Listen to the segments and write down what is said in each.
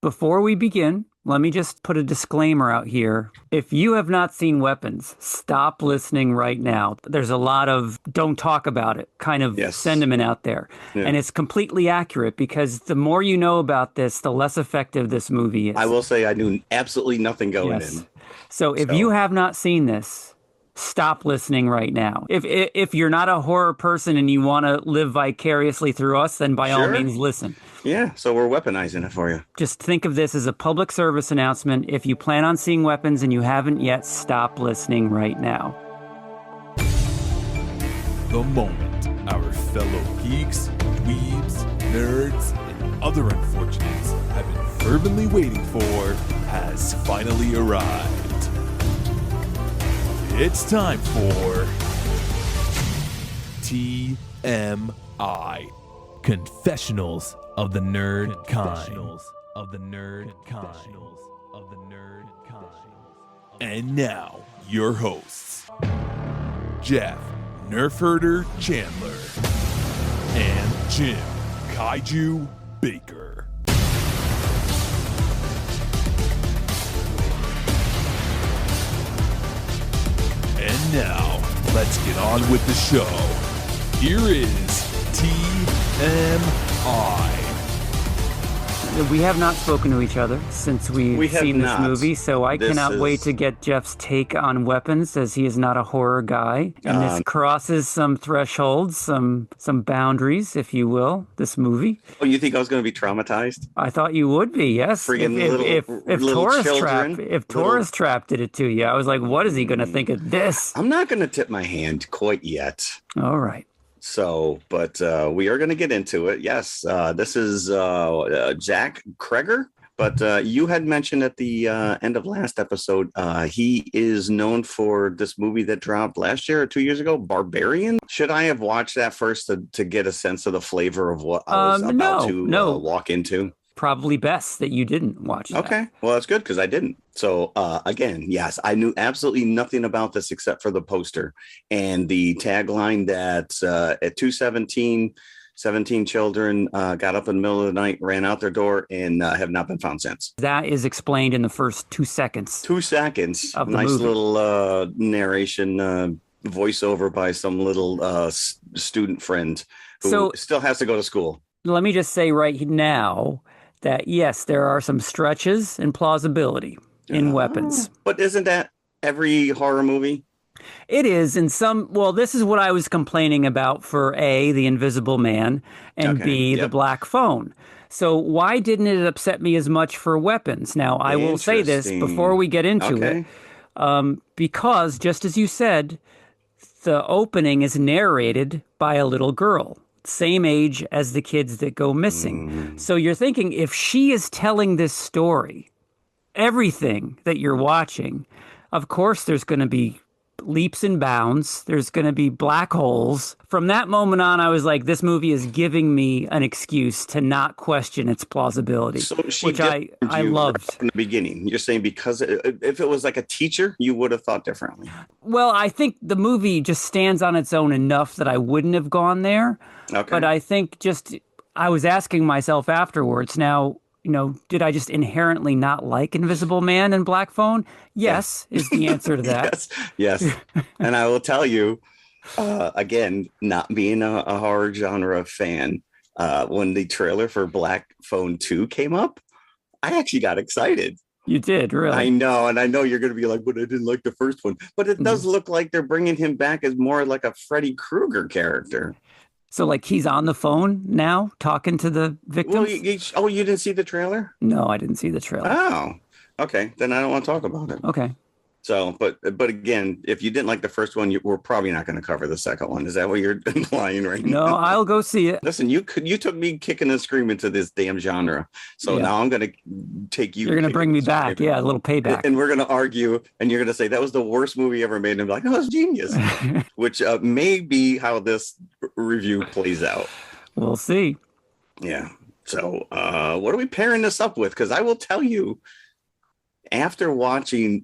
Before we begin, let me just put a disclaimer out here. If you have not seen Weapons, stop listening right now. There's a lot of don't talk about it kind of sentiment out there. Yeah. And it's completely accurate because the more you know about this, the less effective this movie is. I will say I knew absolutely nothing going in. So if you have not seen this, stop listening right now. If you're not a horror person and you want to live vicariously through us, then by all means listen. Yeah, so we're weaponizing it for you. Just think of this as a public service announcement. If you plan on seeing Weapons and you haven't yet, stop listening right now. The moment our fellow geeks, dweebs, nerds, and other unfortunates have been fervently waiting for has finally arrived. It's time for TMI, Confessionals of the Nerd Kind. And now, your hosts, Jeff Nerf Herder Chandler and Jim Kaiju Baker. And now, let's get on with the show. Here is TMI. We have not spoken to each other since we've seen this movie, so I cannot wait to get Jeff's take on Weapons, as he is not a horror guy. And this crosses some thresholds, some boundaries, if you will, this movie. Oh, you think I was going to be traumatized? I thought you would be, yes. If Tourist Trap did it to you, I was like, what is he going to think of this? I'm not going to tip my hand quite yet. All right. So, but we are going to get into it. Yes, this is ZachCregger. But you had mentioned at the end of last episode, he is known for this movie that dropped last year or 2 years ago, Barbarian. Should I have watched that first to get a sense of the flavor of what I was about to walk into? Probably best that you didn't watch that. Okay, well, that's good because I didn't. So again, yes, I knew absolutely nothing about this except for the poster and the tagline that at 2:17, 17 children got up in the middle of the night, ran out their door, and have not been found since. That is explained in the first 2 seconds. 2 seconds. Of the nice movie. Little narration voiceover by some little student friend who still has to go to school. Let me just say right now that, yes, there are some stretches and plausibility in Weapons. But isn't that every horror movie? It is in some. Well, this is what I was complaining about for A, the Invisible Man, and B, the Black Phone. So why didn't it upset me as much for Weapons? Now, I will say this before we get into it, because just as you said, the opening is narrated by a little girl. Same age as the kids that go missing. So you're thinking, if she is telling this story, everything that you're watching, of course there's going to be leaps and bounds. There's going to be black holes. From that moment on, I was like, this movie is giving me an excuse to not question its plausibility, which I loved. From the beginning, you're saying because if it was like a teacher, you would have thought differently. Well, I think the movie just stands on its own enough that I wouldn't have gone there. Okay. But I think I was asking myself afterwards, now, did I just inherently not like Invisible Man and Black Phone? Yes, is the answer to that. Yes. And I will tell you, again, not being a horror genre fan, when the trailer for Black Phone 2 came up, I actually got excited. You did, really? I know. And I know you're going to be like, but I didn't like the first one. But it does look like they're bringing him back as more like a Freddy Krueger character. So, like, he's on the phone now talking to the victims? Well, you didn't see the trailer? No, I didn't see the trailer. Oh, okay. Then I don't want to talk about it. Okay. So, but again, if you didn't like the first one, we're probably not going to cover the second one. Is that what you're implying right now? No, I'll go see it. Listen, you took me kicking and screaming to this damn genre. So now I'm going to take you. You're going to bring me back. Yeah, a little payback. And we're going to argue, and you're going to say that was the worst movie ever made. And I'm like, no, it's genius. Which may be how this review plays out. We'll see. Yeah. So what are we pairing this up with? Because I will tell you, after watching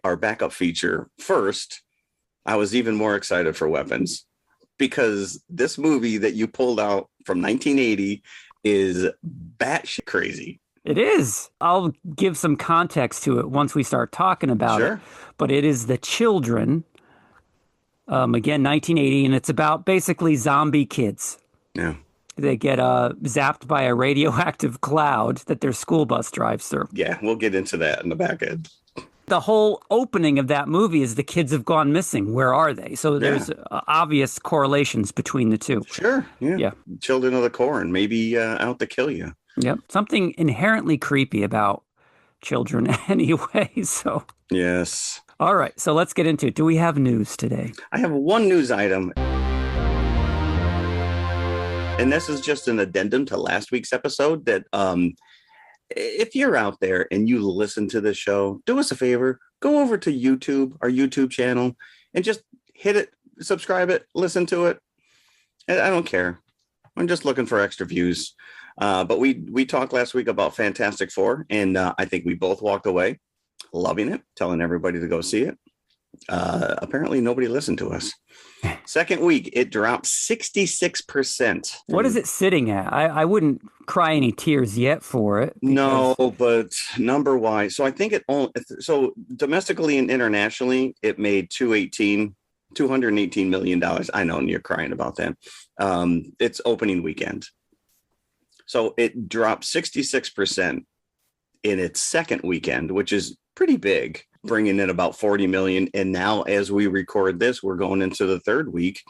our backup feature first, I was even more excited for Weapons, because this movie that you pulled out from 1980 is batshit crazy. It is. I'll give some context to it once we start talking about it. But it is The Children, again, 1980, and it's about basically zombie kids. Yeah. They get zapped by a radioactive cloud that their school bus drives through. Yeah, we'll get into that in the back end. The whole opening of that movie is the kids have gone missing. Where are they? So there's obvious correlations between the two. Sure. Yeah. Children of the Corn, maybe out to kill you. Yep. Something inherently creepy about children anyway. So. Yes. All right. So let's get into it. Do we have news today? I have one news item. And this is just an addendum to last week's episode that if you're out there and you listen to the show, do us a favor, go over to YouTube, our YouTube channel, and just hit it, subscribe it, listen to it. I don't care. I'm just looking for extra views. But we talked last week about Fantastic Four, and I think we both walked away loving it, telling everybody to go see it. Apparently nobody listened to us. Second week, it dropped 66%. What is it sitting at? I wouldn't cry any tears yet for it. No, but number-wise, so I think so domestically and internationally, it made $218 million. I know you're crying about that. It's opening weekend. So it dropped 66% in its second weekend, which is pretty big, bringing in about 40 million. And now as we record this, we're going into the third week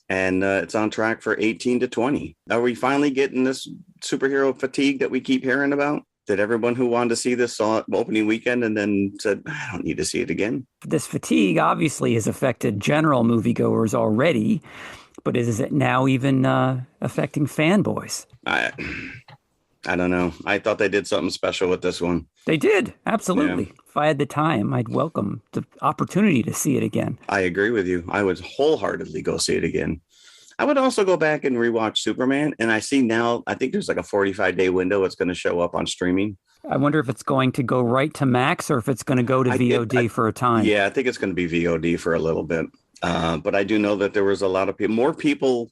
and it's on track for 18 to 20. Are we finally getting this superhero fatigue that we keep hearing about? That everyone who wanted to see this saw it opening weekend and then said, I don't need to see it again? This fatigue obviously has affected general moviegoers already, but is it now even affecting fanboys? I don't know. I thought they did something special with this one. They did. Absolutely. Yeah. If I had the time, I'd welcome the opportunity to see it again. I agree with you. I would wholeheartedly go see it again. I would also go back and rewatch Superman. And I see now, I think there's like a 45-day window. It's going to show up on streaming. I wonder if it's going to go right to Max or if it's going to go to VOD for a time. Yeah, I think it's going to be VOD for a little bit. But I do know that there was a lot of people, more people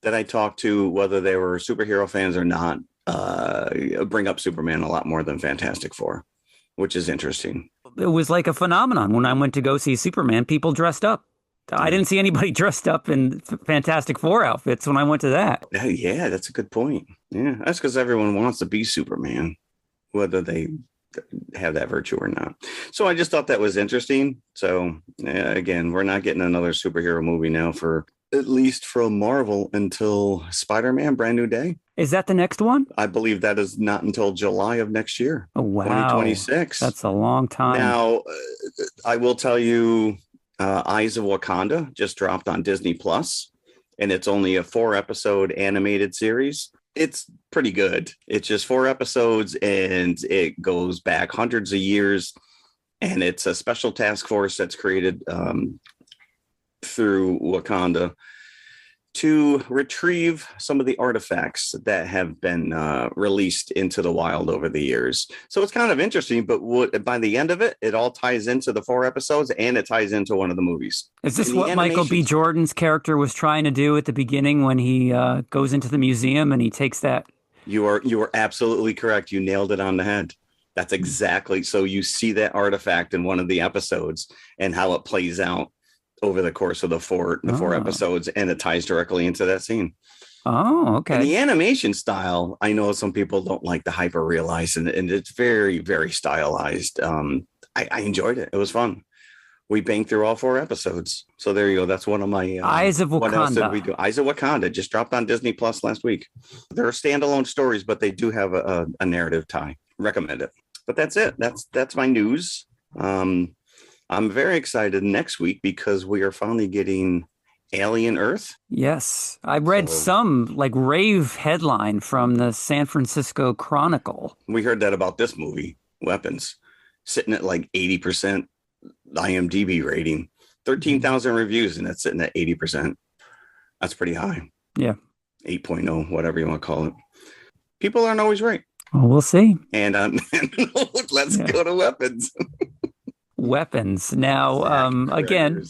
that I talked to, whether they were superhero fans or not, bring up Superman a lot more than Fantastic Four, which is interesting. It was like a phenomenon. When I went to go see Superman, people dressed up. I didn't see anybody dressed up in Fantastic Four outfits when I went to that. Yeah, that's a good point. Yeah, that's because everyone wants to be Superman, whether they have that virtue or not. So I just thought that was interesting. So again, we're not getting another superhero movie now for at least from Marvel until Spider-Man Brand New Day. Is that the next one? I believe that is not until July of next year. Oh, wow. 2026. That's a long time. Now, I will tell you, Eyes of Wakanda just dropped on Disney Plus, and it's only a 4-episode animated series. It's pretty good. It's just 4 episodes, and it goes back hundreds of years, and it's a special task force that's created through Wakanda to retrieve some of the artifacts that have been released into the wild over the years. So it's kind of interesting, but by the end of it, it all ties into the 4 episodes and it ties into one of the movies. Is this what Michael B. Jordan's character was trying to do at the beginning when he goes into the museum and he takes that? You are absolutely correct. You nailed it on the head. That's exactly. So you see that artifact in one of the episodes and how it plays out over the course of the four episodes, and it ties directly into that scene. Oh, okay. And the animation style, I know some people don't like the hyper realized, and it's very, very stylized. I enjoyed it. It was fun. We banged through all 4 episodes. So there you go. That's one of my Eyes of Wakanda. What else did we do? Eyes of Wakanda just dropped on Disney Plus last week. They're standalone stories, but they do have a narrative tie. Recommend it. But that's it. That's my news. I'm very excited next week because we are finally getting Alien Earth. Yes. I read some like rave headline from the San Francisco Chronicle. We heard that about this movie, Weapons, sitting at like 80% IMDb rating, 13,000 reviews, and it's sitting at 80%. That's pretty high. Yeah. 8.0, whatever you want to call it. People aren't always right. Well, we'll see. And let's go to Weapons. Weapons. Now, again,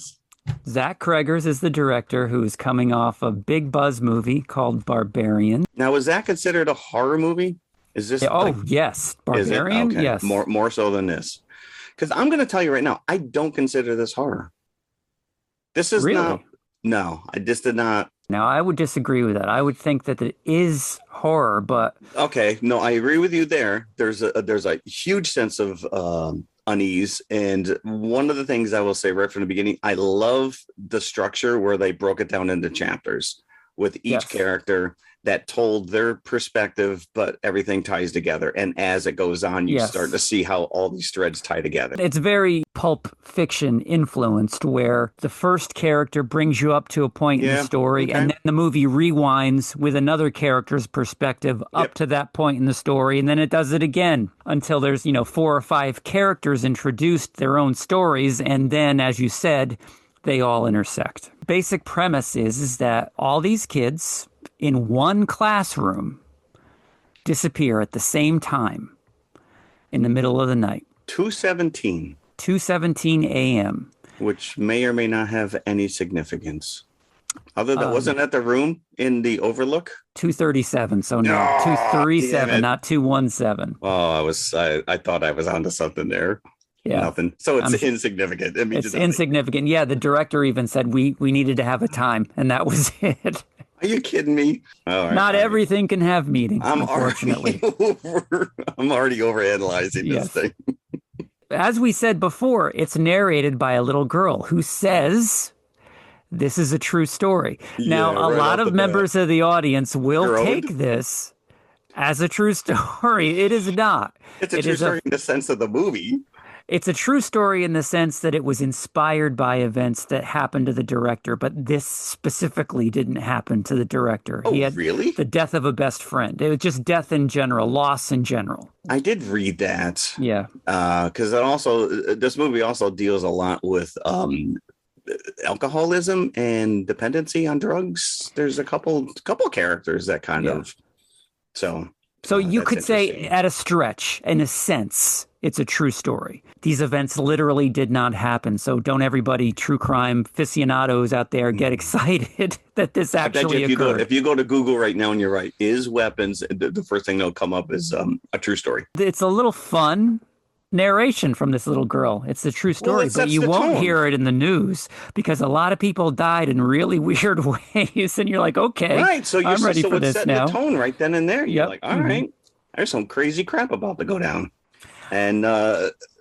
Zach Cregger is the director who's coming off a big buzz movie called Barbarian. Now, was that considered a horror movie? Is this? Yeah, oh, yes. Is it? Barbarian? Okay. Yes. More so than this. Because I'm going to tell you right now, I don't consider this horror. This is Really? not. No, I just did not. Now, I would disagree with that. I would think that it is horror, but Okay, no, I agree with you there. There's a huge sense of unease, and one of the things I will say right from the beginning, I love the structure where they broke it down into chapters with each character that told their perspective, but everything ties together. And as it goes on, you start to see how all these threads tie together. It's very Pulp Fiction influenced, where the first character brings you up to a point in the story, and then the movie rewinds with another character's perspective up to that point in the story, and then it does it again until there's, 4 or 5 characters introduced, their own stories, and then, as you said, they all intersect. Basic premise is that all these kids in one classroom disappear at the same time in the middle of the night. 2:17 a.m. Which may or may not have any significance. Other than, wasn't that the room in the Overlook? 2:37. So no, 2:37, not 2:17. Oh, I thought I was onto something there. Yeah. Nothing. So it's insignificant. It's insignificant. Yeah, the director even said we needed to have a time, and that was it. Are you kidding me? Not everything can have meaning, unfortunately. I'm already overanalyzing this thing. As we said before, it's narrated by a little girl who says this is a true story. Now, a lot of members of the audience will take this as a true story. It is not. It's a true story in the sense of the movie. It's a true story in the sense that it was inspired by events that happened to the director, but this specifically didn't happen to the director. Oh, really? The death of a best friend. It was just death in general, loss in general. I did read that. Yeah. Because this movie also deals a lot with alcoholism and dependency on drugs. There's a couple characters that kind of so you could say at a stretch, in a sense, it's a true story. These events literally did not happen. So don't everybody, true crime aficionados out there, get excited that this actually occurred. If you go to Google right now and you're right, is weapons, the first thing that'll come up is a true story. It's a little fun narration from this little girl. It's a true story, but you won't hear it in the news because a lot of people died in really weird ways. And you're like, okay, right. So I'm ready for this setting now. The tone right then and there. You're like, all right, there's some crazy crap about to go down. And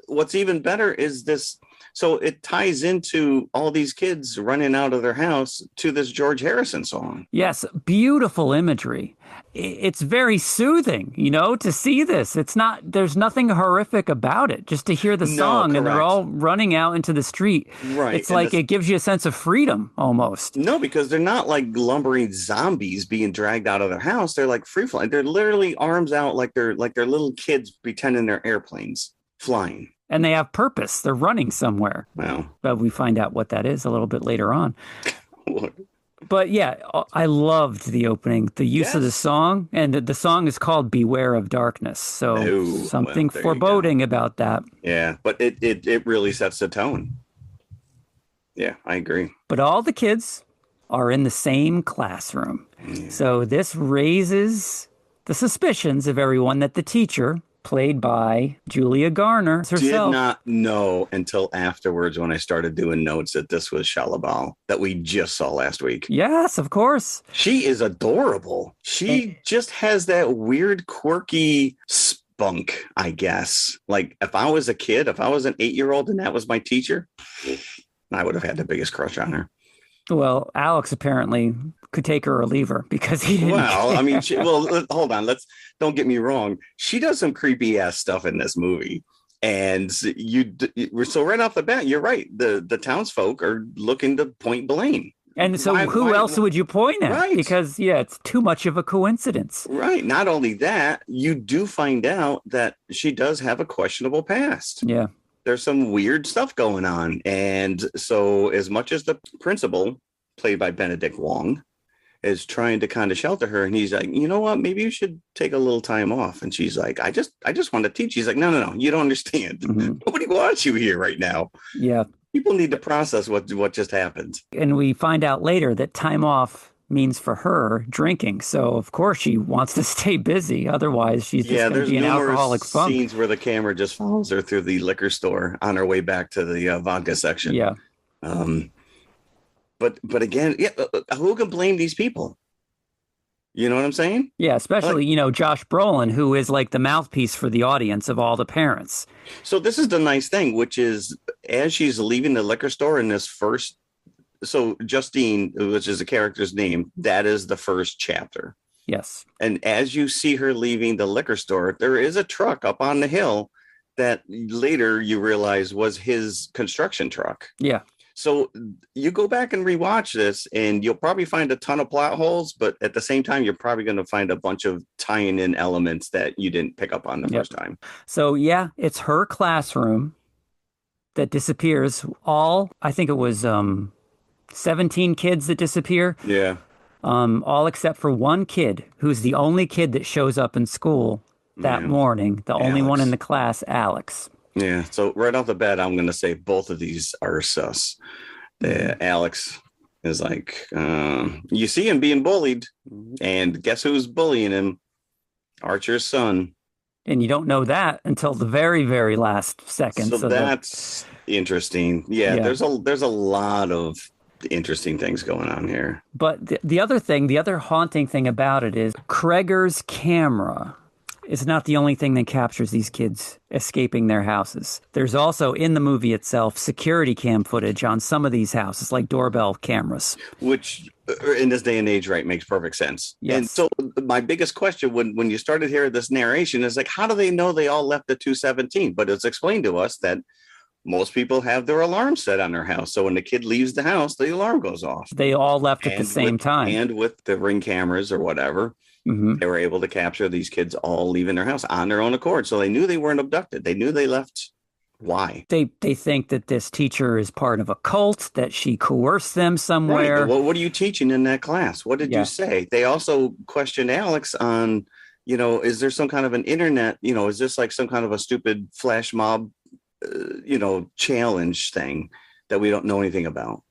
what's even better is this. So it ties into all these kids running out of their house to this George Harrison song. Yes, beautiful imagery. It's very soothing, to see this. There's nothing horrific about it. Just to hear the song and they're all running out into the street. Right. It's like it gives you a sense of freedom almost. No, because they're not like lumbering zombies being dragged out of their house. They're like free flying. They're literally arms out like they're little kids pretending they're airplanes flying. And they have purpose. They're running somewhere. Wow. But we find out what that is a little bit later on. But yeah, I loved the opening, the use of the song. And the song is called Beware of Darkness. So something foreboding about that. Yeah, but it really sets the tone. Yeah, I agree. But all the kids are in the same classroom. Yeah. So this raises the suspicions of everyone that the teacher, played by Julia Garner herself, did not know until afterwards when I started doing notes that this was Shalabal that we just saw last week. Yes, of course. She is adorable. She just has that weird, quirky spunk, I guess. Like if I was a kid, if I was an 8-year-old and that was my teacher, I would have had the biggest crush on her. Well, Alex apparently could take her or leave her because he didn't. Well, I mean, hold on. Don't get me wrong. She does some creepy ass stuff in this movie. And so right off the bat, you're right. The townsfolk are looking to point blame. And so who else would you point at? Right. Because, it's too much of a coincidence. Right. Not only that, you do find out that she does have a questionable past. Yeah. There's some weird stuff going on. And so as much as the principal, played by Benedict Wong, is trying to kind of shelter her, and he's like, you know what, maybe you should take a little time off. And she's like, I just want to teach. He's like, no, you don't understand. Mm-hmm. Nobody wants you here right now. Yeah. People need to process what just happened. And we find out later that time off means for her drinking. So, of course, she wants to stay busy. Otherwise, she's just going to be an alcoholic funk. Scenes where the camera just follows her through the liquor store on her way back to the vodka section. Yeah. But again, who can blame these people? You know what I'm saying? Yeah, especially, Josh Brolin, who is like the mouthpiece for the audience of all the parents. So this is the nice thing, which is as she's leaving the liquor store in this first, so Justine, which is the character's name, that is the first chapter. Yes. And as you see her leaving the liquor store, there is a truck up on the hill that later you realize was his construction truck. Yeah. So you go back and rewatch this and you'll probably find a ton of plot holes, but at the same time, you're probably going to find a bunch of tying in elements that you didn't pick up on the first time. So yeah, it's her classroom that disappears. I think it was 17 kids that disappear. Yeah. All except for one kid who's the only kid that shows up in school that morning, the only one in the class, Alex. Yeah, so right off the bat, I'm going to say both of these are sus. Alex is like, you see him being bullied, and guess who's bullying him? Archer's son. And you don't know that until the very, very last second. So that's interesting. Yeah, there's a lot of interesting things going on here. But the other haunting thing about it is Cregger's camera is not the only thing that captures these kids escaping their houses. There's also, in the movie itself, security cam footage on some of these houses, like doorbell cameras. Which, in this day and age, right, makes perfect sense. Yes. And so my biggest question when you started hearing this narration is like, how do they know they all left at 2:17? But it's explained to us that most people have their alarm set on their house. So when the kid leaves the house, the alarm goes off. They all left at the same time. And with the Ring cameras or whatever, they were able to capture these kids all leaving their house on their own accord. So they knew they weren't abducted. They knew they left. Why? They think that this teacher is part of a cult, that she coerced them somewhere. Right. Well, what are you teaching in that class? What did you say? They also questioned Alex on, is there some kind of an internet, is this like some kind of a stupid flash mob, challenge thing that we don't know anything about?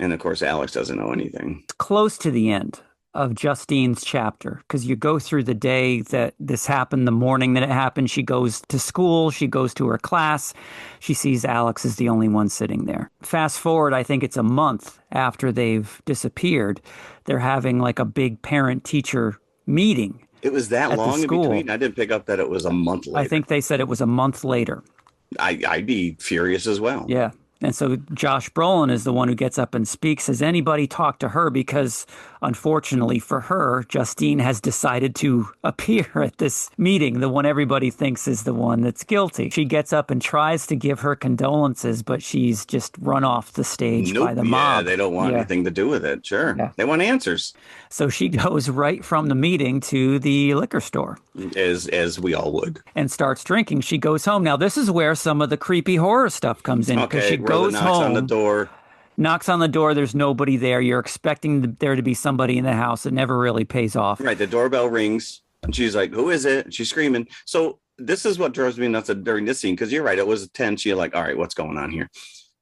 And of course, Alex doesn't know anything. It's close to the end of Justine's chapter, because you go through the day that this happened, the morning that it happened. She goes to school, she goes to her class, she sees Alex is the only one sitting there. Fast forward, I think it's a month after they've disappeared, they're having like a big parent-teacher meeting. It was that long in between? I didn't pick up that it was a month later. I think they said it was a month later. I'd be furious as well. Yeah. And so Josh Brolin is the one who gets up and speaks. Has anybody talked to her? Because unfortunately for her, Justine has decided to appear at this meeting, the one everybody thinks is the one that's guilty. She gets up and tries to give her condolences, but she's just run off the stage by the mob. Yeah, they don't want anything to do with it. Sure. Yeah. They want answers. So she goes right from the meeting to the liquor store. As we all would. And starts drinking. She goes home. Now, this is where some of the creepy horror stuff comes in. Because she goes home. Knocks on the door. There's nobody there. You're expecting there to be somebody in the house. It never really pays off. Right. The doorbell rings. And she's like, who is it? She's screaming. So this is what drives me nuts during this scene. Because you're right. It was tense. You're like, all right, what's going on here?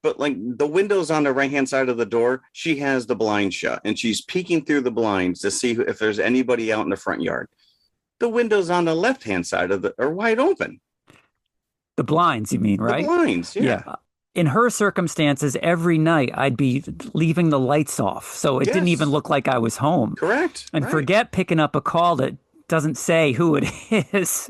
But like the windows on the right-hand side of the door, she has the blind shut. And she's peeking through the blinds to see if there's anybody out in the front yard. The windows on the left-hand side are wide open. The blinds, you mean, right? The blinds, yeah. In her circumstances, every night I'd be leaving the lights off. So it didn't even look like I was home. Correct. And forget picking up a call that doesn't say who it is.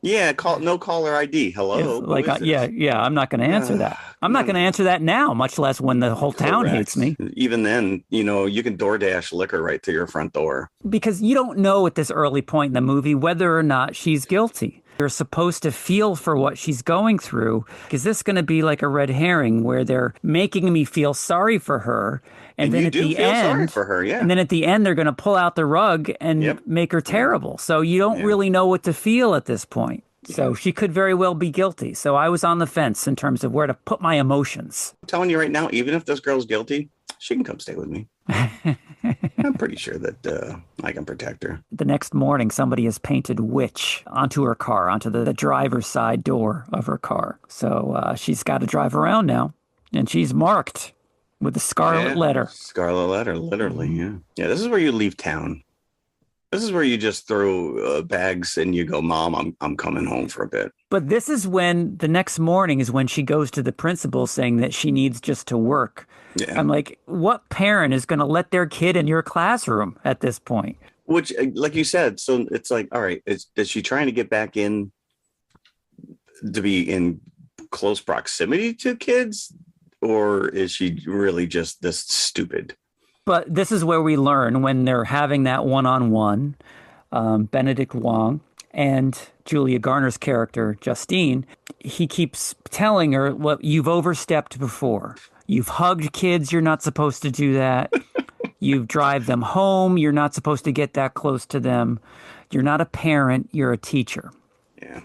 Yeah, no caller ID. Hello. Like, I'm not going to answer that. I'm not going to answer that now, much less when the whole town hates me. Even then, you can DoorDash liquor right to your front door. Because you don't know at this early point in the movie whether or not she's guilty. You're supposed to feel for what she's going through. Is this going to be like a red herring where they're making me feel sorry for her? And then at the end, sorry for her, yeah. And then at the end, they're going to pull out the rug and make her terrible. So you don't really know what to feel at this point. So she could very well be guilty. So I was on the fence in terms of where to put my emotions. I'm telling you right now, even if this girl's guilty, she can come stay with me. I'm pretty sure that I can protect her. The next morning, somebody has painted witch onto her car, onto the driver's side door of her car. So she's got to drive around now, and she's marked. with the scarlet letter. Scarlet letter, literally. Yeah. Yeah. This is where you leave town. This is where you just throw bags and you go, Mom, I'm coming home for a bit. But this is when the next morning is when she goes to the principal saying that she needs just to work. Yeah. I'm like, what parent is going to let their kid in your classroom at this point? Which, like you said, so it's like, all right, is she trying to get back in to be in close proximity to kids? Or is she really just this stupid? But this is where we learn when they're having that one-on-one, Benedict Wong and Julia Garner's character, Justine, he keeps telling her, well, you've overstepped before. You've hugged kids. You're not supposed to do that. You drive them home. You're not supposed to get that close to them. You're not a parent. You're a teacher. Yeah.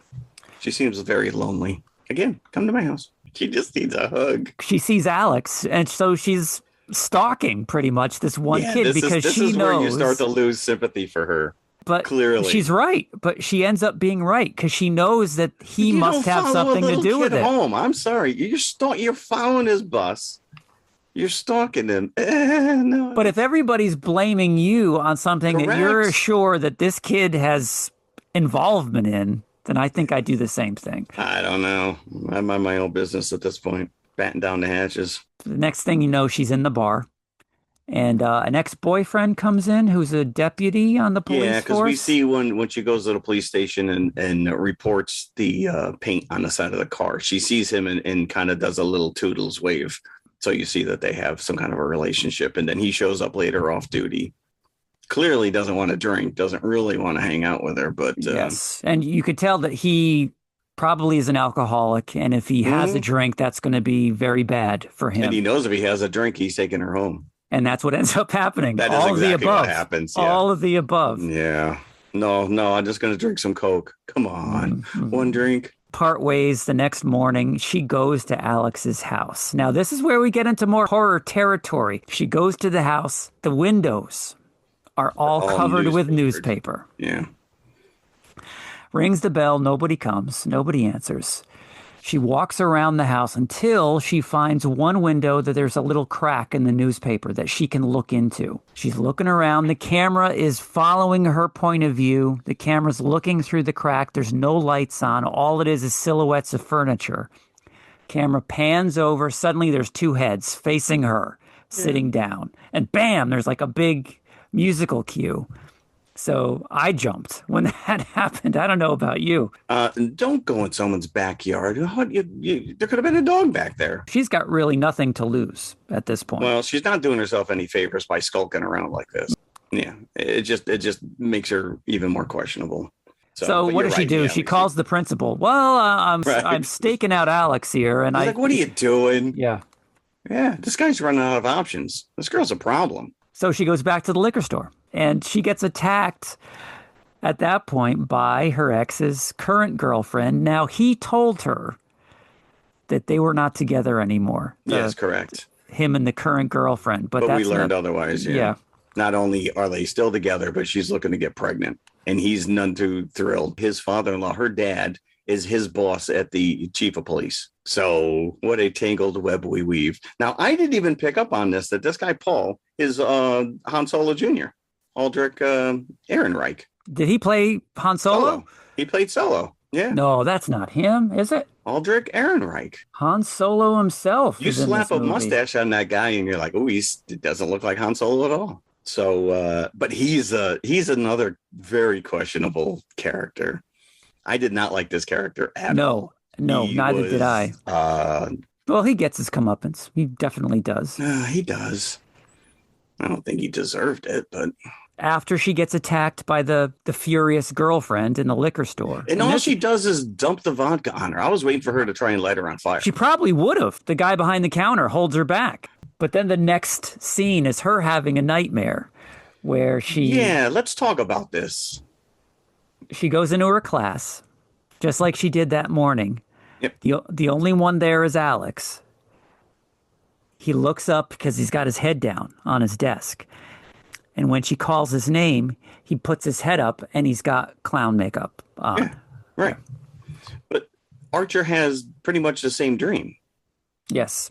She seems very lonely. Again, come to my house. She just needs a hug. She sees Alex, and so she's stalking pretty much this one kid because this she is knows. Where you start to lose sympathy for her. But clearly, she's right. But she ends up being right because she knows that he must have something to do with it. Home. I'm sorry, you're following his bus. You're stalking him. No. But if everybody's blaming you on something that you're sure that this kid has involvement in, then I think I do the same thing. I don't know. I'm on my own business at this point, batten down the hatches. The next thing you know, she's in the bar. And an ex-boyfriend comes in who's a deputy on the police force. Yeah, because we see when she goes to the police station and reports the paint on the side of the car, she sees him and kind of does a little toodles wave. So you see that they have some kind of a relationship. And then he shows up later off duty. Clearly doesn't want to drink, doesn't really want to hang out with her. But yes, and you could tell that he probably is an alcoholic. And if he has a drink, that's going to be very bad for him. And he knows if he has a drink, he's taking her home. And that's what ends up happening. That all is exactly of the above. What happens. Yeah. All of the above. Yeah. No, I'm just going to drink some Coke. Come on. One drink. Part ways the next morning, she goes to Alex's house. Now, this is where we get into more horror territory. She goes to the house. The windows are all covered with newspaper. Yeah. Rings the bell. Nobody comes. Nobody answers. She walks around the house until she finds one window that there's a little crack in the newspaper that she can look into. She's looking around. The camera is following her point of view. The camera's looking through the crack. There's no lights on. All it is silhouettes of furniture. Camera pans over. Suddenly there's two heads facing her, sitting down. And bam, there's like a big musical cue. So I jumped when that happened. I don't know about you. Don't go in someone's backyard. There could have been a dog back there. She's got really nothing to lose at this point. Well, she's not doing herself any favors by skulking around like this. Yeah, it just makes her even more questionable. So what does she do? She calls the principal. Well, I'm staking out Alex here, and I was like, "What are you doing?" Yeah, this guy's running out of options. This girl's a problem. So she goes back to the liquor store. And she gets attacked at that point by her ex's current girlfriend. Now, he told her that they were not together anymore. Yes, correct. Him and the current girlfriend. But that's we learned otherwise, yeah. Not only are they still together, but she's looking to get pregnant. And he's none too thrilled. His father-in-law, her dad, is his boss at the chief of police. So what a tangled web we weave. Now, I didn't even pick up on this, that this guy, Paul, is Han Solo Jr., Aldrich Ehrenreich. Did he play Han Solo? He played Solo. Yeah. No, that's not him, is it? Aldrich Ehrenreich. Han Solo himself. You slap a mustache on that guy and you're like, oh, it doesn't look like Han Solo at all. So, but he's another very questionable character. I did not like this character at all. No, neither did I. Well, he gets his comeuppance. He definitely does. He does. I don't think he deserved it, but... After she gets attacked by the furious girlfriend in the liquor store. And all she does is dump the vodka on her. I was waiting for her to try and light her on fire. She probably would have. The guy behind the counter holds her back. But then the next scene is her having a nightmare where she... Yeah, let's talk about this. She goes into her class, just like she did that morning. Yep. The only one there is Alex. He looks up because he's got his head down on his desk. And when she calls his name, he puts his head up and he's got clown makeup on. Yeah, right. But Archer has pretty much the same dream. Yes.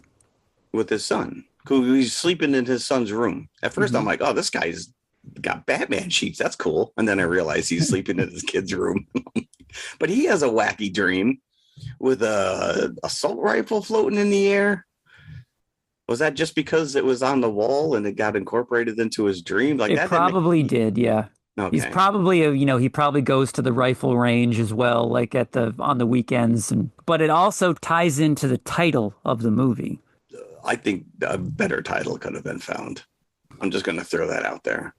With his son, who he's sleeping in his son's room. At first, I'm like, oh, this guy's got Batman sheets. That's cool. And then I realized he's sleeping in his kid's room. But he has a wacky dream with a assault rifle floating in the air. Was that just because it was on the wall and it got incorporated into his dream? Like, it probably did, yeah. Okay. He's probably, he probably goes to the rifle range as well, like on the weekends. But it also ties into the title of the movie. I think a better title could have been found. I'm just going to throw that out there.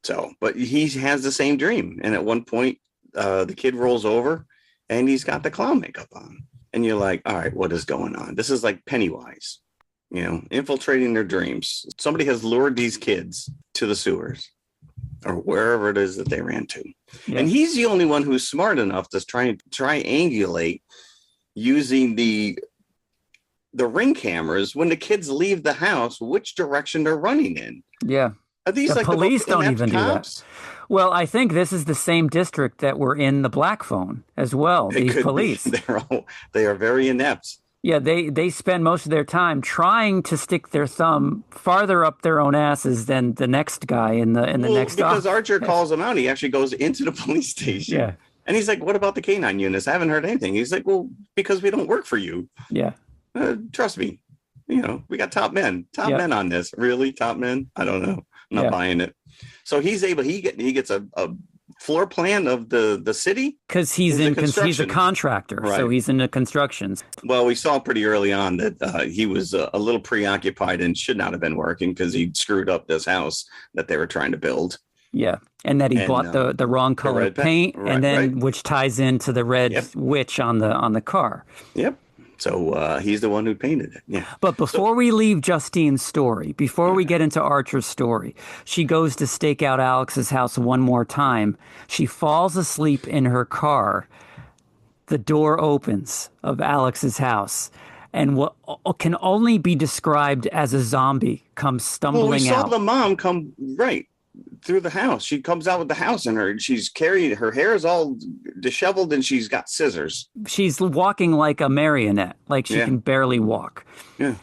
So, but he has the same dream. And at one point, the kid rolls over and he's got the clown makeup on. And you're like, all right, what is going on? This is like Pennywise, infiltrating their dreams. Somebody has lured these kids to the sewers or wherever it is that they ran to. Yeah. And he's the only one who's smart enough to try and triangulate using the ring cameras when the kids leave the house, which direction they're running in. Yeah. Are these the like police the don't even cops? do that. Well, I think this is the same district that were in the Black Phone as well. These police. They are very inept. Yeah, they spend most of their time trying to stick their thumb farther up their own asses than the next guy in the next office. Because Archer calls him out. He actually goes into the police station. Yeah. And he's like, what about the canine units? I haven't heard anything. He's like, well, because we don't work for you. Yeah. Trust me. We got top men on this. Really? Top men? I don't know. I'm not buying it. So he gets a floor plan of the city because he's a contractor, right. So he's into construction. Well, we saw pretty early on that he was a little preoccupied and should not have been working because he screwed up this house that they were trying to build. Yeah, and that he bought the wrong color paint, and then which ties into the red witch on the car. Yep. So he's the one who painted it. Yeah. But before we leave Justine's story, before we get into Archer's story, she goes to stake out Alex's house one more time. She falls asleep in her car. The door opens of Alex's house, and what can only be described as a zombie comes stumbling out. Well, we saw the mom come through the house. She comes out with the house in her. She's carrying, her hair is all disheveled and she's got scissors. She's walking like a marionette, like she can barely walk. Yeah.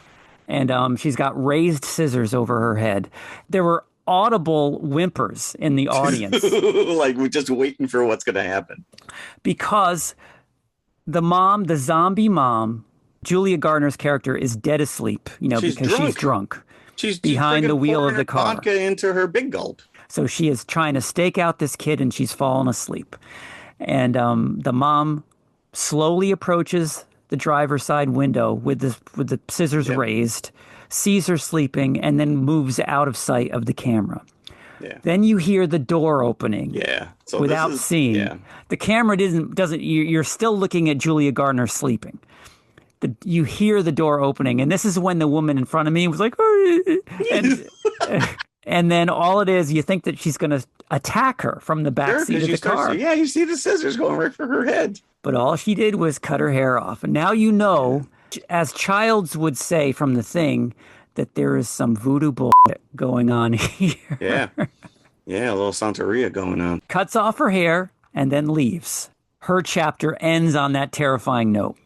And she's got raised scissors over her head. There were audible whimpers in the audience. Like we're just waiting for what's going to happen. Because the zombie mom, Julia Garner's character, is dead asleep, because she's drunk. She's behind the wheel of the car. Vodka into her big gulp. So she is trying to stake out this kid, and she's fallen asleep. And the mom slowly approaches the driver's side window with the scissors raised, sees her sleeping, and then moves out of sight of the camera. Yeah. Then you hear the door opening. Yeah. So without seeing. Yeah. The camera doesn't. You're still looking at Julia Garner sleeping. You hear the door opening, and this is when the woman in front of me was like, and then all it is, you think that she's going to attack her from the back seat of the car. You see the scissors going right for her head. But all she did was cut her hair off. And now as Childs would say from The Thing, that there is some voodoo bullshit going on here. Yeah. Yeah, a little Santeria going on. Cuts off her hair and then leaves. Her chapter ends on that terrifying note.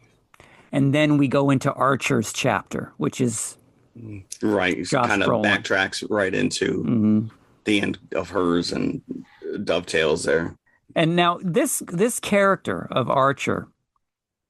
And then we go into Archer's chapter, which is right. Kind of backtracks right into the end of hers and dovetails there. And now this character of Archer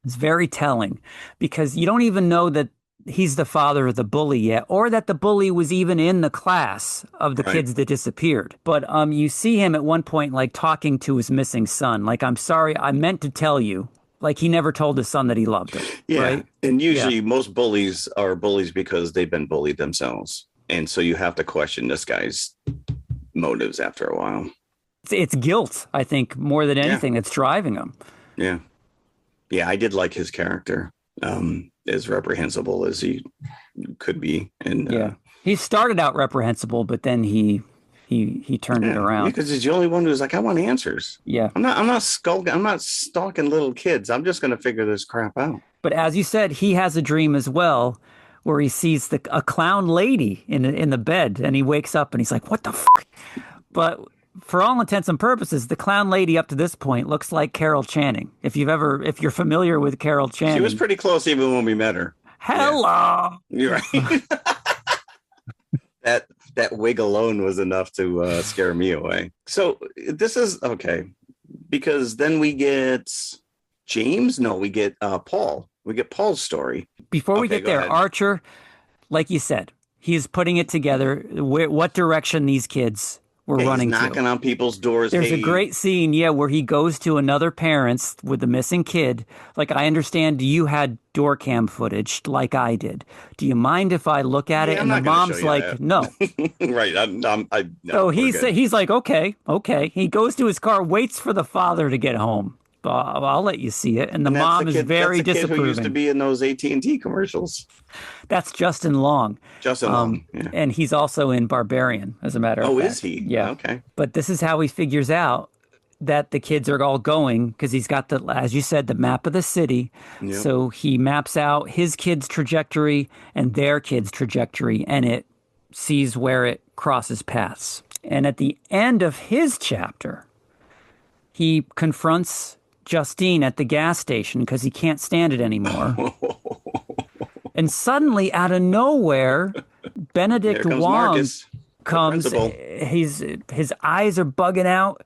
is very telling because you don't even know that he's the father of the bully yet, or that the bully was even in the class of the kids that disappeared. But you see him at one point like talking to his missing son, like, "I'm sorry, I meant to tell you." Like he never told his son that he loved him. Yeah. Right? And usually most bullies are bullies because they've been bullied themselves. And so you have to question this guy's motives after a while. It's guilt, I think, more than anything that's driving him. Yeah. Yeah, I did like his character. As reprehensible as he could be. And he started out reprehensible, but then he turned it around. Because he's the only one who's like, I want answers. Yeah. I'm not skulking. I'm not stalking little kids. I'm just going to figure this crap out. But as you said, he has a dream as well where he sees a clown lady in the bed, and he wakes up and he's like, what the fuck? But for all intents and purposes, the clown lady up to this point looks like Carol Channing. If you're familiar with Carol Channing. She was pretty close even when we met her. Hello. Yeah. You're right. that wig alone was enough to scare me away. So this is okay, because then we get James. No, we get Paul. We get Paul's story. Before we get there, ahead. Archer, like you said, he's putting it together. What direction these kids were running he's knocking to. on people's doors. There's a great scene, where he goes to another parent's with the missing kid. Like, I understand you had door cam footage like I did. Do you mind if I look at it? I'm And the mom's like, that. no. Right. No, So he's like, okay. He goes to his car, waits for the father to get home. I'll let you see it. And the mom is very disapproving. disapproving. Who used to be in those AT&T commercials. That's Justin Long. Justin Long, yeah. And he's also in Barbarian, as a matter of fact. Oh, is he? Yeah. Okay. But this is how he figures out that the kids are all going, because he's got as you said, the map of the city. Yep. So he maps out his kids' trajectory and their kids' trajectory, and it sees where it crosses paths. And at the end of his chapter, he confronts Justine at the gas station because he can't stand it anymore. And suddenly, out of nowhere, Benedict Wong comes. His eyes are bugging out.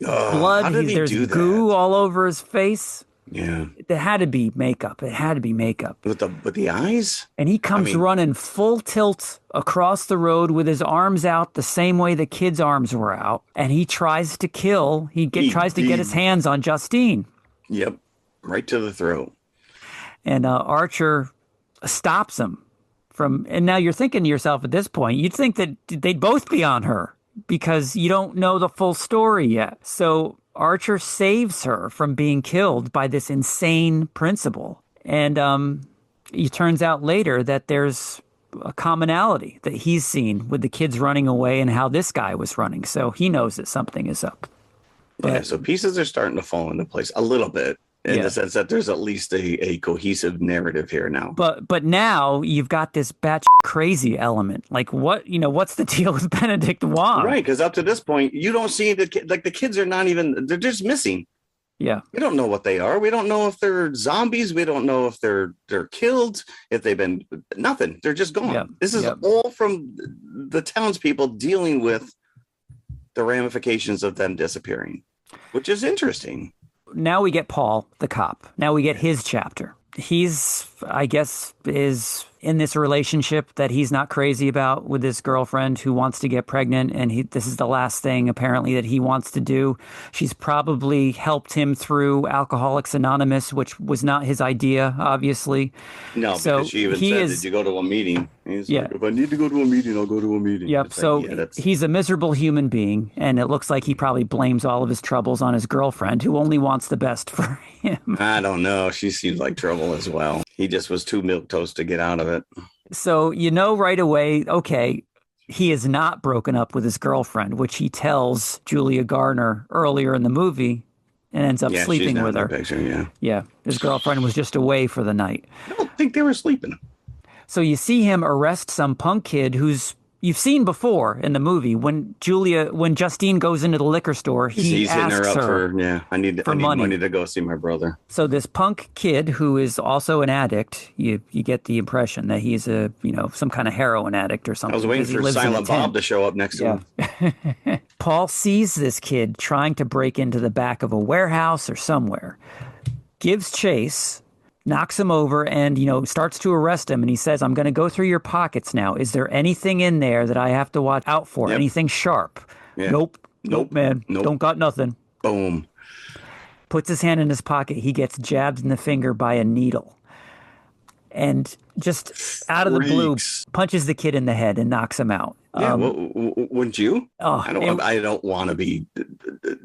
Blood. There's goo all over his face. Yeah. It had to be makeup. With the eyes? And he comes running full tilt across the road with his arms out the same way the kid's arms were out. And he tries to kill. Tries to get his hands on Justine. Yep. Right to the throat. And Archer stops him from. And now you're thinking to yourself at this point, you'd think that they'd both be on her because you don't know the full story yet. So Archer saves her from being killed by this insane principal. And it turns out later that there's a commonality that he's seen with the kids running away and how this guy was running. So he knows that something is up. But, so pieces are starting to fall into place a little bit in the sense that there's at least a cohesive narrative here now. But now you've got this batch crazy element. Like what's the deal with Benedict Wong? Right, because up to this point, you don't see the kids are not even, they're just missing. Yeah. We don't know what they are. We don't know if they're zombies. We don't know if they're killed, if they've been nothing. They're just gone. Yeah. This is all from the townspeople dealing with the ramifications of them disappearing, which is interesting. Now we get Paul, the cop. Now we get his chapter. He's, I guess, is in this relationship that he's not crazy about with his girlfriend who wants to get pregnant. And this is the last thing, apparently, that he wants to do. She's probably helped him through Alcoholics Anonymous, which was not his idea, obviously. No, so because she even said, did you go to a meeting? He's like, if I need to go to a meeting, I'll go to a meeting. Yep. It's so like, he's a miserable human being. And it looks like he probably blames all of his troubles on his girlfriend, who only wants the best for him. I don't know. She seems like trouble as well. He just was too milquetoast to get out of it. So right away, okay, he is not broken up with his girlfriend, which he tells Julia Garner earlier in the movie and ends up sleeping with her. Picture, yeah. His girlfriend was just away for the night. I don't think they were sleeping. So you see him arrest some punk kid who's you've seen before in the movie when Justine goes into the liquor store, he's hitting asks her up for I need money to go see my brother. So this punk kid who is also an addict, you get the impression that he's some kind of heroin addict or something. I was waiting for Silent Bob to show up next to him. Paul sees this kid trying to break into the back of a warehouse or somewhere, gives chase, knocks him over, and, starts to arrest him. And he says, I'm going to go through your pockets now. Is there anything in there that I have to watch out for? Yep. Anything sharp? Yeah. Nope, man. Nope. Don't got nothing. Boom. Puts his hand in his pocket. He gets jabbed in the finger by a needle. And just out of the blue, punches the kid in the head and knocks him out. Yeah, wouldn't you? Oh, I don't want to be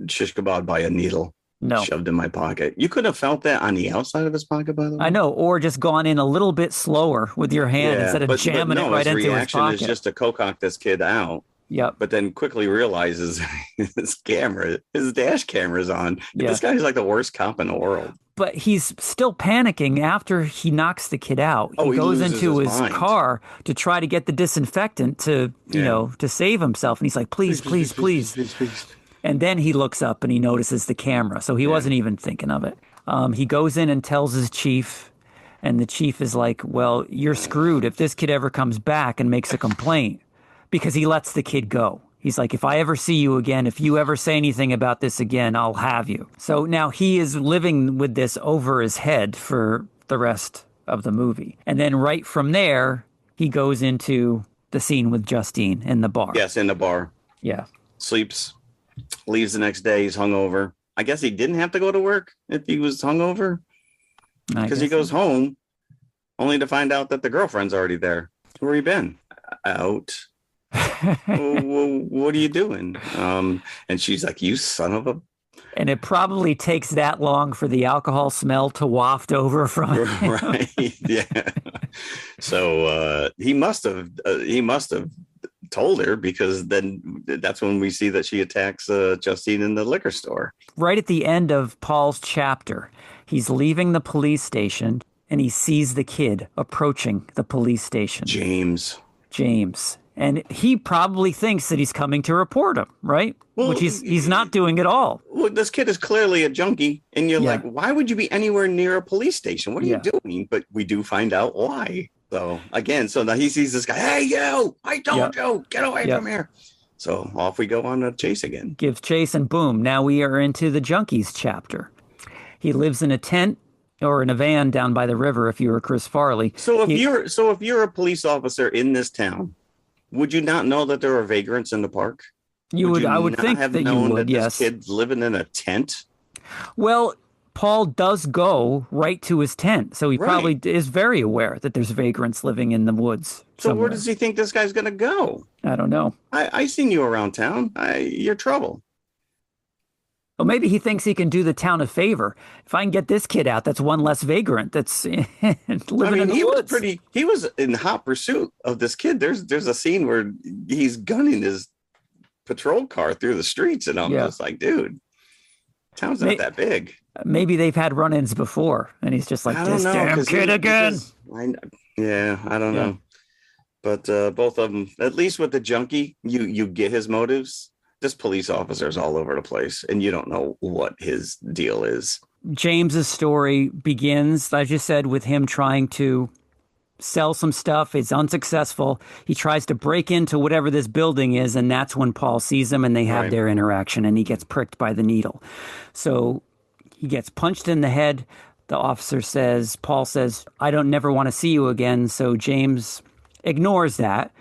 shish kebab by a needle. No. Shoved in my pocket. You could have felt that on the outside of his pocket, by the way. I know, or just gone in a little bit slower with your hand instead of jamming it right into his pocket. His reaction is just to cock this kid out. Yep. But then quickly realizes his dash camera's on. Yeah. This guy's like the worst cop in the world. But he's still panicking after he knocks the kid out. He goes into his car to try to get the disinfectant to save himself. And he's like, please. And then he looks up and he notices the camera. So he wasn't even thinking of it. He goes in and tells his chief, and the chief is like, well, you're screwed. If this kid ever comes back and makes a complaint, because he lets the kid go. He's like, if I ever see you again, if you ever say anything about this again, I'll have you. So now he is living with this over his head for the rest of the movie. And then right from there, he goes into the scene with Justine in the bar. Yes, in the bar. Yeah. Sleeps, leaves the next day. He's hungover. I guess he didn't have to go to work if he was hungover, because he goes home only to find out that the girlfriend's already there. Where you been? Out. Well, what are you doing? And she's like, you son of a... And it probably takes that long for the alcohol smell to waft over from it. Right. Yeah. So he must have told her, because then that's when we see that she attacks Justine in the liquor store. Right at the end of Paul's chapter, he's leaving the police station and he sees the kid approaching the police station. James. And he probably thinks that he's coming to report him, right? Well, which he's not doing at all. Well, this kid is clearly a junkie. And you're like, why would you be anywhere near a police station? What are you doing? But we do find out why. So again, now he sees this guy. Hey, you, I told you, get away from here. So off we go on a chase again. Gives chase, and boom. Now we are into the junkies chapter. He lives in a tent or in a van down by the river, if you were Chris Farley. So if you're a police officer in this town, would you not know that there are vagrants in the park? I would think that you would, yes. This kid's living in a tent? Well, Paul does go right to his tent, so he probably is very aware that there's vagrants living in the woods. So where does he think this guy's going to go? I don't know. I seen you around town. You're trouble. Well, maybe he thinks he can do the town a favor. If I can get this kid out, that's one less vagrant that's living in the woods. He was in hot pursuit of this kid. There's a scene where he's gunning his patrol car through the streets, and I'm just like, dude, town's not that big. Maybe they've had run-ins before, and he's just like, this damn kid again. I don't know. But both of them, at least with the junkie, you get his motives. This police officer's all over the place, and you don't know what his deal is. James's story begins, as you said, with him trying to sell some stuff. It's unsuccessful. He tries to break into whatever this building is, and that's when Paul sees him, and they have their interaction, and he gets pricked by the needle. So he gets punched in the head. The officer says, Paul says, I don't never want to see you again. So James ignores that,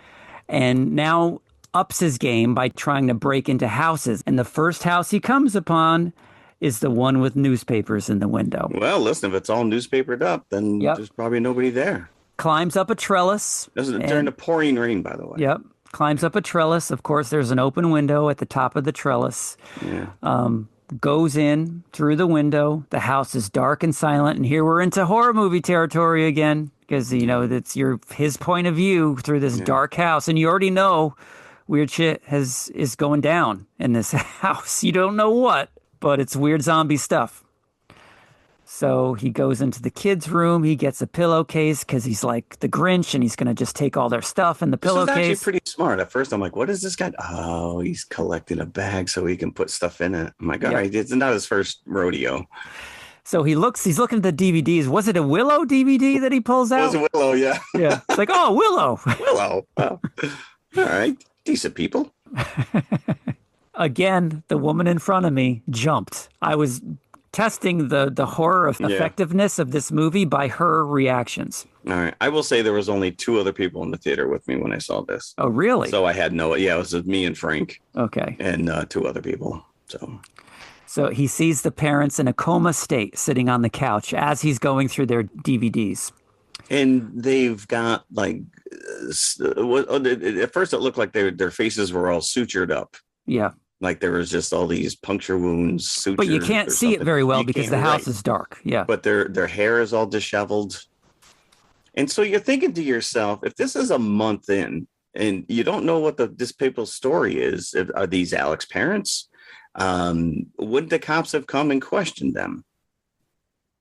and now ups his game by trying to break into houses. And the first house he comes upon is the one with newspapers in the window. Well, listen, if it's all newspapered up, then there's probably nobody there. Climbs up a trellis. During the pouring rain, by the way. Yep. Climbs up a trellis. Of course, there's an open window at the top of the trellis. Yeah. Goes in through the window. The house is dark and silent. And here we're into horror movie territory again, because, that's his point of view through this dark house. And you already know weird shit is going down in this house. You don't know what, but it's weird zombie stuff. So he goes into the kids' room. He gets a pillowcase because he's like the Grinch, and he's going to just take all their stuff in the pillowcase. This is actually pretty smart. At first, I'm like, what is this guy? Oh, he's collecting a bag so he can put stuff in it. I'm like, all right, it's not his first rodeo. So he's looking at the DVDs. Was it a Willow DVD that he pulls out? It was a Willow, yeah. Yeah. It's like, oh, Willow. Willow. Well, all right. Decent people. Again, the woman in front of me jumped. I was testing the horror of effectiveness of this movie by her reactions. All right. I will say there was only 2 other people in the theater with me when I saw this. Oh, really? So I had it was me and Frank. Okay. And 2 other people. So he sees the parents in a coma state sitting on the couch as he's going through their DVDs. And they've got at first it looked like their faces were all sutured up. Yeah. Like there was just all these puncture wounds, sutures. But you can't see it very well because the house is dark. Yeah. But their hair is all disheveled. And so you're thinking to yourself, if this is a month in and you don't know what this people's story is, are these Alex's parents? Wouldn't the cops have come and questioned them?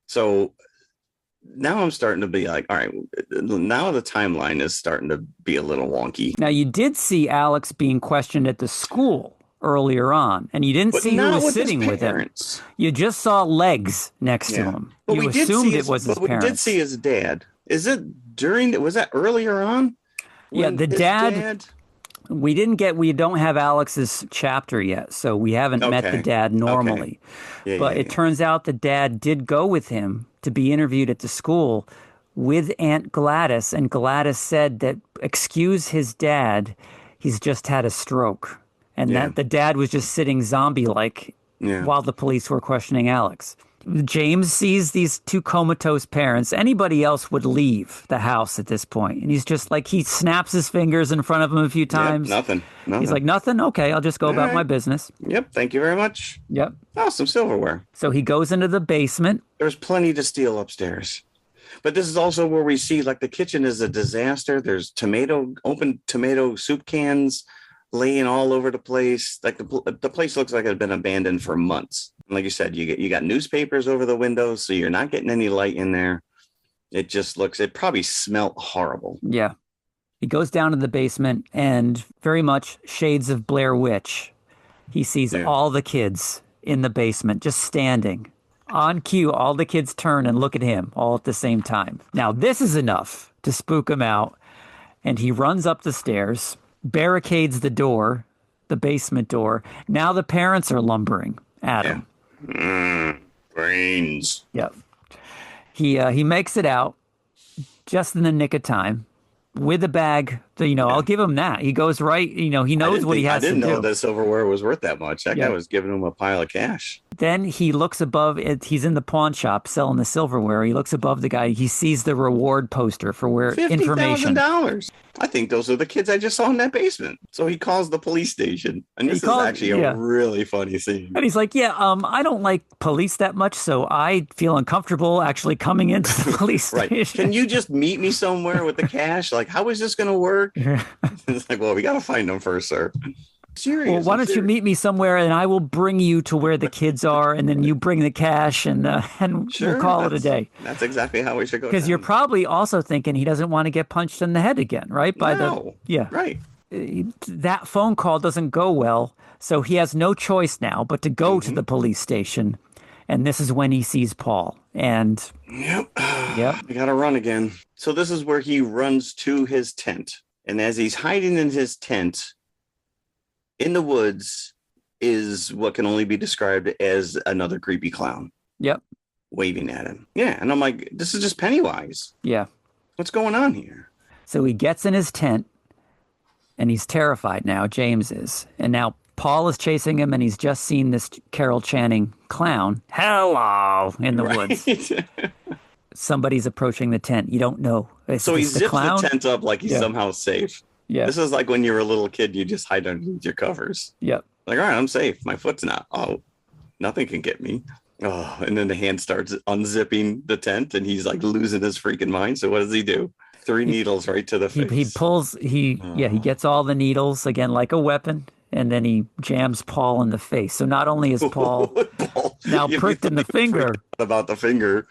So now I'm starting to be like, all right, now the timeline is starting to be a little wonky. Now, you did see Alex being questioned at the school earlier on, and you didn't see who was sitting with him. You just saw legs next to him. But you assumed it was his parents. We did see his dad. Was that earlier on? Yeah, the dad We don't have Alex's chapter yet, so we haven't met the dad normally. Okay. But it turns out the dad did go with him to be interviewed at the school with Aunt Gladys, and Gladys said that, excuse his dad, he's just had a stroke. And that the dad was just sitting zombie-like while the police were questioning Alex. James sees these two comatose parents. Anybody else would leave the house at this point. And he's just like, he snaps his fingers in front of him a few times. Nothing. He's like, nothing? Okay, I'll just go about my business. Yep, thank you very much. Yep. Oh, some silverware. So he goes into the basement. There's plenty to steal upstairs. But this is also where we see, like, the kitchen is a disaster. There's open tomato soup cans laying all over the place. Like, the place looks like it had been abandoned for months. Like you said, you got newspapers over the windows, so you're not getting any light in there. It probably smelled horrible. Yeah. He goes down to the basement, and very much shades of Blair Witch. He sees all the kids in the basement just standing. On cue, all the kids turn and look at him all at the same time. Now, this is enough to spook him out, and he runs up the stairs, barricades the door, the basement door. Now the parents are lumbering at him. Brains. Yep. He makes it out just in the nick of time with a bag. I'll give him that. He goes right. He knows what he has to do. I didn't know that silverware was worth that much. That guy was giving him a pile of cash. Then he looks above it. He's in the pawn shop selling the silverware. He looks above the guy. He sees the reward poster for where information. $50,000. I think those are the kids I just saw in that basement. So he calls the police station. And this is actually a really funny scene. And he's like, I don't like police that much, so I feel uncomfortable actually coming into the police station. Right. Can you just meet me somewhere with the cash? Like, how is this going to work? It's like, well, we got to find them first, sir. Serious. Well, why don't you meet me somewhere and I will bring you to where the kids are, and then you bring the cash, and we'll call it a day. That's exactly how we should go. Because you're probably also thinking he doesn't want to get punched in the head again, right? Right. That phone call doesn't go well, so he has no choice now but to go to the police station. And this is when he sees Paul. And yep. I got to run again. So this is where he runs to his tent. And as he's hiding in his tent in the woods is what can only be described as another creepy clown. Yep. Waving at him. Yeah. And I'm like, this is just Pennywise. Yeah. What's going on here? So he gets in his tent and he's terrified now. James is. And now Paul is chasing him, and he's just seen this Carol Channing clown. Hello, in the woods. Somebody's approaching the tent. You don't know. So he zips the tent up like he's somehow safe. Yeah. This is like when you're a little kid, you just hide underneath your covers. Yep. Like, all right, I'm safe. My foot's not. Oh, nothing can get me. Oh, and then the hand starts unzipping the tent, and he's like losing his freaking mind. So what does he do? 3 needles right to the face. He gets all the needles again like a weapon. And then he jams Paul in the face. So not only is Paul now pricked in the finger. About the finger.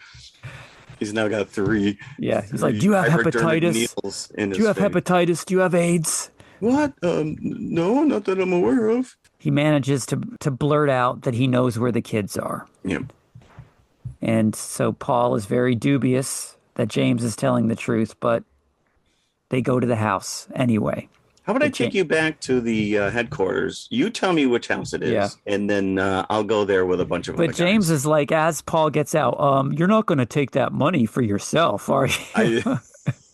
He's now got 3. Yeah. He's like, do you have hepatitis? Do you have hepatitis? Do you have AIDS? What? No, not that I'm aware of. He manages to blurt out that he knows where the kids are. Yep. And so Paul is very dubious that James is telling the truth, but they go to the house anyway. How about I take you back to the headquarters? You tell me which house it is, and then I'll go there with a bunch of other guys. But James is like, as Paul gets out, you're not going to take that money for yourself, are you?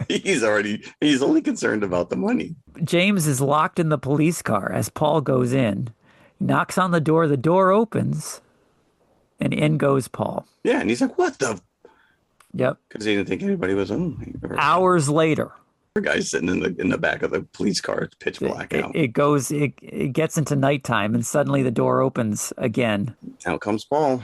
He's only concerned about the money. James is locked in the police car as Paul goes in, knocks on the door opens, and in goes Paul. Yeah, and he's like, what the? Yep. Because he didn't think anybody was home. Hours later. Guy's sitting in the back of the police car. It's pitch black out. It gets into nighttime, and suddenly the door opens again. Out comes Paul.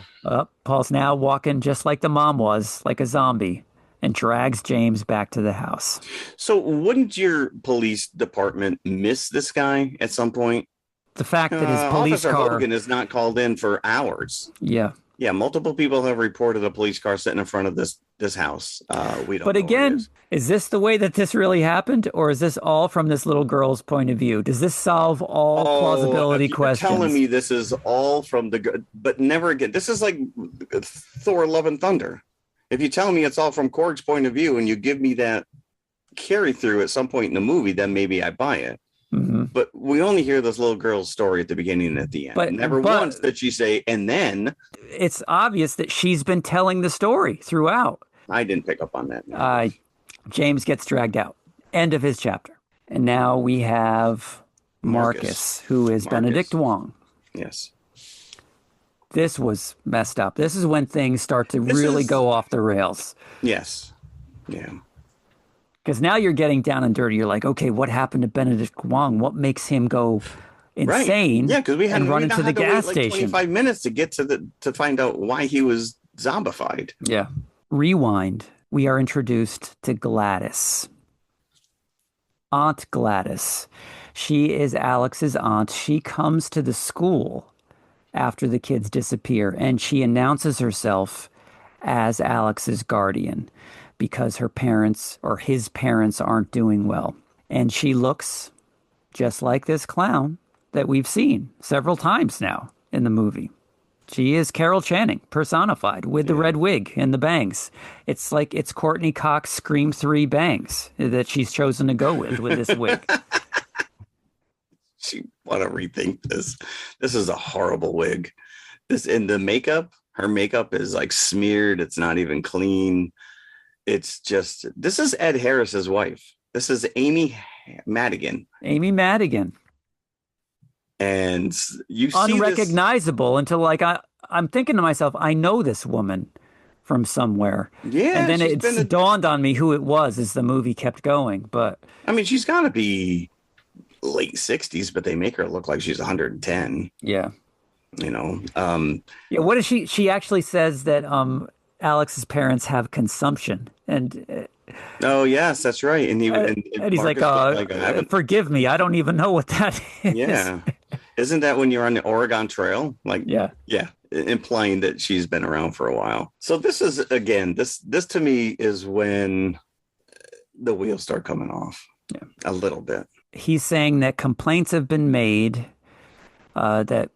Paul's now walking just like the mom was, like a zombie, and drags James back to the house. So wouldn't your police department miss this guy at some point? The fact that his police Officer car... Hogan is not called in for hours. Yeah. Yeah, multiple people have reported a police car sitting in front of this house. We don't. But again, is this the way that this really happened, or is this all from this little girl's point of view? Does this solve all plausibility questions? Telling me this is all from but never again. This is like Thor: Love and Thunder. If you tell me it's all from Korg's point of view, and you give me that carry through at some point in the movie, then maybe I buy it. Mm-hmm. But we only hear this little girl's story at the beginning and at the end. But Never once did she say, and then. It's obvious that she's been telling the story throughout. I didn't pick up on that. James gets dragged out. End of his chapter. And now we have Marcus, who is Benedict Wong. Yes. This was messed up. This is when things start to really go off the rails. Yes. Yeah. Because now you're getting down and dirty. You're like, okay, what happened to Benedict Wong? What makes him go insane? Right. Yeah, because we had run into the gas station. 25 minutes to get to find out why he was zombified. Yeah. Rewind. We are introduced to Gladys. Aunt Gladys. She is Alex's aunt. She comes to the school after the kids disappear, and she announces herself as Alex's guardian because her parents or his parents aren't doing well. And she looks just like this clown that we've seen several times now in the movie. She is Carol Channing personified with the red wig and the bangs. It's like it's Courtney Cox Scream 3 bangs that she's chosen to go with this wig. She want to rethink this. This is a horrible wig. This in the makeup, her makeup is like smeared. It's not even clean. It's just, this is Ed Harris's wife. This is Amy Madigan. Amy Madigan. And you see unrecognizable until like I'm thinking to myself, I know this woman from somewhere. Yeah. And then it's dawned on me who it was as the movie kept going. But I mean, she's got to be late 60s, but they make her look like she's 110. Yeah. You know. Yeah. What is she? She actually says that Alex's parents have consumption, and oh yes, that's right. And he's like, forgive me, I don't even know what that is. Yeah. Isn't that when you're on the Oregon Trail? Like, yeah, implying that she's been around for a while. So this is again, this to me is when the wheels start coming off. Yeah, a little bit. He's saying that complaints have been made, that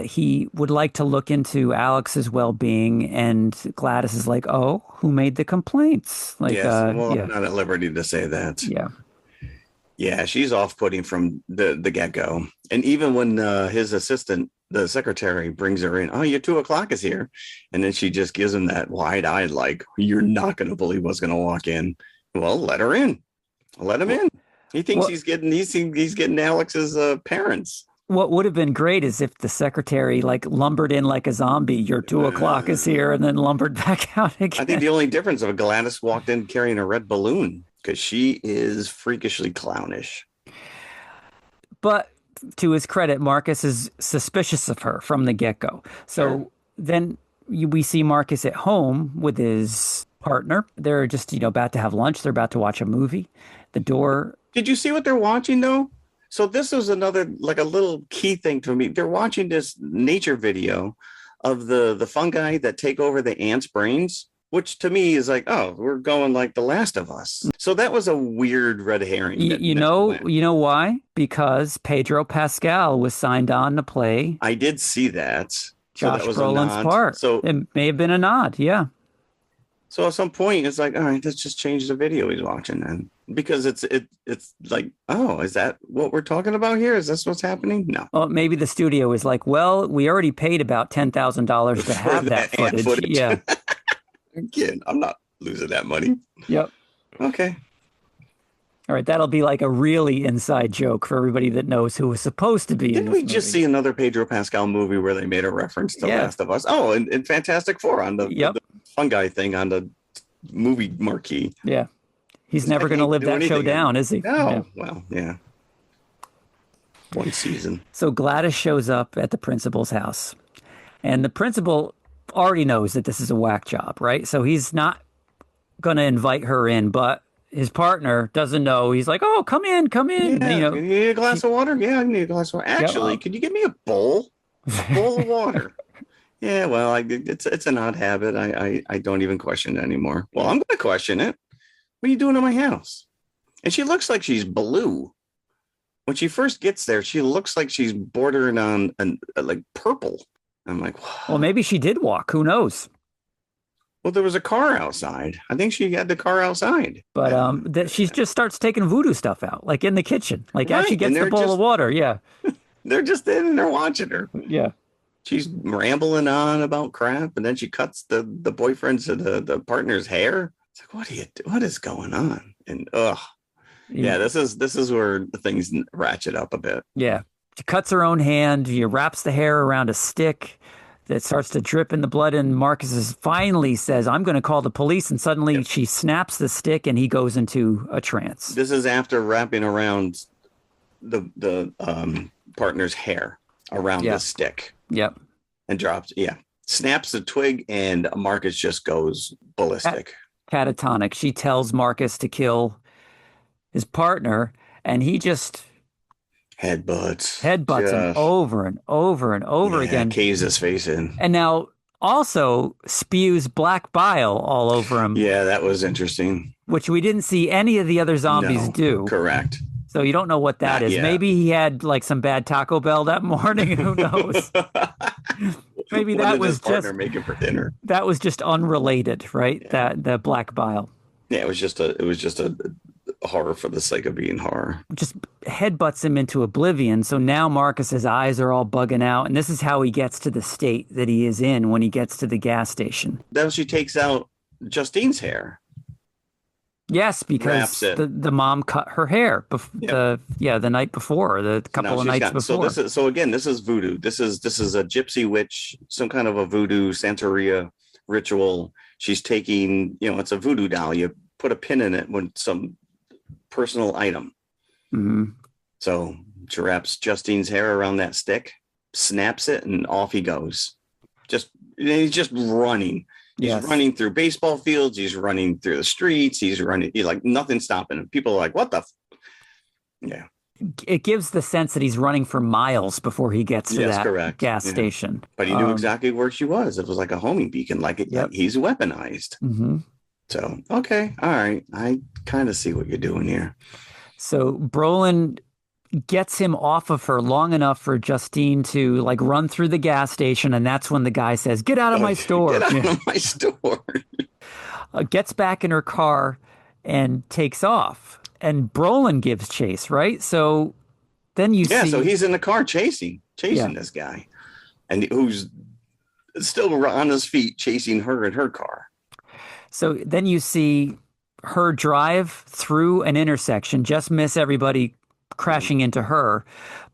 he would like to look into Alex's well-being, and Gladys is like, "Oh, who made the complaints?" Like, yes, I'm not at liberty to say that. Yeah, she's off-putting from the get-go, and even when his assistant, the secretary, brings her in, "Oh, your 2:00 is here," and then she just gives him that wide-eyed, like, "You're not going to believe what's going to walk in." Well, let her in. Let him in. He thinks he's getting Alex's parents. What would have been great is if the secretary like lumbered in like a zombie. Your 2:00 is here, and then lumbered back out again. I think the only difference if Gladys walked in carrying a red balloon, because she is freakishly clownish. But to his credit, Marcus is suspicious of her from the get-go. So then we see Marcus at home with his partner. They're just about to have lunch. They're about to watch a movie. The door. Did you see what they're watching though? So this was another, like a little key thing to me. They're watching this nature video of the fungi that take over the ants' brains, which to me is like, oh, we're going like The Last of Us. So that was a weird red herring. You know why? Because Pedro Pascal was signed on to play. I did see that. Josh Brolin's part. So it may have been a nod. Yeah. So at some point, it's like, all right, let's just change the video he's watching then. Because it's like, oh, is that what we're talking about here? Is this what's happening? No. Well, maybe the studio is like, well, we already paid about $10,000 to have that footage. Yeah. Again, I'm not losing that money. Yep. Okay. All right, that'll be like a really inside joke for everybody that knows who was supposed to be in this movie. Didn't we just see another Pedro Pascal movie where they made a reference to Last of Us? Oh, and Fantastic Four on the fungi thing on the movie marquee. Yeah. He's never going to live that show down, is he? No. Yeah. Well, yeah. One season. So Gladys shows up at the principal's house, and the principal already knows that this is a whack job, right? So he's not going to invite her in, but his partner doesn't know. He's like, "Oh, come in." Yeah, you need a glass of water? Yeah, I need a glass of water. Actually, could you give me a bowl? A bowl of water. Yeah, well, it's an odd habit. I don't even question it anymore. Well, I'm going to question it. What are you doing in my house? And she looks like she's blue. When she first gets there, she looks like she's bordering on like purple. I'm like, whoa. Well, maybe she did walk. Who knows? Well, there was a car outside. I think she had the car outside. But that she just starts taking voodoo stuff out, like in the kitchen, like as she Right, gets and the they're bowl just of water. Yeah, they're just in and they're watching her. yeah. She's rambling on about crap, and then she cuts the boyfriend's the partner's hair. It's like, what is going on? And yeah, this is where things ratchet up a bit. Yeah. She cuts her own hand. She wraps the hair around a stick that starts to drip in the blood. And Marcus finally says, I'm going to call the police. And suddenly she snaps the stick and he goes into a trance. This is after wrapping around the partner's hair around the stick. Yep. And drops. Yeah. Snaps the twig and Marcus just goes ballistic. Catatonic. She tells Marcus to kill his partner and he just headbutts him over and over and over again. Caves his face in. And now also spews black bile all over him. Yeah, that was interesting. Which we didn't see any of the other zombies do. Correct. So you don't know what that is. Yet. Maybe he had like some bad Taco Bell that morning. Who knows? Maybe that was just making for dinner. That was just unrelated, right? Yeah. That the black bile. Yeah, it was just a horror for the sake of being horror. Just headbutts him into oblivion. So now Marcus's eyes are all bugging out, and this is how he gets to the state that he is in when he gets to the gas station. Then she takes out Justine's hair. Yes, because the mom cut her hair the night before, the couple of nights before. So this is voodoo. This is a gypsy witch, some kind of a voodoo Santeria ritual. She's taking, it's a voodoo doll. You put a pin in it with some personal item. Mm-hmm. So she wraps Justine's hair around that stick, snaps it, and off he goes. He's just running. He's running through baseball fields. He's running through the streets. He's like nothing's stopping him. People are like, what the? Yeah. It gives the sense that he's running for miles before he gets to that gas station. But he knew exactly where she was. It was like a homing beacon, like he's weaponized. Mm-hmm. So, okay. All right. I kind of see what you're doing here. So Brolin gets him off of her long enough for Justine to like run through the gas station. And that's when the guy says, get out of my store. Get out of my store. Gets back in her car and takes off. And Brolin gives chase, right? So then you see. Yeah, so he's in the car chasing this guy. And who's still on his feet chasing her in her car. So then you see her drive through an intersection, just miss everybody crashing into her,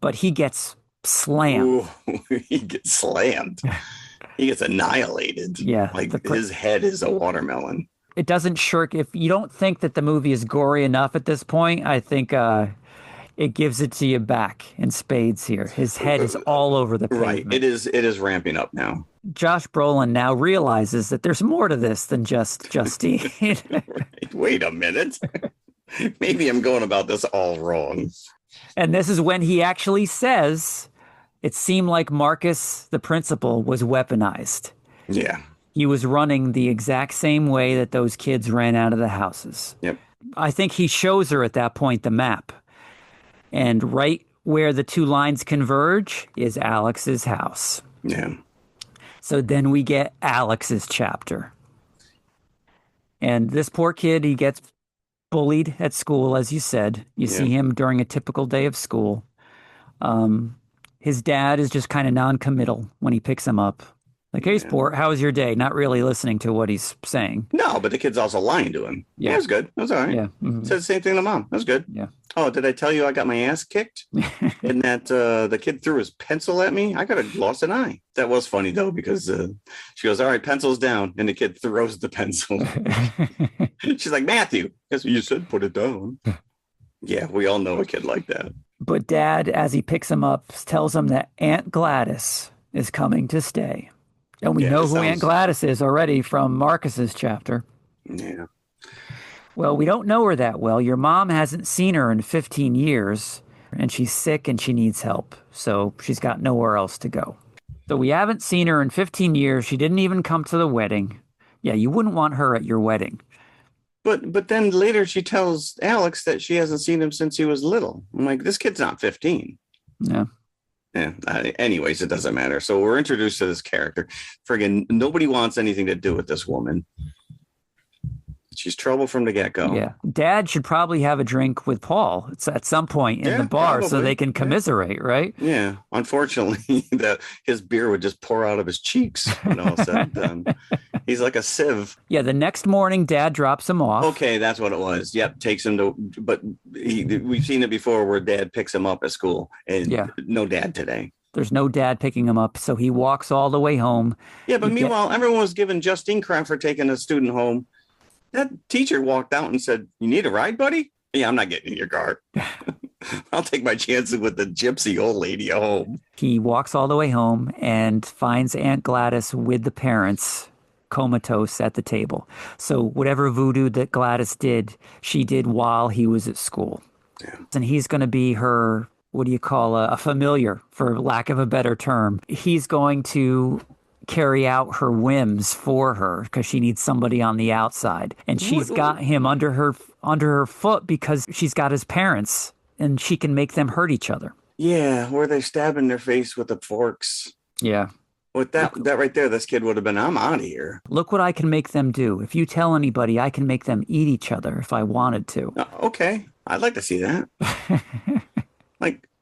but he gets slammed. Ooh, he gets slammed. He gets annihilated. Yeah. Like his head is a watermelon. It doesn't shirk. If you don't think that the movie is gory enough at this point, I think it gives it to you back in spades here. His head is all over the pavement. Right. It is ramping up now. Josh Brolin now realizes that there's more to this than just Justine. Right. Wait a minute. Maybe I'm going about this all wrong. And this is when he actually says, it seemed like Marcus, the principal, was weaponized. Yeah. He was running the exact same way that those kids ran out of the houses. Yep. I think he shows her at that point the map. And right where the two lines converge is Alex's house. Yeah. So then we get Alex's chapter. And this poor kid, he gets bullied at school, as you said. You see him during a typical day of school. His dad is just kind of non-committal when he picks him up. Like, hey, sport, how was your day? Not really listening to what he's saying. No, but the kid's also lying to him. Yeah, it was good. It was all right. Yeah. Mm-hmm. Said the same thing to mom. That was good. Yeah. Oh, did I tell you I got my ass kicked? And that the kid threw his pencil at me? I could have lost an eye. That was funny, though, because she goes, all right, pencil's down. And the kid throws the pencil. She's like, Matthew, guess what you said? Put it down. Yeah, we all know a kid like that. But Dad, as he picks him up, tells him that Aunt Gladys is coming to stay. And we know who Aunt Gladys is already from Marcus's chapter. Yeah. Well, we don't know her that well. Your mom hasn't seen her in 15 years, and she's sick and she needs help. So she's got nowhere else to go. So we haven't seen her in 15 years. She didn't even come to the wedding. Yeah, you wouldn't want her at your wedding. But then later she tells Alex that she hasn't seen him since he was little. I'm like, this kid's not 15. Yeah. Yeah. Anyways, it doesn't matter. So we're introduced to this character. Friggin' nobody wants anything to do with this woman. She's trouble from the get-go. Yeah. Dad should probably have a drink with Paul. It's at some point in the bar so they can commiserate, right? Yeah. Unfortunately, his beer would just pour out of his cheeks when all said and done. He's like a sieve. Yeah. The next morning, Dad drops him off. Okay, that's what it was. Yep, takes him to, but we've seen it before where Dad picks him up at school, and no Dad today. There's no Dad picking him up, so he walks all the way home. Yeah, but meanwhile, everyone was giving Justine crap for taking a student home. That teacher walked out and said, "You need a ride, buddy?" Yeah, I'm not getting in your car. I'll take my chances with the gypsy old lady at home. He walks all the way home and finds Aunt Gladys with the parents comatose at the table. So whatever voodoo that Gladys did, she did while he was at school. Yeah. And he's going to be her, what do you call a familiar, for lack of a better term. He's going to carry out her whims for her because she needs somebody on the outside. And she's got him under her foot because she's got his parents and she can make them hurt each other. Yeah, where they're stabbing their face with the forks. Yeah. With that right there, this kid would have been, I'm out of here. Look what I can make them do. If you tell anybody, I can make them eat each other if I wanted to. Okay. I'd like to see that.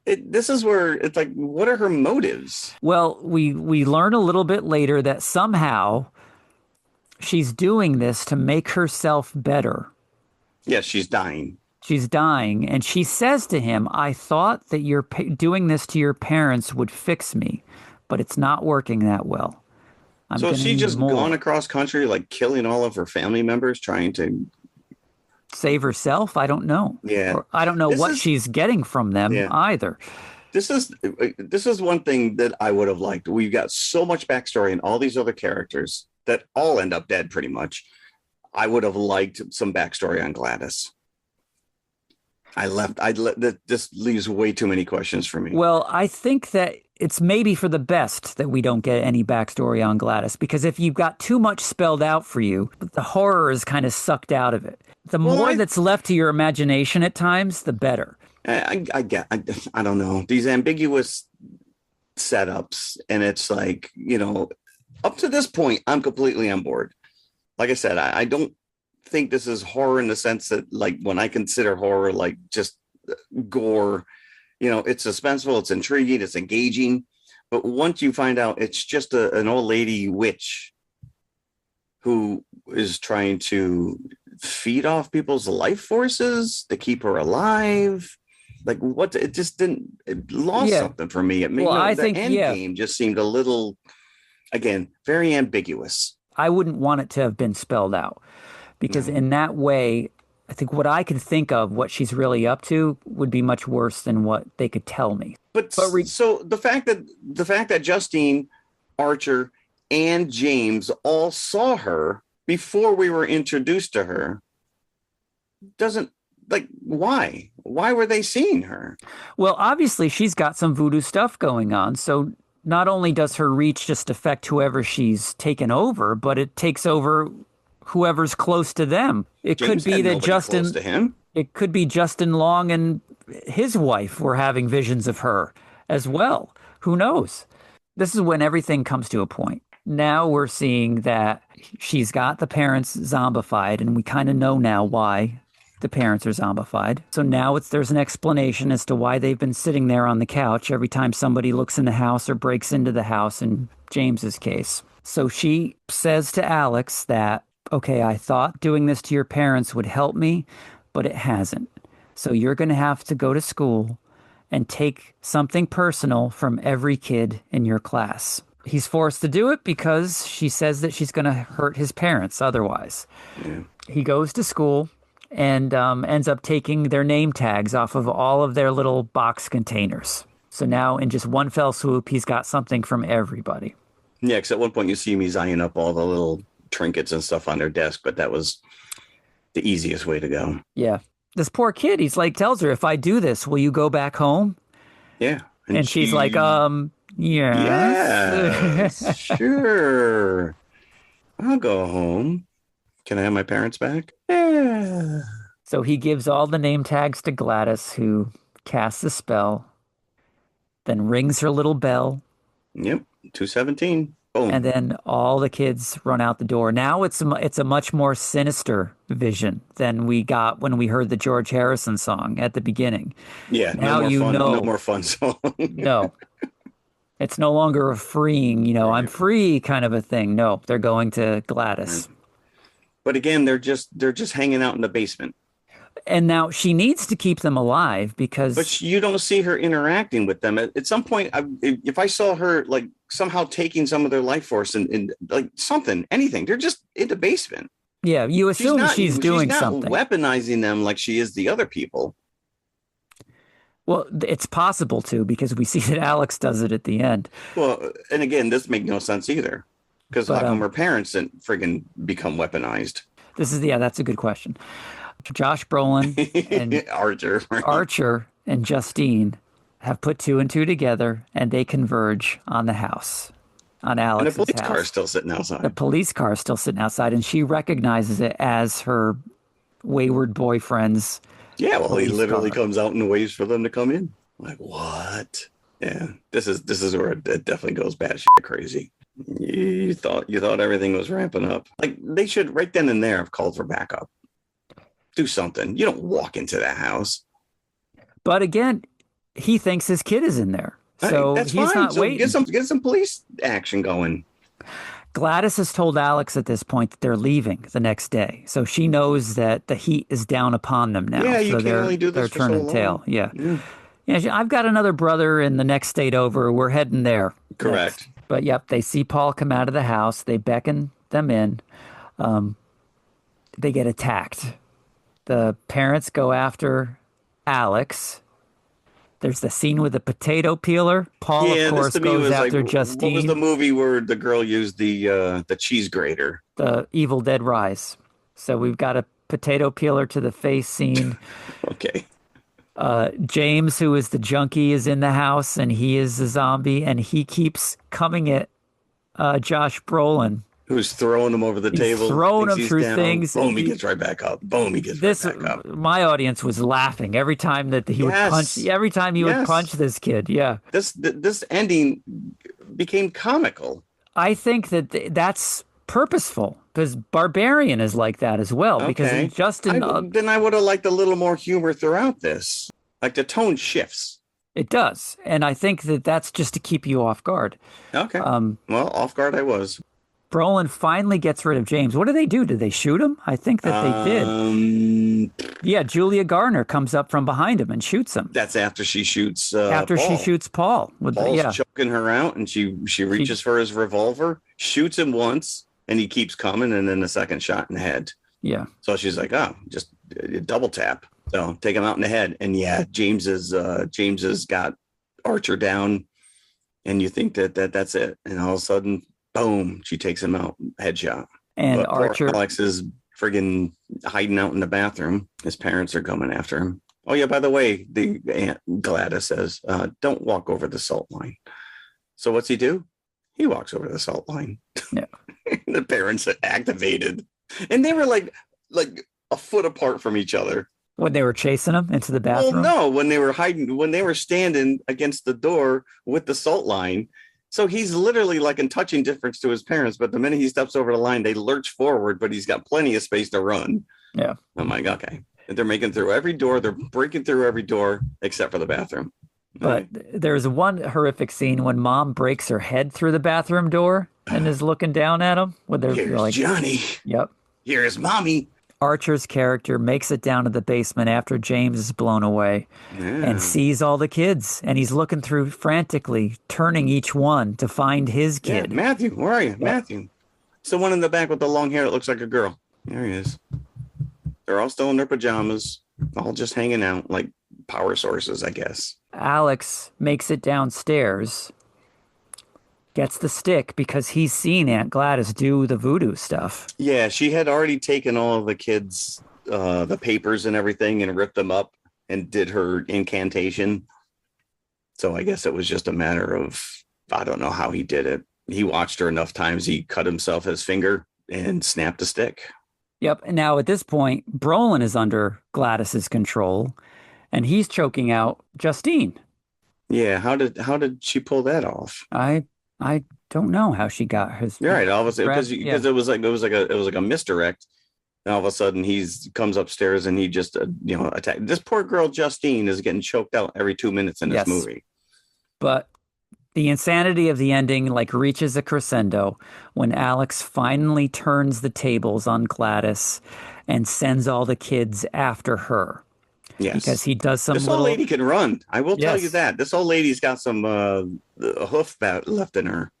This is where it's like, what are her motives? Well, we learn a little bit later that somehow she's doing this to make herself better. Yes, she's dying. She's dying. And she says to him, I thought that you're doing this to your parents would fix me, but it's not working that well. So she just gone across country, like killing all of her family members, trying to save herself? I don't know. Yeah. Or I don't know what she's getting from them either. This is one thing that I would have liked. We've got so much backstory in all these other characters that all end up dead pretty much. I would have liked some backstory on Gladys. This leaves way too many questions for me. Well, I think that it's maybe for the best that we don't get any backstory on Gladys, because if you've got too much spelled out for you, the horror is kind of sucked out of it. The more that's left to your imagination at times, the better. I don't know. These ambiguous setups, and it's like, up to this point, I'm completely on board. Like I said, I don't think this is horror in the sense that, like, when I consider horror, like just gore, it's suspenseful, it's intriguing, it's engaging. But once you find out it's just an old lady witch who is trying to feed off people's life forces to keep her alive, like it lost something for me. It made the end game just seemed a little, again, very ambiguous. I wouldn't want it to have been spelled out, because in that way, I think what I could think of, what she's really up to, would be much worse than what they could tell me. So the fact that Justine, Archer, and James all saw her before we were introduced to her doesn't, like, why? Why were they seeing her? Well, obviously she's got some voodoo stuff going on. So not only does her reach just affect whoever she's taken over, but it takes over whoever's close to them. It James could be that Justin, close to him. It could be Justin Long and his wife were having visions of her as well. Who knows? This is when everything comes to a point. Now we're seeing that she's got the parents zombified, and we kind of know now why the parents are zombified. So now there's an explanation as to why they've been sitting there on the couch every time somebody looks in the house or breaks into the house in James's case. So she says to Alex that, okay, I thought doing this to your parents would help me, but it hasn't. So you're going to have to go to school and take something personal from every kid in your class. He's forced to do it because she says that she's going to hurt his parents otherwise. Yeah. He goes to school and ends up taking their name tags off of all of their little box containers. So now in just one fell swoop, he's got something from everybody. Yeah, because at one point you see me eyeing up all the little trinkets and stuff on their desk, but that was the easiest way to go. Yeah. This poor kid, he's like, tells her, if I do this, will you go back home? Yeah. And she's like, yes, sure. I'll go home. Can I have my parents back? Yeah. So he gives all the name tags to Gladys, who casts a spell. then rings her little bell, Yep. 217. Boom. and then all the kids run out the door. Now it's a much more sinister vision than we got when we heard the George Harrison song at the beginning. Yeah. Now No more fun song. no, it's no longer a freeing, Right. I'm free kind of a thing. No, they're going to Gladys. Right. But again, they're just hanging out in the basement. And now she needs to keep them alive because But you don't see her interacting with them. At some point, if I saw her like somehow taking some of their life force and like something, anything, they're just in the basement. yeah, you assume she's doing she's not something. Weaponizing them like she is the other people. Well, it's possible to because we see that Alex does it at the end. Well, and again, this makes no sense either. Because how come her parents didn't friggin' become weaponized? That's a good question. Josh Brolin and Archer and Justine have put two and two together, and they converge on the house, on Alex's house. And the police car is still sitting outside. The police car is still sitting outside, and she recognizes it as her wayward boyfriend's. Yeah, well, he literally comes out and waits for them to come in. Like, what? Yeah, this is where it definitely goes batshit crazy. You thought everything was ramping up. Like, they should right then and there have called for backup. Do something. You don't walk into that house. But again, he thinks his kid is in there. So that's he's fine. not So waiting. Get some police action going. Gladys has told Alex at this point that they're leaving the next day. So she knows that the heat is down upon them now. Yeah, you so can only do this for so long. Tail. Yeah. I've got another brother in the next state over. We're heading there. Correct. Next. But yep, they see Paul come out of the house. They beckon them in. They get attacked. The parents go after Alex. There's the scene with the potato peeler. Paul, of course, goes after Justine. What was the movie where the girl used the cheese grater? The Evil Dead Rise. So we've got a potato peeler to the face scene. Okay. James, who is the junkie, is in the house, and he is a zombie, and he keeps coming at Josh Brolin. Who's throwing him over the table. Throwing him through things. Boom, he gets right back up. Boom, he gets right back up. My audience was laughing every time that he would punch. Every time he would punch this kid. Yeah. This ending became comical. I think that's purposeful because Barbarian is like that as well. Okay. Because Justin. Then I would have liked a little more humor throughout this. Like the tone shifts. It does. And I think that's just to keep you off guard. Okay. Well, off guard I was. Brolin finally gets rid of James. What do they do? Did they shoot him? I think that they did. Yeah, Julia Garner comes up from behind him and shoots him. That's after she shoots After Paul. she shoots Paul. Paul's choking her out, and she reaches for his revolver, shoots him once, and he keeps coming, and then the second shot in the head. Yeah. So she's like, oh, just double tap. So take him out in the head. And yeah, James has got Archer down, and you think that's it. And all of a sudden, boom, she takes him out, headshot. And but Archer, poor Alex is friggin' hiding out in the bathroom. His parents are coming after him. Oh yeah, by the way, the Aunt Gladys says, don't walk over the salt line. So what's he do? He walks over the salt line. Yeah. The parents are activated. And they were like a foot apart from each other. When they were chasing him into the bathroom? Well, no, when they were standing against the door with the salt line. So he's literally like in touching distance to his parents, but the minute he steps over the line, they lurch forward, but he's got plenty of space to run. Yeah. I'm like, okay. They're making through every door. They're breaking through every door except for the bathroom. But there's one horrific scene when Mom breaks her head through the bathroom door and is looking down at him. Here's Johnny. Yep. Here's Mommy. Archer's character makes it down to the basement after James is blown away and sees all the kids. And he's looking through frantically, turning each one to find his kid. Yeah, Matthew, where are you? Yep. Matthew. It's the one in the back with the long hair that looks like a girl. There he is. They're all still in their pajamas, all just hanging out like power sources, I guess. Alex makes it downstairs, gets the stick because he's seen Aunt Gladys do the voodoo stuff. Yeah, she had already taken all of the kids, the papers and everything and ripped them up and did her incantation. So I guess it was just a matter of, I don't know how he did it. He watched her enough times. He cut himself his finger and snapped a stick. Yep. And now at this point, Brolin is under Gladys's control and he's choking out Justine. Yeah, how did she pull that off? I don't know how she got his. You're right. All of a sudden, Grab, yeah. because it was like a misdirect. And all of a sudden, comes upstairs and he just attack. This poor girl Justine is getting choked out every 2 minutes in this movie. But the insanity of the ending like reaches a crescendo when Alex finally turns the tables on Gladys and sends all the kids after her. Yes, because he does some. This old lady can run. I will tell you Yes. that. This old lady's got some hoof left in her.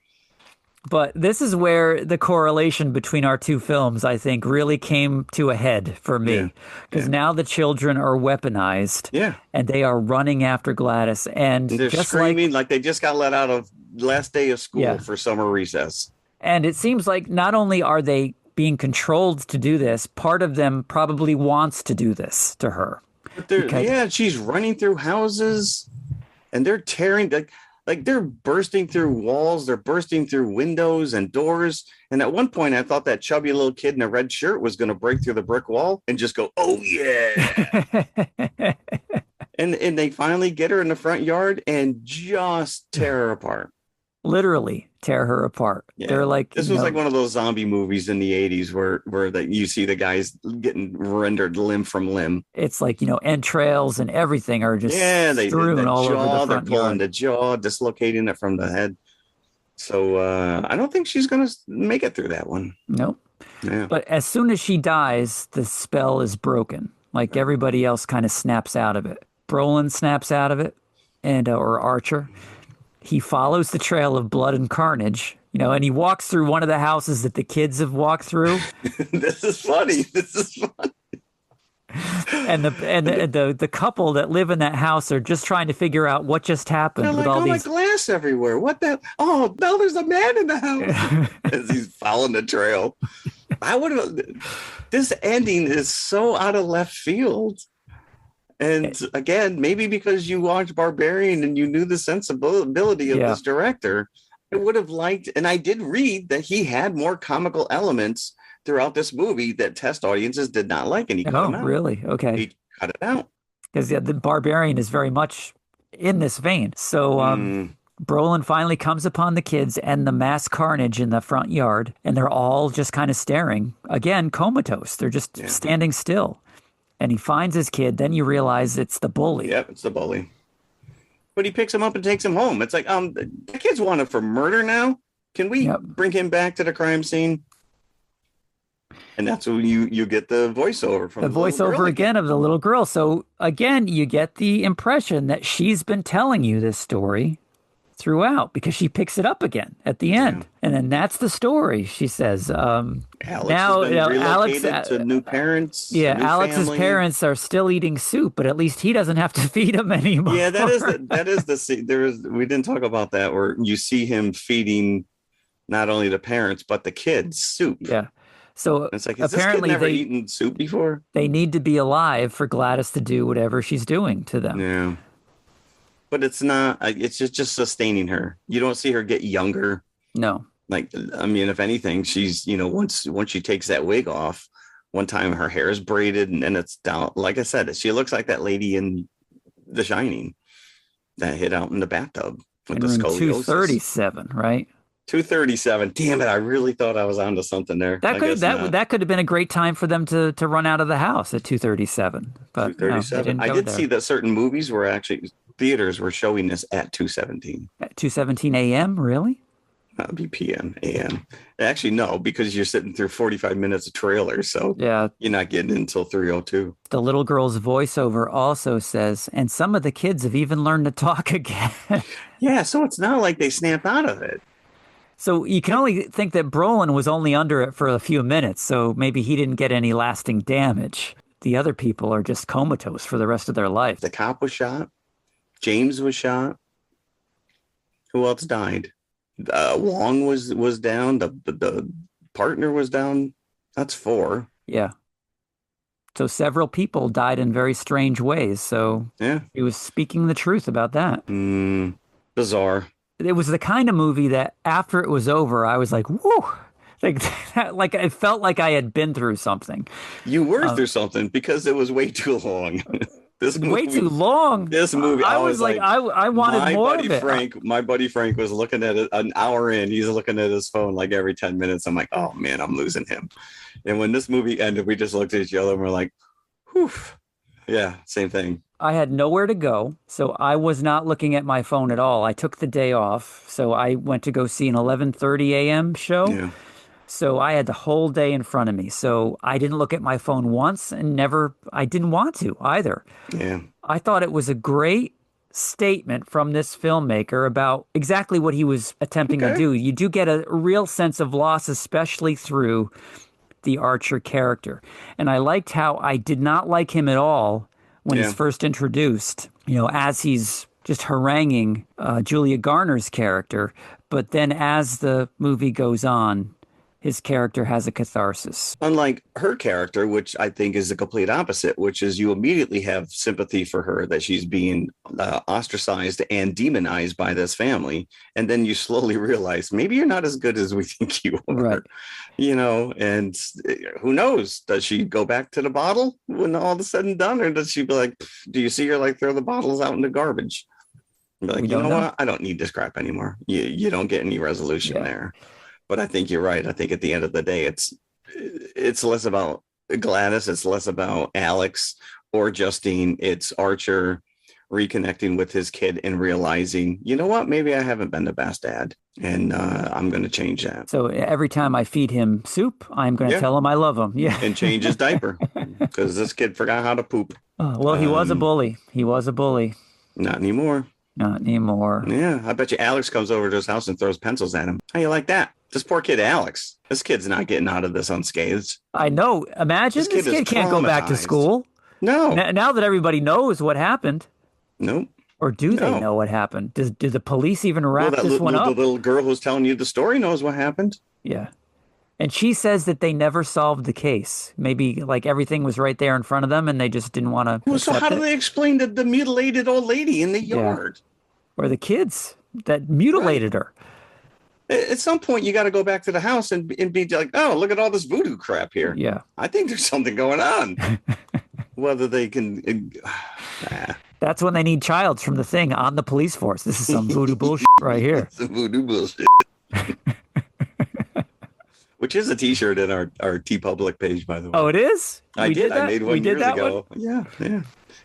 But this is where the correlation between our two films, I think, really came to a head for me. Because now the children are weaponized. Yeah. And they are running after Gladys. And they're just screaming like they just got let out of last day of school for summer recess. And it seems like not only are they being controlled to do this, part of them probably wants to do this to her. But she's running through houses and they're tearing like they're bursting through walls, they're bursting through windows and doors. And at one point I thought that chubby little kid in a red shirt was going to break through the brick wall and just go, "Oh yeah." and they finally get her in the front yard and just tear her apart. Literally tear her apart. Yeah. They're like, this was like one of those zombie movies in the 80s where you see the guys getting rendered limb from limb. It's like, entrails and everything are just strewn all over the front they're pulling yard. the jaw, dislocating it from the head. So I don't think she's going to make it through that one. Nope. Yeah. But as soon as she dies, the spell is broken. Like everybody else kind of snaps out of it. Brolin snaps out of it, and or Archer. He follows the trail of blood and carnage, and he walks through one of the houses that the kids have walked through. This is funny. And the couple that live in that house are just trying to figure out what just happened. They're with like, all these glass everywhere. What the? Oh, no, there's a man in the house. As he's following the trail. This ending is so out of left field. And again, maybe because you watched Barbarian and you knew the sensibility of this director, I would have liked, and I did read that he had more comical elements throughout this movie that test audiences did not like, and he cut them out. Really? Okay. He cut it out. Because the Barbarian is very much in this vein. So Brolin finally comes upon the kids and the mass carnage in the front yard, and they're all just kind of staring. Again, comatose. They're just standing still. And he finds his kid. Then you realize it's the bully. Yep, it's the bully. But he picks him up and takes him home. It's like, the kid's wanted for murder now. Can we bring him back to the crime scene? And that's when you get the voiceover from the voiceover again of the little girl. So again, you get the impression that she's been telling you this story throughout because she picks it up again at the end. And then that's the story, she says. Alex has been relocated to new parents. Yeah, new Alex's family. parents are still eating soup, but at least he doesn't have to feed them anymore. Yeah, that is the scene. We didn't talk about that where you see him feeding not only the parents but the kids soup. Yeah. So it's like, apparently this kid never eaten soup before? They need to be alive for Gladys to do whatever she's doing to them. Yeah. But it's not, it's just sustaining her. You don't see her get younger. No. Like, I mean, if anything, she's, once she takes that wig off, one time her hair is braided and it's down. Like I said, she looks like that lady in The Shining that hit out in the bathtub with the scoliosis. 237, right? 237. Damn it. I really thought I was onto something there. That could have been a great time for them to run out of the house at 237. But 237. I did see that certain movies were actually, theaters were showing this at 217. At 2:17 a.m., really? That would be p.m. a.m. Actually, no, because you're sitting through 45 minutes of trailers, so you're not getting in until 3:02. The little girl's voiceover also says, and some of the kids have even learned to talk again. Yeah, so it's not like they snap out of it. So you can only think that Brolin was only under it for a few minutes, so maybe he didn't get any lasting damage. The other people are just comatose for the rest of their life. The cop was shot. James was shot. Who else died? Wong was down. The partner was down. That's 4. Yeah. So several people died in very strange ways. So he was speaking the truth about that. Bizarre. It was the kind of movie that after it was over, I was like, whoo. Like it felt like I had been through something. You were through something because it was way too long. This Way movie, too long. this movie, I was like, I wanted more of it. My buddy Frank was looking at it an hour in. He's looking at his phone like every 10 minutes. I'm like, oh man, I'm losing him. And when this movie ended, we just looked at each other and we're like, whew. Yeah, same thing. I had nowhere to go, so I was not looking at my phone at all. I took the day off, so I went to go see an 11:30 a.m. show. Yeah. So I had the whole day in front of me. So I didn't look at my phone once and I didn't want to either. Yeah. I thought it was a great statement from this filmmaker about exactly what he was attempting to do. You do get a real sense of loss, especially through the Archer character. And I liked how I did not like him at all when he's first introduced, as he's just haranguing Julia Garner's character. But then as the movie goes on, his character has a catharsis. Unlike her character, which I think is the complete opposite, which is you immediately have sympathy for her that she's being ostracized and demonized by this family. And then you slowly realize maybe you're not as good as we think you are. Right. And who knows? Does she go back to the bottle when all is said and done? Or does she be like, do you see her like throw the bottles out in the garbage? Be like, you know what? I don't need this crap anymore. You don't get any resolution there. But I think you're right. I think at the end of the day, it's less about Gladys. It's less about Alex or Justine. It's Archer reconnecting with his kid and realizing, you know what? Maybe I haven't been the best dad, and I'm going to change that. So every time I feed him soup, I'm going to tell him I love him. Yeah, and change his diaper because this kid forgot how to poop. Oh, well, he was a bully. He was a bully. Not anymore. Not anymore. Yeah, I bet you Alex comes over to his house and throws pencils at him. How you like that? This poor kid, Alex. This kid's not getting out of this unscathed. I know. Imagine this kid can't go back to school. No. Now that everybody knows what happened. Nope. Or do they know what happened? Did the police even wrap this one up? The little girl who's telling you the story knows what happened. Yeah. And she says that they never solved the case. Maybe like everything was right there in front of them and they just didn't want to. Well, so how do they explain the mutilated old lady in the yard? Or the kids that mutilated her? At some point, you got to go back to the house and be like, oh, look at all this voodoo crap here. Yeah. I think there's something going on. Whether they can. That's when they need Childs from The Thing on the police force. This is some voodoo bullshit right here. Some voodoo bullshit. Which is a T-shirt in our TeePublic page, by the way. Oh, it is? I did. I made one years ago. Yeah.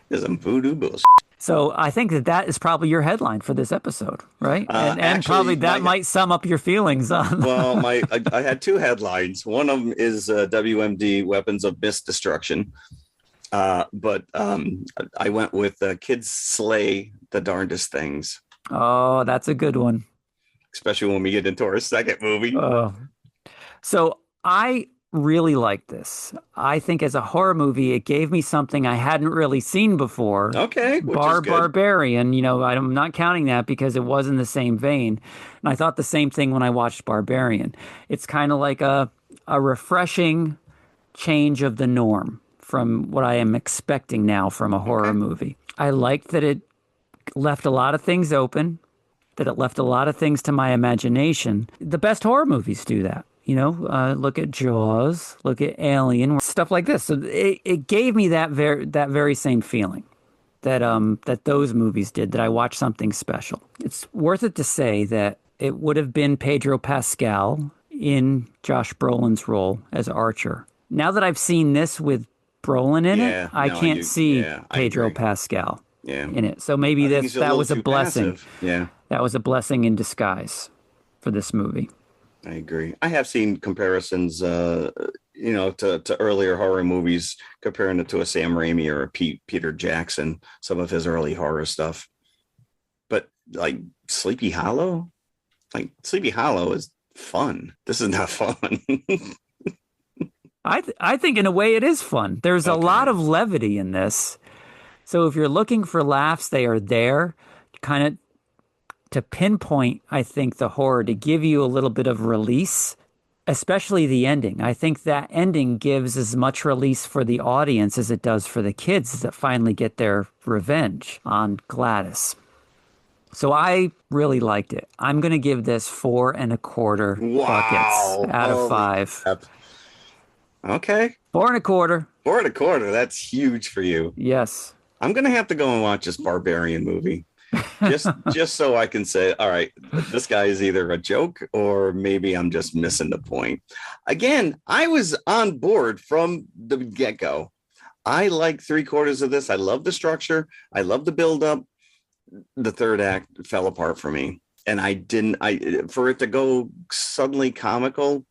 There's some voodoo bullshit. So I think that is probably your headline for this episode, right? And actually, probably that might sum up your feelings on. Well, I had two headlines. One of them is WMD, Weapons of Mass Destruction. But I went with Kids Slay the Darndest Things. Oh, that's a good one. Especially when we get into our second movie. So I really like this. I think as a horror movie, it gave me something I hadn't really seen before. Okay. Barbarian, I'm not counting that because it was in the same vein. And I thought the same thing when I watched Barbarian. It's kind of like a refreshing change of the norm from what I am expecting now from a horror movie. I liked that it left a lot of things open, that it left a lot of things to my imagination. The best horror movies do that. Look at Jaws, look at Alien, stuff like this. So it gave me that very same feeling that those movies did, that I watched something special. It's worth it to say that it would have been Pedro Pascal in Josh Brolin's role as Archer. Now that I've seen this with Brolin in it, I can't see Pedro Pascal in it. So maybe that was a blessing. Passive. Yeah. That was a blessing in disguise for this movie. I agree. I have seen comparisons, to earlier horror movies, comparing it to a Sam Raimi or a Peter Jackson, some of his early horror stuff. But like Sleepy Hollow is fun. This is not fun. I think in a way it is fun. There's a lot of levity in this. So if you're looking for laughs, they are there, kind of to pinpoint, I think, the horror, to give you a little bit of release, especially the ending. I think that ending gives as much release for the audience as it does for the kids that finally get their revenge on Gladys. So I really liked it. I'm going to give this 4.25 buckets out of 5. Okay. 4.25. 4.25. That's huge for you. Yes. I'm going to have to go and watch this Barbarian movie. Just so I can say, all right, this guy is either a joke or maybe I'm just missing the point. Again, I was on board from the get-go. I like 3/4 of this. I love the structure. I love the build-up. The third act fell apart for me. And for it to go suddenly comical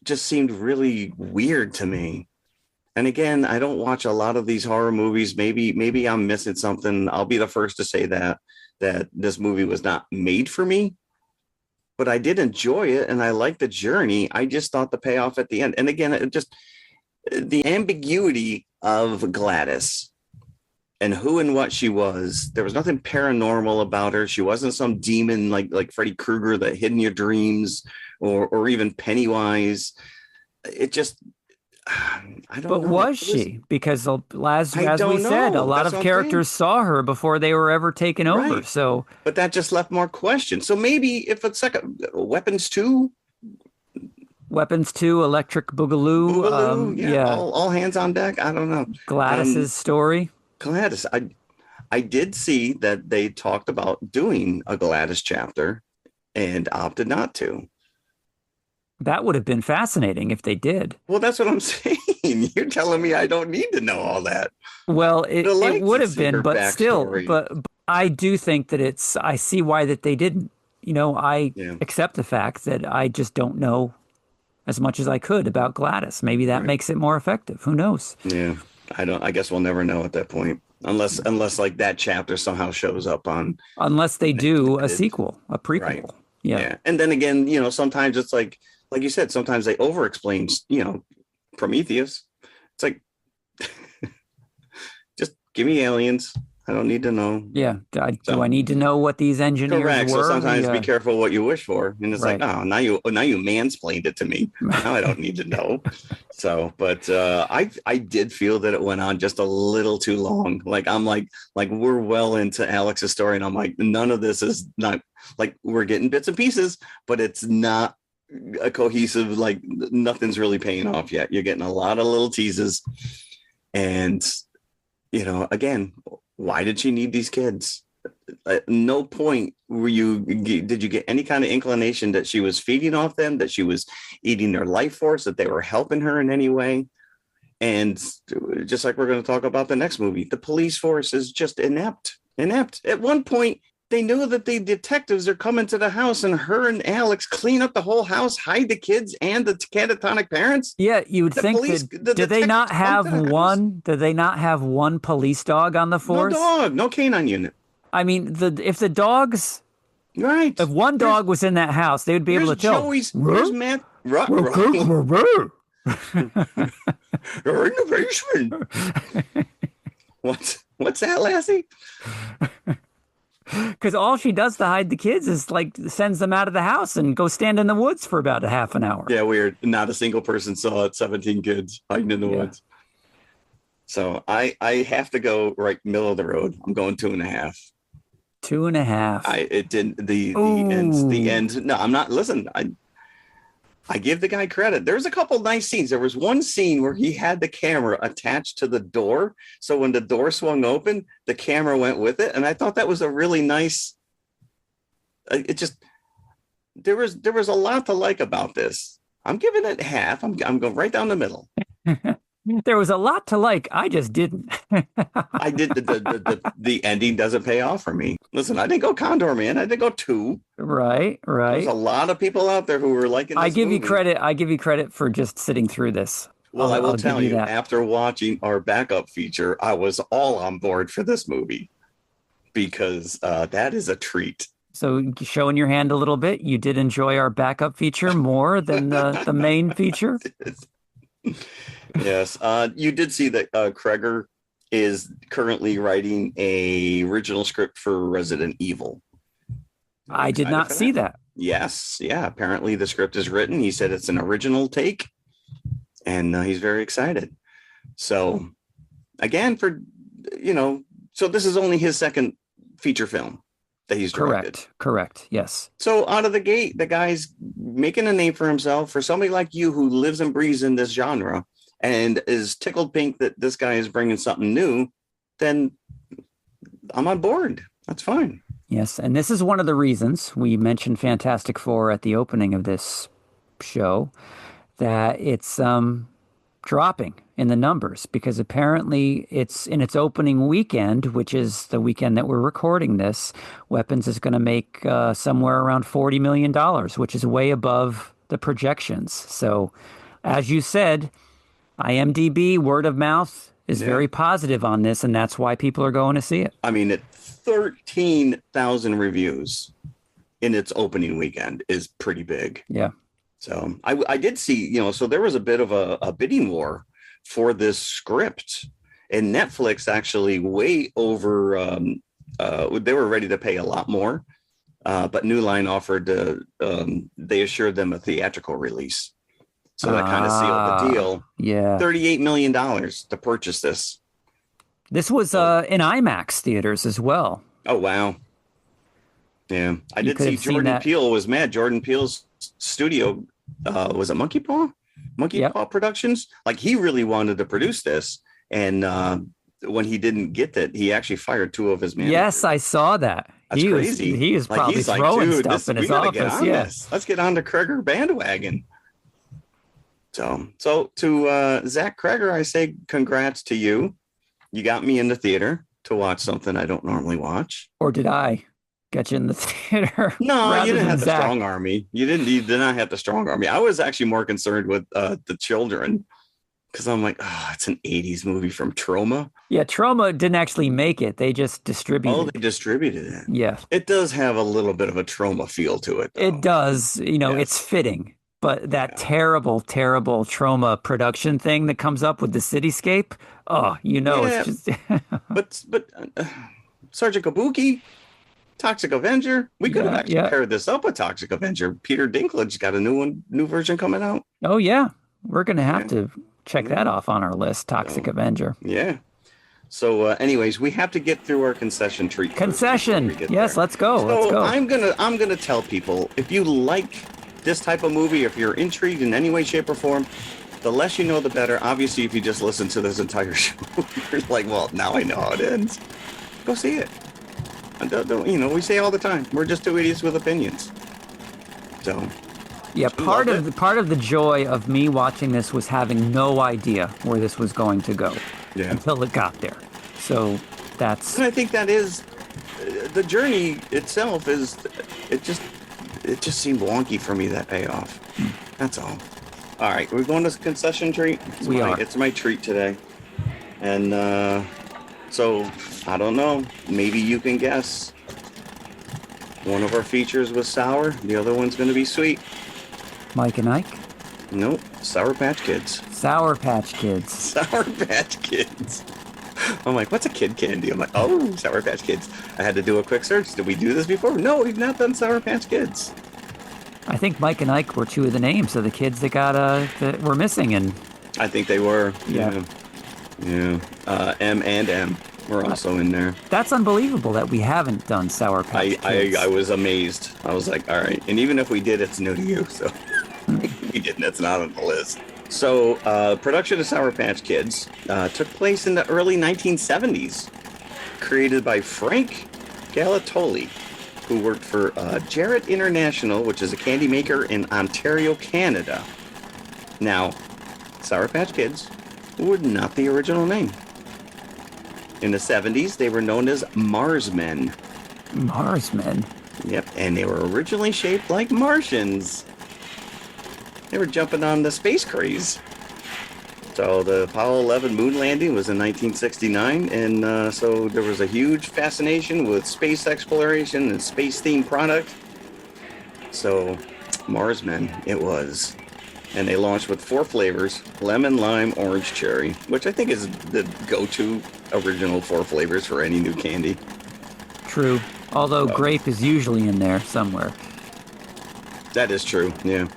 just seemed really weird to me. And again, I don't watch a lot of these horror movies. Maybe I'm missing something. I'll be the first to say that this movie was not made for me, but I did enjoy it and I liked the journey. I just thought the payoff at the end. And again, it just the ambiguity of Gladys and who and what she was. There was nothing paranormal about her. She wasn't some demon like Freddy Krueger that hid in your dreams or even Pennywise. It just, I don't know. But was she? Because as we said, a lot That's of characters saw her before they were ever taken over. Right. So, but that just left more questions. So maybe if it's like Weapons 2, Electric Boogaloo, yeah. All hands on deck. I don't know. Gladys's story. Gladys, I did see that they talked about doing a Gladys chapter and opted not to. That would have been fascinating if they did. Well, that's what I'm saying. You're telling me I don't need to know all that. Well, it would have been, but backstory. still, but I do think that I see why that they didn't. I accept the fact that I just don't know as much as I could about Gladys. Maybe that makes it more effective. Who knows? Yeah. I guess we'll never know at that point. Unless like that chapter somehow shows up on. Unless they do a sequel, a prequel. Right. Yeah. And then again, sometimes it's like you said, sometimes they over-explain, Prometheus. It's like, just give me aliens. I don't need to know. Yeah. Do I need to know what these engineers correct. were? So sometimes be careful what you wish for. And it's like, oh, now you mansplained it to me. Now I don't need to know. So, but I did feel that it went on just a little too long. Like I'm like we're well into Alex's story, and I'm like, none of this is not like we're getting bits and pieces, but it's not a cohesive, like nothing's really paying off yet. You're getting a lot of little teases. And, again, why did she need these kids? At no point did you get any kind of inclination that she was feeding off them, that she was eating their life force, that they were helping her in any way. And just like we're going to talk about the next movie, the police force is just inept. At one point, they knew that the detectives are coming to the house, and her and Alex clean up the whole house, hide the kids and the catatonic parents. Yeah, you would think that did they not have one? Did they not have one police dog on the force? No dog, no canine unit. I mean, if the dogs, right? If one dog was in that house, they would be able to tell. Where's Matt? You're in the basement. What's that, Lassie? Because all she does to hide the kids is like sends them out of the house and go stand in the woods for about a half an hour. Yeah, weird. Not a single person saw it. 17 kids hiding in the woods. So I have to go right middle of the road. I'm going 2.5. 2.5. It didn't the end. No, I'm not. Listen, I give the guy credit. There's a couple nice scenes. There was one scene where he had the camera attached to the door. So when the door swung open, the camera went with it. And I thought that was a really nice, there was a lot to like about this. I'm giving it half. I'm going right down the middle. There was a lot to like. I just didn't. I did. The ending doesn't pay off for me. Listen, I didn't go Condor Man. I didn't go 2. Right. There's a lot of people out there who were liking this movie. I give you credit for just sitting through this. Well, I will tell you, after watching our backup feature, I was all on board for this movie because that is a treat. So showing your hand a little bit, you did enjoy our backup feature more than the main feature? Yes. You did see that Cregger is currently writing a original script for Resident Evil. I did not see that. Yes. Yeah. Apparently the script is written. He said it's an original take and he's very excited. So again, so this is only his second feature film that he's directed. Correct. Yes. So out of the gate, the guy's making a name for himself. For somebody like you who lives and breathes in this genre and is tickled pink that this guy is bringing something new, then I'm on board. That's fine. Yes, and this is one of the reasons we mentioned Fantastic Four at the opening of this show, that it's dropping in the numbers because apparently it's in its opening weekend, which is the weekend that we're recording this. Weapons is going to make somewhere around $40 million, which is way above the projections. So, as you said, IMDb word of mouth is very positive on this, and that's why people are going to see it. I mean, 13,000 reviews in its opening weekend is pretty big. Yeah. So I did see, so there was a bit of a bidding war for this script, and Netflix actually way over, they were ready to pay a lot more, but New Line offered they assured them a theatrical release. So that kind of sealed the deal. Yeah. $38 million to purchase this. This was in IMAX theaters as well. Oh, wow. Yeah. I did see Jordan Peele was mad. Jordan Peele's studio, was it Monkey Paw? Paw Productions? Like, he really wanted to produce this. And when he didn't get that, he actually fired 2 of his managers. Yes, I saw that. That's crazy. He was probably throwing stuff in his office. Let's get on the Cregger bandwagon. So to Zach Cregger, I say congrats to you. You got me in the theater to watch something I don't normally watch. Or did I get you in the theater? No, you didn't have the strong army. You did not have the strong army. I was actually more concerned with the children, because I'm like, it's an 80s movie from Troma. Yeah, Troma didn't actually make it. They just distributed it. Oh, they distributed it. Yeah. It does have a little bit of a Troma feel to it, though. It does. It's fitting. But that terrible, terrible Troma production thing that comes up with the cityscape, it's just... but Sergeant Kabuki, Toxic Avenger, we could have actually paired this up with Toxic Avenger. Peter Dinklage got a new version coming out. Oh, yeah. We're going to have to check that off on our list, Toxic Avenger. Yeah. So anyways, we have to get through our concession treat. Concession. Yes, let's go. So let's go. I'm gonna tell people, if you like this type of movie, if you're intrigued in any way, shape, or form, the less you know, the better. Obviously, if you just listen to this entire show, you're like, well, now I know how it ends. Go see it. We say all the time, we're just 2 idiots with opinions. So, yeah, part of the joy of me watching this was having no idea where this was going to go until it got there. So that's. And I think that is the journey itself. It just seemed wonky for me, that payoff. That's all. All right, we're going to concession treat. It's my treat today. And so, I don't know. Maybe you can guess. One of our features was sour. The other one's going to be sweet. Mike and Ike? Nope. Sour Patch Kids. Sour Patch Kids. Sour Patch Kids. I'm like, what's a kid candy? I'm like, oh, Sour Patch Kids. I had to do a quick search. Did we do this before? No, we've not done Sour Patch Kids. I think Mike and Ike were 2 of the names of the kids that that were missing. And I think they were. Yeah. M and M were also in there. That's unbelievable that we haven't done Sour Patch Kids. I was amazed. I was like, all right. And even if we did, it's new to you. So we didn't. It's not on the list. So production of Sour Patch Kids took place in the early 1970s, created by Frank Galatoli, who worked for Jarrett International, which is a candy maker in Ontario, Canada. Now, Sour Patch Kids were not the original name. In the 70s, they were known as Marsmen. Marsmen? Yep, and they were originally shaped like Martians. They were jumping on the space craze. So the Apollo 11 moon landing was in 1969, and so there was a huge fascination with space exploration and space-themed product. So Marsmen it was. And they launched with 4 flavors: lemon, lime, orange, cherry, which I think is the go-to original 4 flavors for any new candy. True. Although grape is usually in there somewhere. That is true, yeah.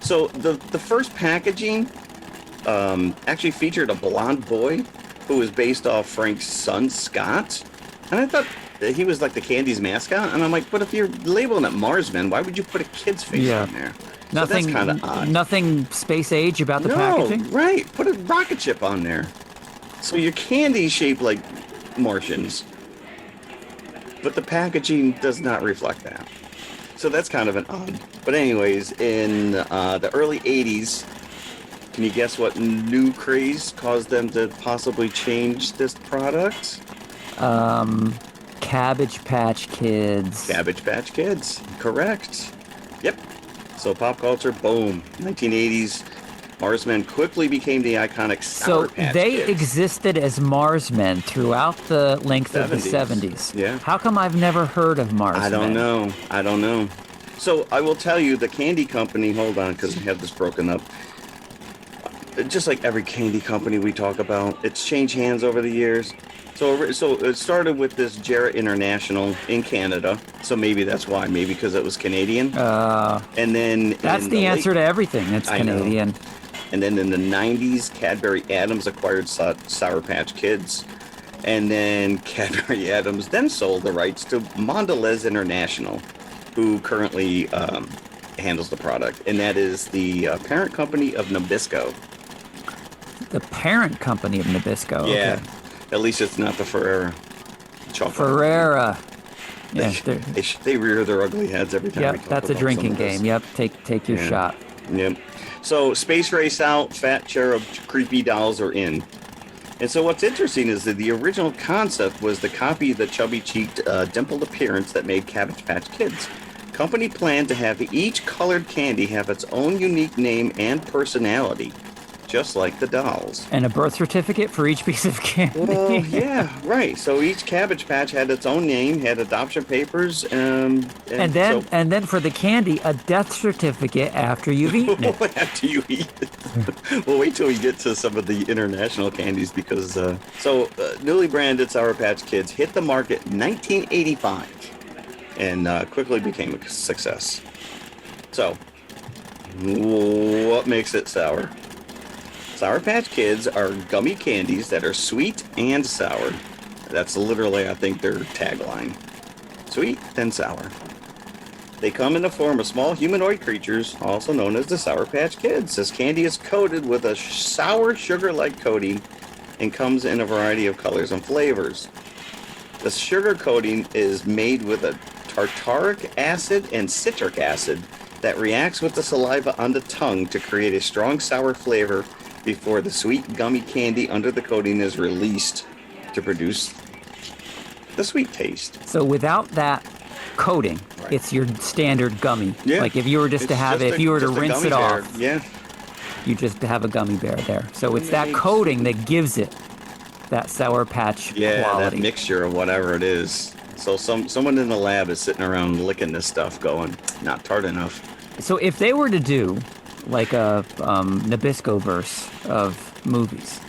So the first packaging actually featured a blonde boy who was based off Frank's son, Scott. And I thought that he was like the candy's mascot. And I'm like, but if you're labeling it Marsmen, why would you put a kid's face on there? Nothing, so that's kind of odd. Nothing space age about the packaging? Right. Put a rocket ship on there. So your candy's shaped like Martians. but the packaging does not reflect that. So that's kind of an odd. But anyways, in the early 80s, can you guess what new craze caused them to possibly change this product? Cabbage Patch Kids. Cabbage Patch Kids, correct. Yep. So pop culture, boom. 1980s, Marsmen quickly became the iconic Sour Patch So they Kids. existed as Marsmen throughout the length of the 70s. Yeah. How come I've never heard of Marsmen? I don't know. So I will tell you, the candy company, hold on, because I have this broken up. Just like every candy company we talk about, it's changed hands over the years. So it started with this Jarrett International in Canada. So maybe that's why. Maybe because it was Canadian. And then That's the answer to everything. It's Canadian. Know. And then in the 90s, Cadbury Adams acquired Sour Patch Kids. And then Cadbury Adams then sold the rights to Mondelez International, who currently handles the product. And that is the parent company of Nabisco. The parent company of Nabisco. Yeah. Okay. At least it's not the Ferrera chocolate. Ferrera. Yeah, they rear their ugly heads every time. Yep, that's a drinking game. Yep, take your shot. Yep. So Space Race out, Fat Cherub, creepy dolls are in. And so what's interesting is that the original concept was to copy the chubby-cheeked, dimpled appearance that made Cabbage Patch Kids. Company planned to have each colored candy have its own unique name and personality, just like the dolls. And a birth certificate for each piece of candy. Well, yeah, right. So each Cabbage Patch had its own name, had adoption papers, and then for the candy, a death certificate after you've eaten it. After you eat it. We'll wait till we get to some of the international candies because newly branded Sour Patch Kids hit the market in 1985 and quickly became a success. So, what makes it sour? Sour Patch Kids are gummy candies that are sweet and sour. That's literally, I think, their tagline. Sweet, then sour. They come in the form of small humanoid creatures, also known as the Sour Patch Kids. This candy is coated with a sour sugar-like coating and comes in a variety of colors and flavors. The sugar coating is made with a tartaric acid and citric acid that reacts with the saliva on the tongue to create a strong sour flavor before the sweet gummy candy under the coating is released to produce the sweet taste. So without that coating, right, it's your standard gummy. Yeah. Like if you were just to have it, if you were to rinse it off, yeah, you just have a gummy bear there. So it's that coating that gives it that Sour Patch quality. That mixture of whatever it is. So someone in the lab is sitting around licking this stuff going, not tart enough. So if they were to do like a Nabisco verse of movies,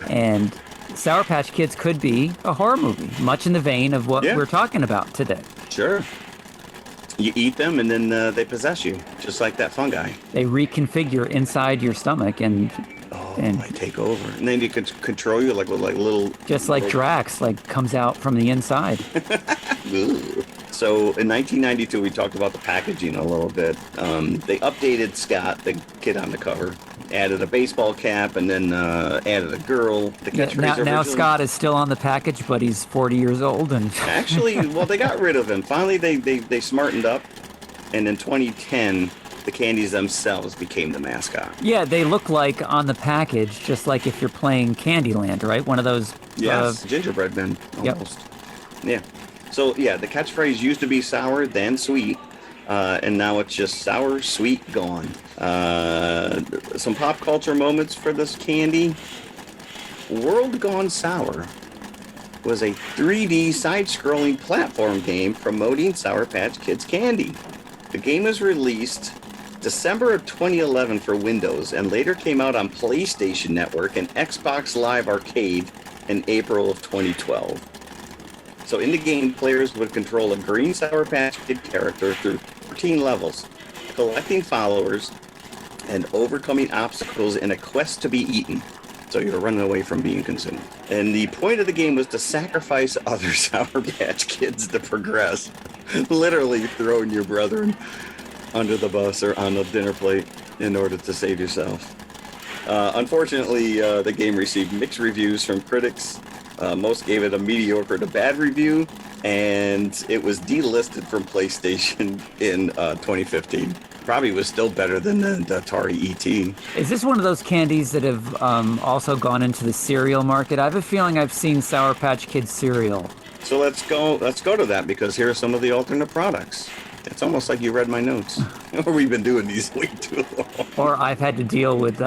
and Sour Patch Kids could be a horror movie, much in the vein of what we're talking about today. Sure. You eat them and then they possess you, just like that fungi. They reconfigure inside your stomach and they take over. And then you could control you like with like little... Just like Drax, like comes out from the inside. So in 1992, we talked about the packaging a little bit. They updated Scott, the kid on the cover, added a baseball cap, and then added a girl. The catchphrase now Scott is still on the package, but he's 40 years old. And actually, well, they got rid of him. Finally, they smartened up, and in 2010, the candies themselves became the mascot. Yeah, they look like on the package, just like if you're playing Candyland, right? One of those... Yes, gingerbread men, almost. Yep. Yeah. So, yeah, the catchphrase used to be sour, then sweet, and now it's just sour, sweet, gone. Some pop culture moments for this candy. World Gone Sour was a 3D side-scrolling platform game promoting Sour Patch Kids candy. The game was released December of 2011 for Windows and later came out on PlayStation Network and Xbox Live Arcade in April of 2012. So in the game, players would control a green Sour Patch Kid character through 14 levels, collecting followers and overcoming obstacles in a quest to be eaten. So you're running away from being consumed. And the point of the game was to sacrifice other Sour Patch Kids to progress, literally throwing your brethren under the bus or on the dinner plate in order to save yourself. Unfortunately, the game received mixed reviews from critics. Most gave it a mediocre to bad review, and it was delisted from PlayStation in 2015. Probably was still better than the Atari ET. Is this one of those candies that have also gone into the cereal market? I have a feeling I've seen Sour Patch Kids cereal. So let's go to that, because here are some of the alternate products. It's almost like you read my notes. We've been doing these way too long. Or I've had to deal with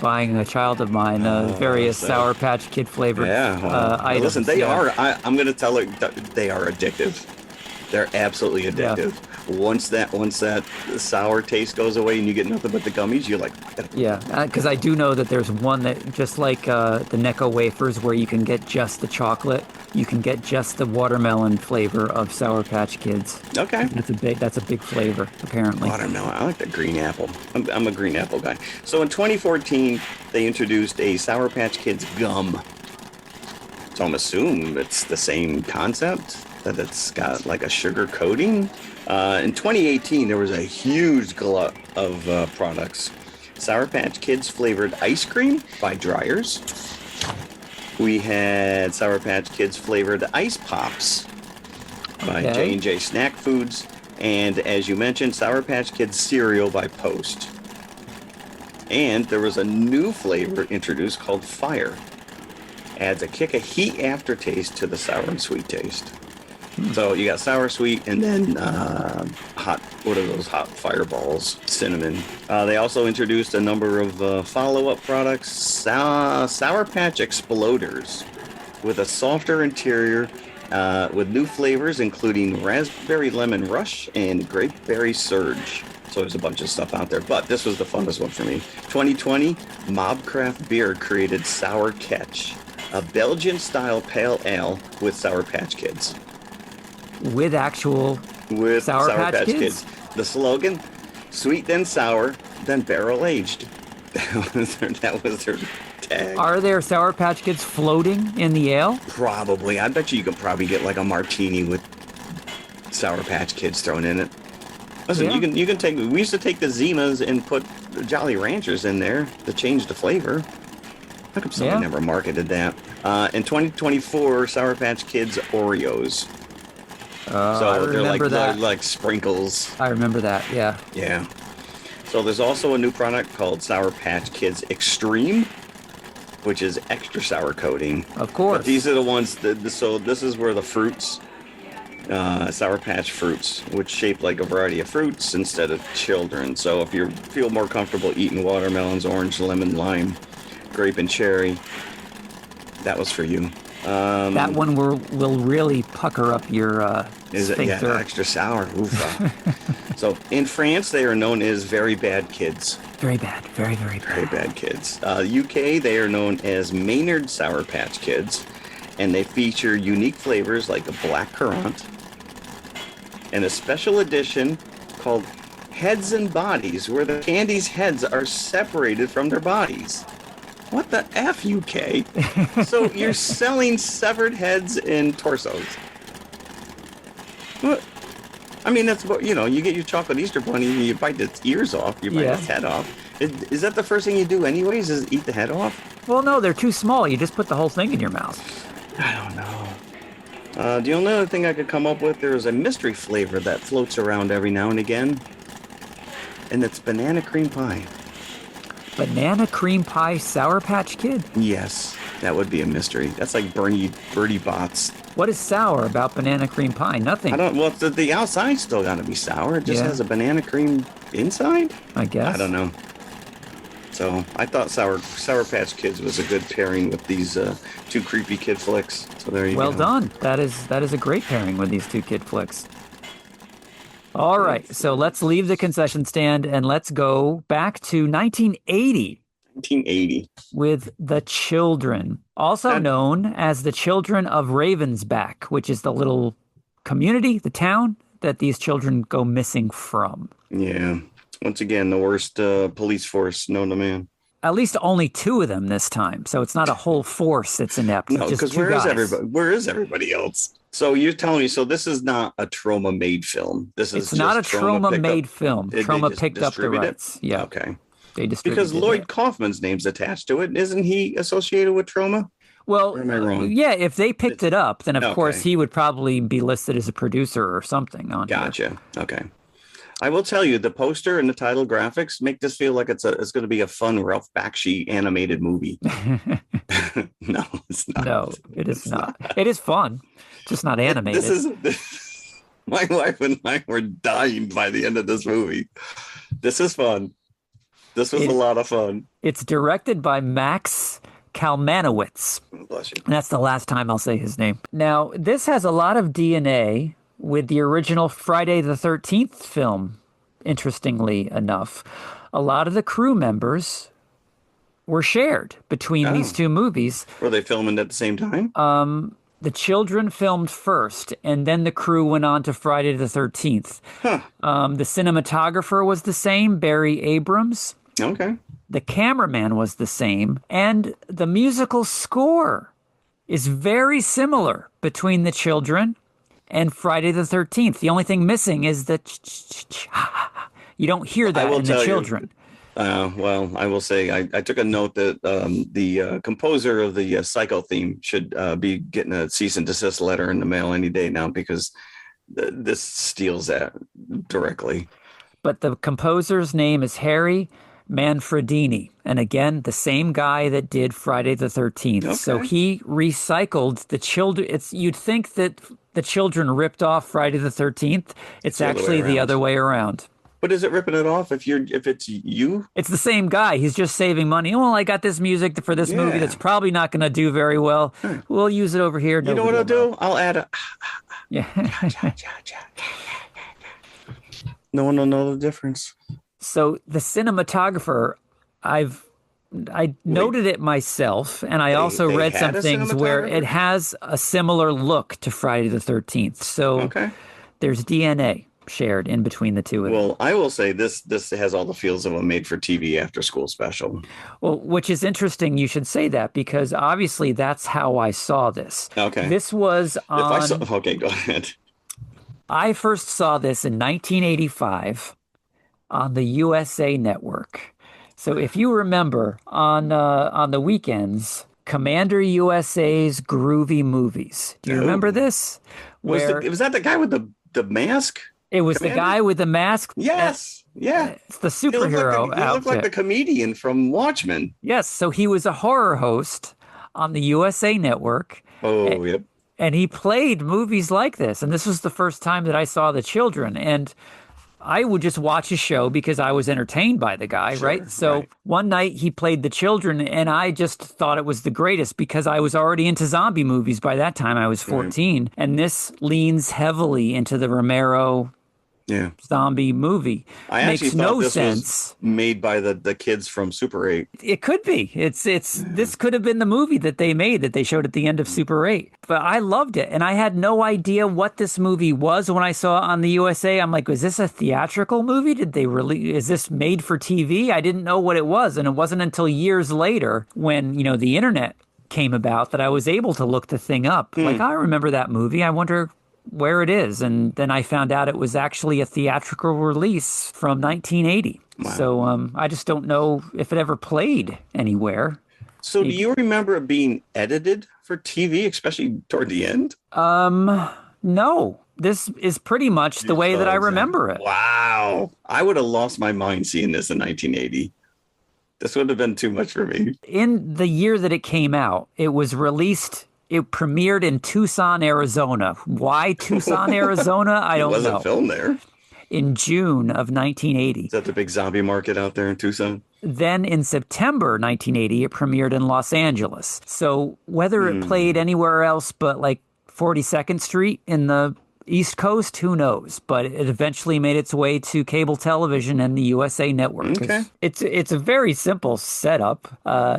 buying a child of mine various Sour Patch Kid flavored items. Listen, they are. I'm going to tell her they are addictive. They're absolutely addictive. Yeah. Once that sour taste goes away and you get nothing but the gummies, you're like, yeah. Because I do know that there's one that, just like the Necco wafers, where you can get just the chocolate, you can get just the watermelon flavor of Sour Patch Kids. Okay. That's a big flavor, apparently. Watermelon. I like the green apple. I'm a green apple guy. So in 2014, they introduced a Sour Patch Kids gum. So I'm assuming it's the same concept, that it's got like a sugar coating. In 2018, there was a huge glut of products. Sour Patch Kids flavored ice cream by Dreyer's. We had Sour Patch Kids flavored ice pops by J&J Snack Foods. And as you mentioned, Sour Patch Kids cereal by Post. And there was a new flavor introduced called Fire. Adds a kick of heat aftertaste to the sour and sweet taste. So you got sour, sweet, and then hot. What are those hot fireballs? Cinnamon. They also introduced a number of follow-up products. Sour Patch Exploders, with a softer interior, with new flavors including Raspberry Lemon Rush and Grapeberry Surge. So there's a bunch of stuff out there, but this was the funnest one for me. 2020, Mobcraft Beer created Sour Catch, a Belgian-style pale ale with Sour Patch Kids. With Sour Patch Kids. The slogan, sweet then sour, then barrel aged. That was their tag. Are there Sour Patch Kids floating in the ale? Probably. I bet you could probably get like a martini with Sour Patch Kids thrown in it. Listen, you can take. We used to take the Zimas and put the Jolly Ranchers in there to change the flavor. How come someone never marketed that? In 2024, Sour Patch Kids Oreos. So they're like sprinkles. I remember that, yeah. Yeah. So there's also a new product called Sour Patch Kids Extreme, which is extra sour coating. Of course. But these are the ones so this is where the fruits, Sour Patch fruits, which shape like a variety of fruits instead of children. So if you feel more comfortable eating watermelons, orange, lemon, lime, grape, and cherry, that was for you. That one will really pucker up your sphincter. Yeah, extra sour. So in France, they are known as very bad kids. Very bad. Very, very bad. Very bad kids. UK, they are known as Maynard Sour Patch Kids, and they feature unique flavors like a black currant and a special edition called Heads and Bodies, where the candy's heads are separated from their bodies. What the F, UK? So you're selling severed heads and torsos. What? I mean, that's what, you get your chocolate Easter bunny and you bite its ears off, you bite its head off. Is that the first thing you do anyways, is eat the head off? Well, no, they're too small. You just put the whole thing in your mouth. I don't know. The only other thing I could come up with, there is a mystery flavor that floats around every now and again, and it's banana cream pie. Banana cream pie Sour Patch Kid? Yes, that would be a mystery. That's like Birdie Bots. What is sour about banana cream pie? Nothing. Well, the outside's still got to be sour. It just has a banana cream inside? I guess. I don't know. So I thought Sour Patch Kids was a good pairing with these two creepy kid flicks. So there you go. Well done. That is a great pairing with these two kid flicks. All right, so let's leave the concession stand and let's go back to 1980. 1980. With The Children, also known as the Children of Ravensback, which is the little community, the town that these children go missing from. Yeah. Once again, the worst police force known to man. At least only two of them this time, so it's not a whole force that's inept. No, because where is everybody else? So you're telling me, so this is not a Troma-made film. It's not a Troma-made film. Troma picked up the rights. Yeah. Okay. They distributed because Lloyd Kaufman's name's attached to it. Isn't he associated with Troma? Well, Or am I wrong? yeah, if they picked it up, then of course Okay. he would probably be listed as a producer or something on here. Gotcha. Okay. I will tell you, the poster and the title graphics make this feel like it's going to be a fun Ralph Bakshi animated movie. No, it's not. No, it is not. It is fun, just not animated. My wife and I were dying by the end of this movie. This is fun. This was a lot of fun. It's directed by Max Kalmanowitz. Bless you. And that's the last time I'll say his name. Now, this has a lot of DNA with the original Friday the 13th film, interestingly enough. A lot of the crew members were shared between these two movies. Were they filming at the same time? The children filmed first, and then the crew went on to Friday the 13th. Huh. The cinematographer was the same, Barry Abrams. Okay. The cameraman was the same, and the musical score is very similar between the children and Friday the 13th. The only thing missing is the you don't hear that in the children. Well, I will say I took a note that the composer of the Psycho theme should be getting a cease and desist letter in the mail any day now, because this steals that directly. But the composer's name is Harry Manfredini. And again, the same guy that did Friday the 13th. Okay. So he recycled the children. You'd think that the children ripped off Friday the 13th. It's actually the other way around. But is it ripping it off if it's you? It's the same guy. He's just saving money. Well, I got this music for this movie that's probably not going to do very well. We'll use it over here. You know what I'll do? I'll add a... Yeah. No one will know the difference. So the cinematographer, I noted it myself, and I also read some things where it has a similar look to Friday the 13th. So there's DNA shared in between the two of them. Well, I will say this has all the feels of a made-for-TV after-school special. Well, which is interesting you should say that, because obviously that's how I saw this. Okay. This was on... Okay, go ahead. I first saw this in 1985 on the USA Network. So if you remember, on the weekends, Commander USA's Groovy Movies. Do you remember this? Was that the guy with the mask? It was Commander? The guy with the mask. Yes. Yeah. It's the superhero outfit. He looked like the comedian from Watchmen. Yes. So he was a horror host on the USA Network. Oh, yep. And he played movies like this. And this was the first time that I saw the children. And I would just watch his show because I was entertained by the guy, right? So one night he played the children, and I just thought it was the greatest because I was already into zombie movies by that time. I was 14. Right. And this leans heavily into the Romero zombie movie. I actually thought this was made by the kids from Super 8. It could be. This could have been the movie that they made that they showed at the end of Super 8. But I loved it, and I had no idea what this movie was when I saw it on the USA. I'm like, is this a theatrical movie? Did they is this made for TV? I didn't know what it was, and it wasn't until years later when, the internet came about that I was able to look the thing up. Like, I remember that movie. I wonder where it is. And then I found out it was actually a theatrical release from 1980. Wow. So I just don't know if it ever played anywhere. So do you remember it being edited for TV, especially toward the end? No. This is pretty much the way that I remember it. Wow. I would have lost my mind seeing this in 1980. This would have been too much for me. In the year that it came out, it was released. It premiered in Tucson, Arizona. Why Tucson, Arizona? I don't know. It wasn't filmed there. In June of 1980. Is that the big zombie market out there in Tucson? Then in September 1980, it premiered in Los Angeles. So whether it played anywhere else but like 42nd Street in the East Coast, who knows? But it eventually made its way to cable television and the USA Network. Okay. It's a very simple setup.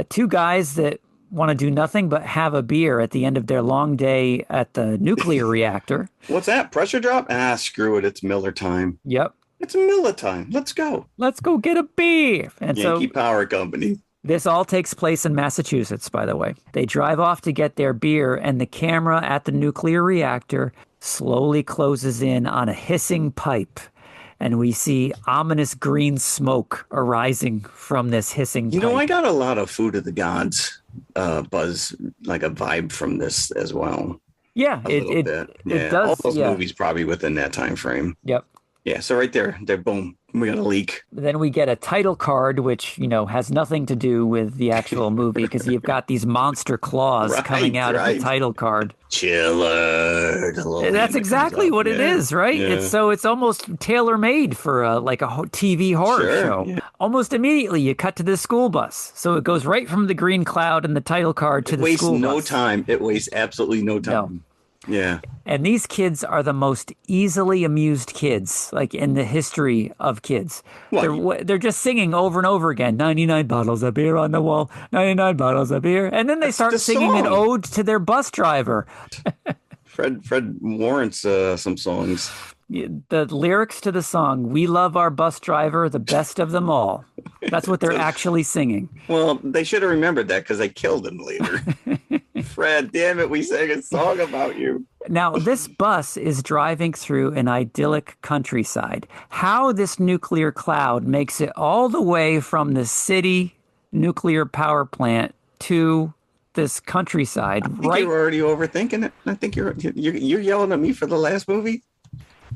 Two guys that want to do nothing but have a beer at the end of their long day at the nuclear reactor. What's that? Pressure drop? Screw it. It's Miller time. Yep. It's Miller time. Let's go. Let's go get a beer. And Yankee Power Company. This all takes place in Massachusetts, by the way. They drive off to get their beer, and the camera at the nuclear reactor slowly closes in on a hissing pipe and we see ominous green smoke arising from this hissing pipe. I got a lot of Food of the Gods buzz, like a vibe from this as well. Yeah, a little bit. It does. All those movies probably within that time frame. Yep. Yeah, so right there, boom, we got a leak. Then we get a title card, which, has nothing to do with the actual movie because you've got these monster claws coming out of the title card. Chiller. That's exactly what it is, right? Yeah. It's almost tailor-made for a TV horror show. Yeah. Almost immediately, you cut to the school bus. So it goes right from the green cloud and the title card to the school bus. It wastes no time. It wastes absolutely no time. No. Yeah. And these kids are the most easily amused kids, like in the history of kids. They're just singing over and over again, 99 bottles of beer on the wall, 99 bottles of beer. And then they start singing an ode to their bus driver. Fred warrants some songs. The lyrics to the song, "We love our bus driver, the best of them all." That's what they're actually singing. Well, they should have remembered that because they killed him later. Fred, damn it, we sang a song about you. Now, this bus is driving through an idyllic countryside. How this nuclear cloud makes it all the way from the city nuclear power plant to this countryside. I think you're already overthinking it. I think you're yelling at me for the last movie.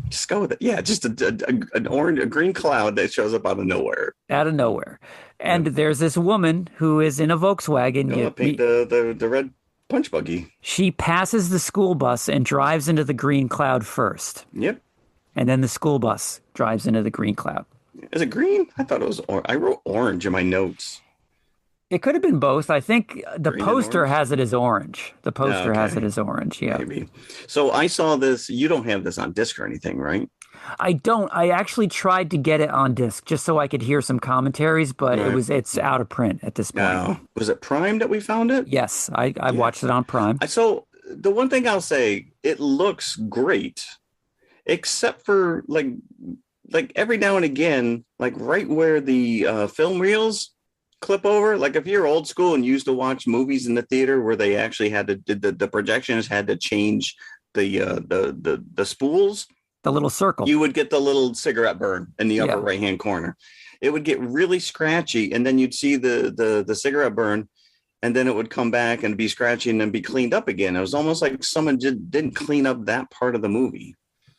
Just go with it. Yeah, just a green cloud that shows up out of nowhere. Out of nowhere. And there's this woman who is in a Volkswagen. The red punch buggy. She passes the school bus and drives into the green cloud first. Yep. And then the school bus drives into the green cloud. Is it green? I thought it was orange. I wrote orange in my notes. It could have been both. I think the poster has it as orange. The poster has it as orange, yeah. Maybe. So I saw this. You don't have this on disc or anything, right? I don't. I actually tried to get it on disc just so I could hear some commentaries, but it's out of print at this point. Was it Prime that we found it? Yes, I watched it on Prime. So the one thing I'll say, it looks great, except for like every now and again, like right where the film reels clip over. Like if you're old school and used to watch movies in the theater where they actually had to the projections had to change the spools. The little circle. You would get the little cigarette burn in the upper right-hand corner. It would get really scratchy, and then you'd see the cigarette burn, and then it would come back and be scratchy and then be cleaned up again. It was almost like someone didn't clean up that part of the movie.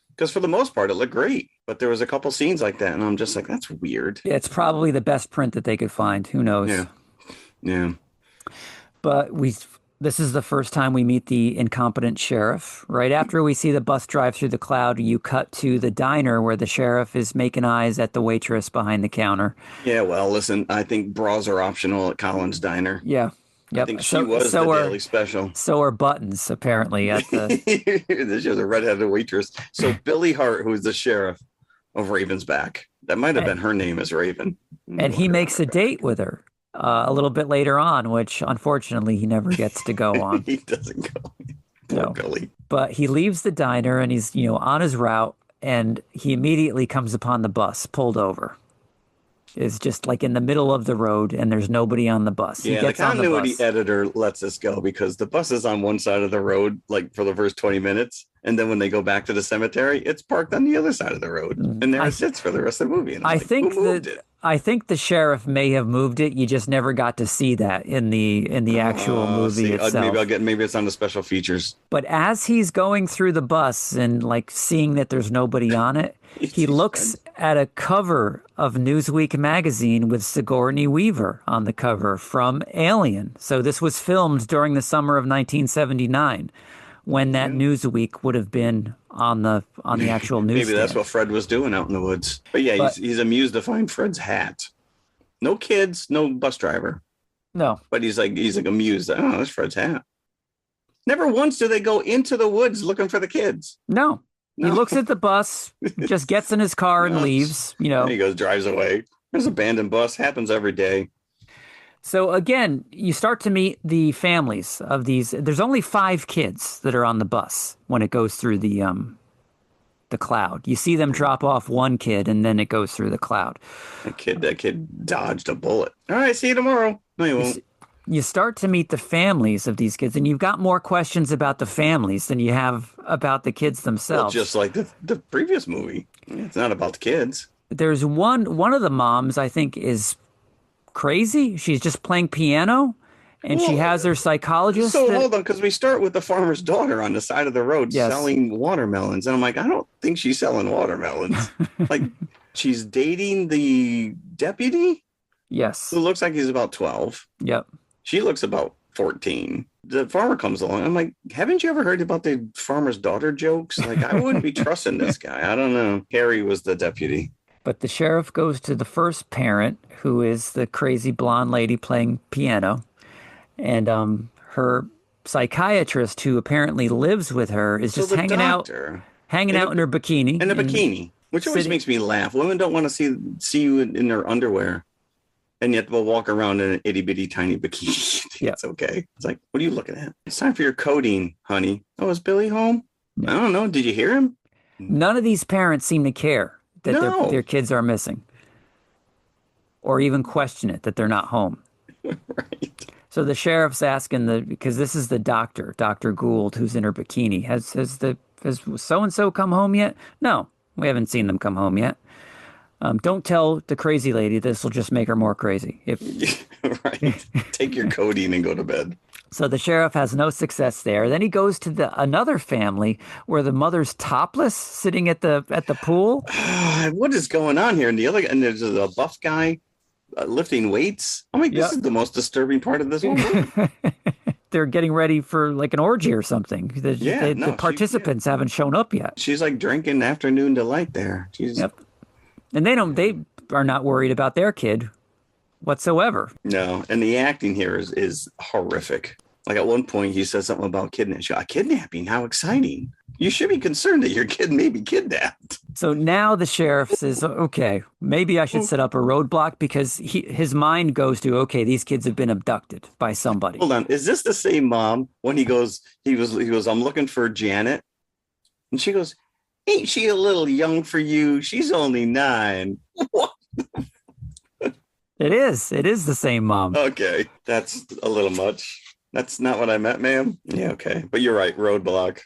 Because for the most part, it looked great. But there was a couple scenes like that, and I'm just like, that's weird. Yeah, it's probably the best print that they could find. Who knows? Yeah. But this is the first time we meet the incompetent sheriff. Right after we see the bus drive through the cloud, you cut to the diner where the sheriff is making eyes at the waitress behind the counter. Yeah, well, listen, I think bras are optional at Colin's Diner. Yeah. Yep. I think she was the daily special. So are buttons, apparently. At the... She was a redheaded waitress. So Billy Hart, who is the sheriff of Ravensback, that might have been her name as Raven. And he makes a date with her a little bit later on, which unfortunately he never gets to go on. He doesn't go. Poor Billy. But he leaves the diner and he's, on his route, and he immediately comes upon the bus pulled over. It's just like in the middle of the road and there's nobody on the bus. Yeah, the continuity editor lets us go because the bus is on one side of the road, like for the first 20 minutes. And then when they go back to the cemetery, it's parked on the other side of the road. And there it sits for the rest of the movie. And I think the sheriff may have moved it. You just never got to see that in the actual movie itself. Maybe it's on the special features. But as he's going through the bus and like seeing that there's nobody on it, he looks at a cover of Newsweek magazine with Sigourney Weaver on the cover from Alien. So this was filmed during the summer of 1979 when that Newsweek would have been on the actual news. Maybe that's what Fred was doing out in the woods. But yeah, he's amused to find Fred's hat. No kids, no bus driver. No. But he's like amused. Oh, that's Fred's hat. Never once do they go into the woods looking for the kids. No. He looks at the bus, just gets in his car and leaves, And he goes, drives away. There's an abandoned bus. Happens every day. So again, you start to meet the families of these. There's only 5 kids that are on the bus when it goes through the cloud. You see them drop off one kid and then it goes through the cloud. That kid dodged a bullet. All right, see you tomorrow. No, you won't. You start to meet the families of these kids, and you've got more questions about the families than you have about the kids themselves. Well, just like the previous movie. It's not about the kids. There's one of the moms I think is crazy. She's just playing piano, and she has her psychologist. So hold on, because we start with the farmer's daughter on the side of the road selling watermelons. And I'm like, I don't think she's selling watermelons. Like, she's dating the deputy? Yes. Who looks like he's about 12. Yep. She looks about 14. The farmer comes along. I'm like, haven't you ever heard about the farmer's daughter jokes? Like, I wouldn't be trusting this guy. I don't know. Harry was the deputy. But the sheriff goes to the first parent, who is the crazy blonde lady playing piano. And her psychiatrist, who apparently lives with her, is just hanging out in her bikini. In a bikini, which always makes me laugh. Women don't want to see you in their underwear. And yet we'll walk around in an itty bitty tiny bikini. It's okay. It's like, what are you looking at? It's time for your codeine, honey. Oh, is Billy home? I don't know. Did you hear him? None of these parents seem to care that their kids are missing, or even question it that they're not home. Right. So the sheriff's asking because this is the doctor, Dr. Gould, who's in her bikini. Has so-and-so come home yet? No, we haven't seen them come home yet. Don't tell the crazy lady. This will just make her more crazy. Right. Take your codeine and go to bed. So the sheriff has no success there. Then he goes to another family where the mother's topless, sitting at the pool. What is going on here? And there's a buff guy lifting weights. I'm like, this is the most disturbing part of this whole movie. They're getting ready for like an orgy or something. The participants haven't shown up yet. She's like drinking afternoon delight there. Yep. And they are not worried about their kid whatsoever. No, and the acting here is horrific. Like at one point he says something about kidnapping. How exciting. You should be concerned that your kid may be kidnapped. So now the sheriff says, okay, maybe I should set up a roadblock, because his mind goes to, okay, these kids have been abducted by somebody. Hold on. Is this the same mom when he goes, I'm looking for Janet. And she goes, ain't she a little young for you? She's only 9. What? It is the same mom. Okay. That's a little much. That's not what I meant, ma'am. Yeah, okay. But you're right. Roadblock.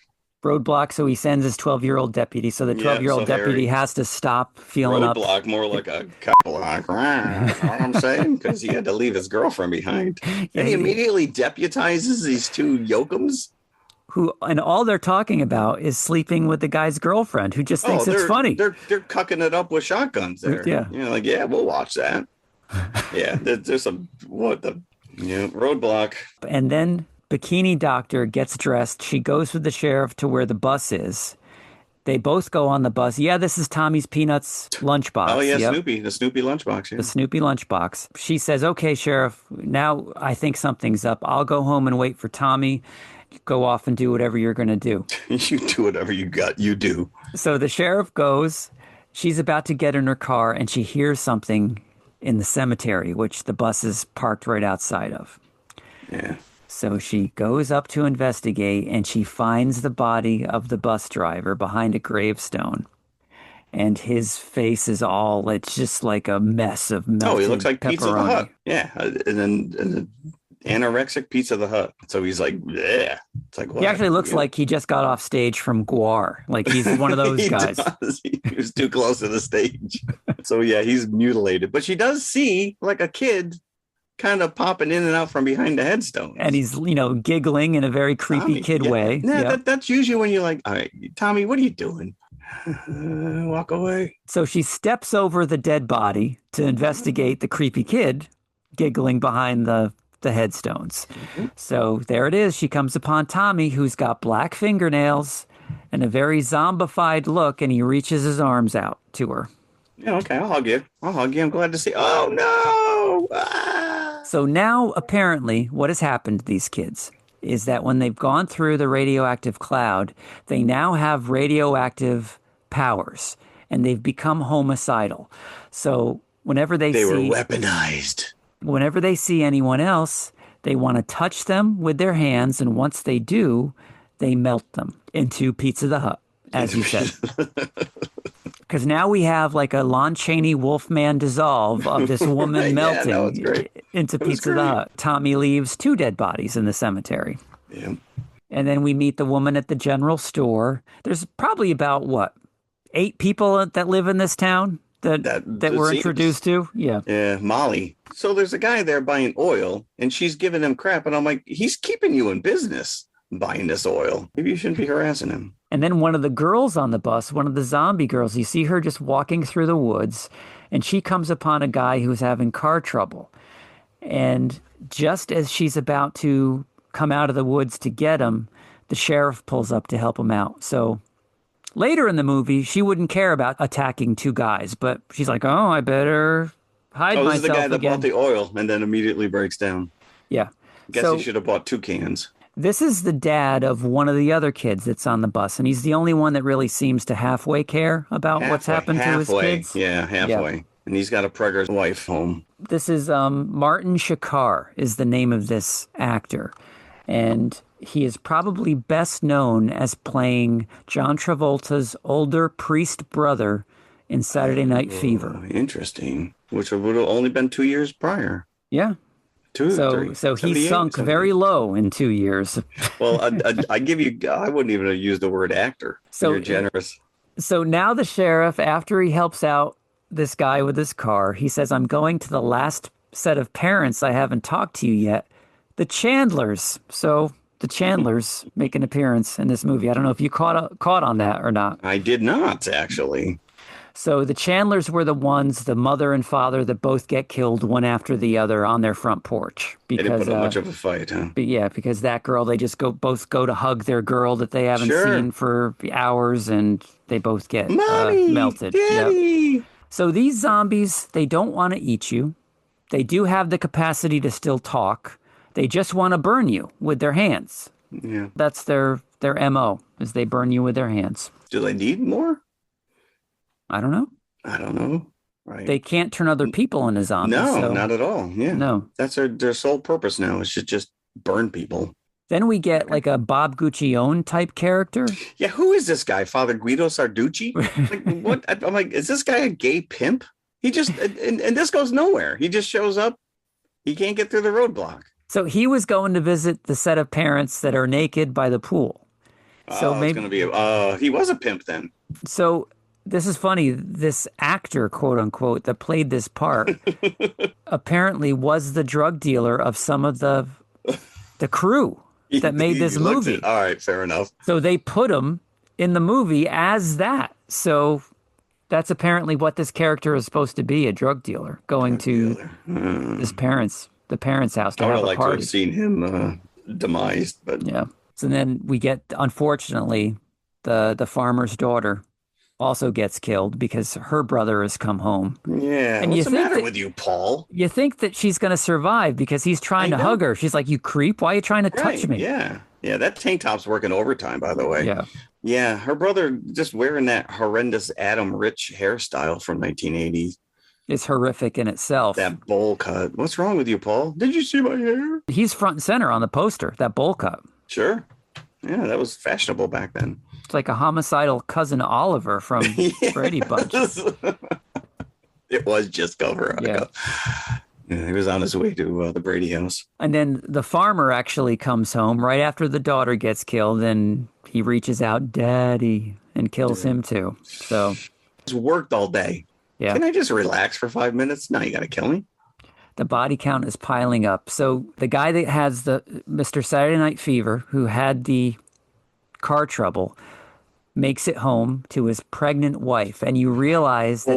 So he sends his 12-year-old deputy. So the 12-year-old deputy has to stop feeling up. Roadblock, more like a cop block. You know what I'm saying? Because he had to leave his girlfriend behind. And he immediately deputizes these 2 yokums. And all they're talking about is sleeping with the guy's girlfriend, who just thinks it's funny. They're cucking it up with shotguns there. Yeah. We'll watch that. Yeah, there's roadblock. And then bikini doctor gets dressed. She goes with the sheriff to where the bus is. They both go on the bus. Yeah, this is Tommy's Peanuts lunchbox. Oh, yeah, yep. The Snoopy lunchbox. Yeah. The Snoopy lunchbox. She says, okay, sheriff, now I think something's up. I'll go home and wait for Tommy. Go off and do whatever you're going to do. You do whatever you do. So the sheriff goes. She's about to get in her car, and she hears something in the cemetery, which the bus is parked right outside of. Yeah. So she goes up to investigate, and she finds the body of the bus driver behind a gravestone. And his face is it's just like a mess of melted pepperoni. Oh, he looks like Pizza the Hut. Yeah. And then anorexic Pizza the Hut. So he's like, yeah. It's like, what? He actually looks like he just got off stage from Guar. Like he's one of those guys. Does. He was too close to the stage. So yeah, he's mutilated. But she does see like a kid kind of popping in and out from behind the headstone. And he's, giggling in a very creepy kid way. Yeah, that's usually when you're like, all right, Tommy, what are you doing? Walk away. So she steps over the dead body to investigate the creepy kid giggling behind the headstones. Mm-hmm. So there it is. She comes upon Tommy, who's got black fingernails and a very zombified look, and he reaches his arms out to her. Yeah, okay, I'll hug you. I'm glad to see. Oh, no! Ah! So now, apparently, what has happened to these kids is that when they've gone through the radioactive cloud, they now have radioactive powers, and they've become homicidal. So whenever they were weaponized. Whenever they see anyone else, they want to touch them with their hands, and once they do, they melt them into Pizza the Hut, as you said. Because now we have like a Lon Chaney Wolfman dissolve of this woman melting into Pizza the Hut. Tommy leaves 2 dead bodies in the cemetery. Yeah. And then we meet the woman at the general store. There's probably about, 8 people that live in this town that we're introduced to. Yeah. Yeah, Molly. So there's a guy there buying oil, and she's giving him crap, and I'm like, he's keeping you in business buying this oil. Maybe you shouldn't be harassing him. And then one of the girls on the bus, one of the zombie girls, you see her just walking through the woods, and she comes upon a guy who's having car trouble. And just as she's about to come out of the woods to get him, the sheriff pulls up to help him out. So later in the movie, she wouldn't care about attacking 2 guys, but she's like, oh, I better hide myself. This is the guy that bought the oil and then immediately breaks down. Yeah. Guess he should have bought 2 cans. This is the dad of one of the other kids that's on the bus, and he's the only one that really seems to halfway care about what's happened to his kids. Yeah, halfway. Yeah. And he's got a pregger's wife home. This is Martin Shakar is the name of this actor, and he is probably best known as playing John Travolta's older priest brother in Saturday Night Fever. Interesting. Which would have only been 2 years prior. Yeah. So he sunk very low in 2 years. Well, I wouldn't even have used the word actor. So you're generous. So now the sheriff, after he helps out this guy with his car, he says, I'm going to the last set of parents I haven't talked to you yet, the Chandlers. So the Chandlers make an appearance in this movie. I don't know if you caught on that or not. I did not, actually. So the Chandlers were the ones, the mother and father, that both get killed one after the other on their front porch. Because, they didn't put up much of a fight, huh? But yeah, because that girl, they just both go to hug their girl that they haven't seen for hours, and they both get melted. Daddy! Yep. So these zombies, they don't want to eat you. They do have the capacity to still talk. They just want to burn you with their hands. Yeah. That's their MO, is they burn you with their hands. Do they need more? I don't know. Right. They can't turn other people into zombies. No, not at all. Yeah. No. That's their sole purpose now, is to just burn people. Then we get like a Bob Guccione type character. Yeah, who is this guy? Father Guido Sarducci? Like, what? I'm like, is this guy a gay pimp? He just, and this goes nowhere. He just shows up. He can't get through the roadblock. So he was going to visit the set of parents that are naked by the pool. So maybe it's going to be, he was a pimp then. So this is funny. This actor, quote unquote, that played this part apparently was the drug dealer of some of the crew that made this movie. All right, fair enough. So they put him in the movie as that. So that's apparently what this character is supposed to be, a drug dealer going to the parents' house to have a party. I would like to have seen him demised, but yeah. So then we get, unfortunately, the farmer's daughter also gets killed because her brother has come home. Yeah. And what's the matter with you, Paul? You think that she's going to survive because he's trying to hug her. She's like, you creep. Why are you trying to touch me? Yeah. Yeah. That tank top's working overtime, by the way. Yeah. Yeah. Her brother just wearing that horrendous Adam Rich hairstyle from 1980. It's horrific in itself. That bowl cut. What's wrong with you, Paul? Did you see my hair? He's front and center on the poster, that bowl cut. Sure. Yeah, that was fashionable back then. It's like a homicidal cousin Oliver from Brady Bunch. It was just Veronica. Yeah, he was on his way to the Brady house. And then the farmer actually comes home right after the daughter gets killed, and he reaches out, Daddy, and kills him too. So he's worked all day. Yeah. Can I just relax for 5 minutes? No, you got to kill me. The body count is piling up. So the guy that has the Mr. Saturday Night Fever, who had the car trouble, makes it home to his pregnant wife. And you realize that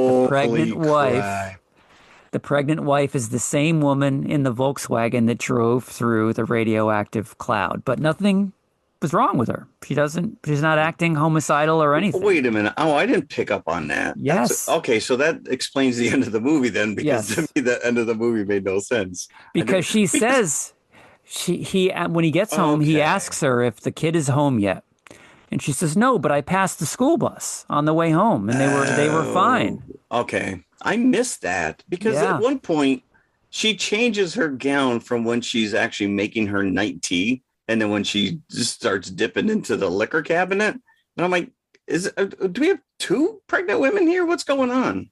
the pregnant wife is the same woman in the Volkswagen that drove through the radioactive cloud. But nothing was wrong with her. She's not acting homicidal or anything. Wait a minute. Oh, I didn't pick up on that. Yes. Okay, so that explains the end of the movie then, because to me the end of the movie made no sense. Because she says he when he gets home, he asks her if the kid is home yet. And she says, "No, but I passed the school bus on the way home and they were fine." Okay. I missed that because at one point she changes her gown from when she's actually making her night tea. And then when she just starts dipping into the liquor cabinet, and I'm like, do we have 2 pregnant women here? What's going on?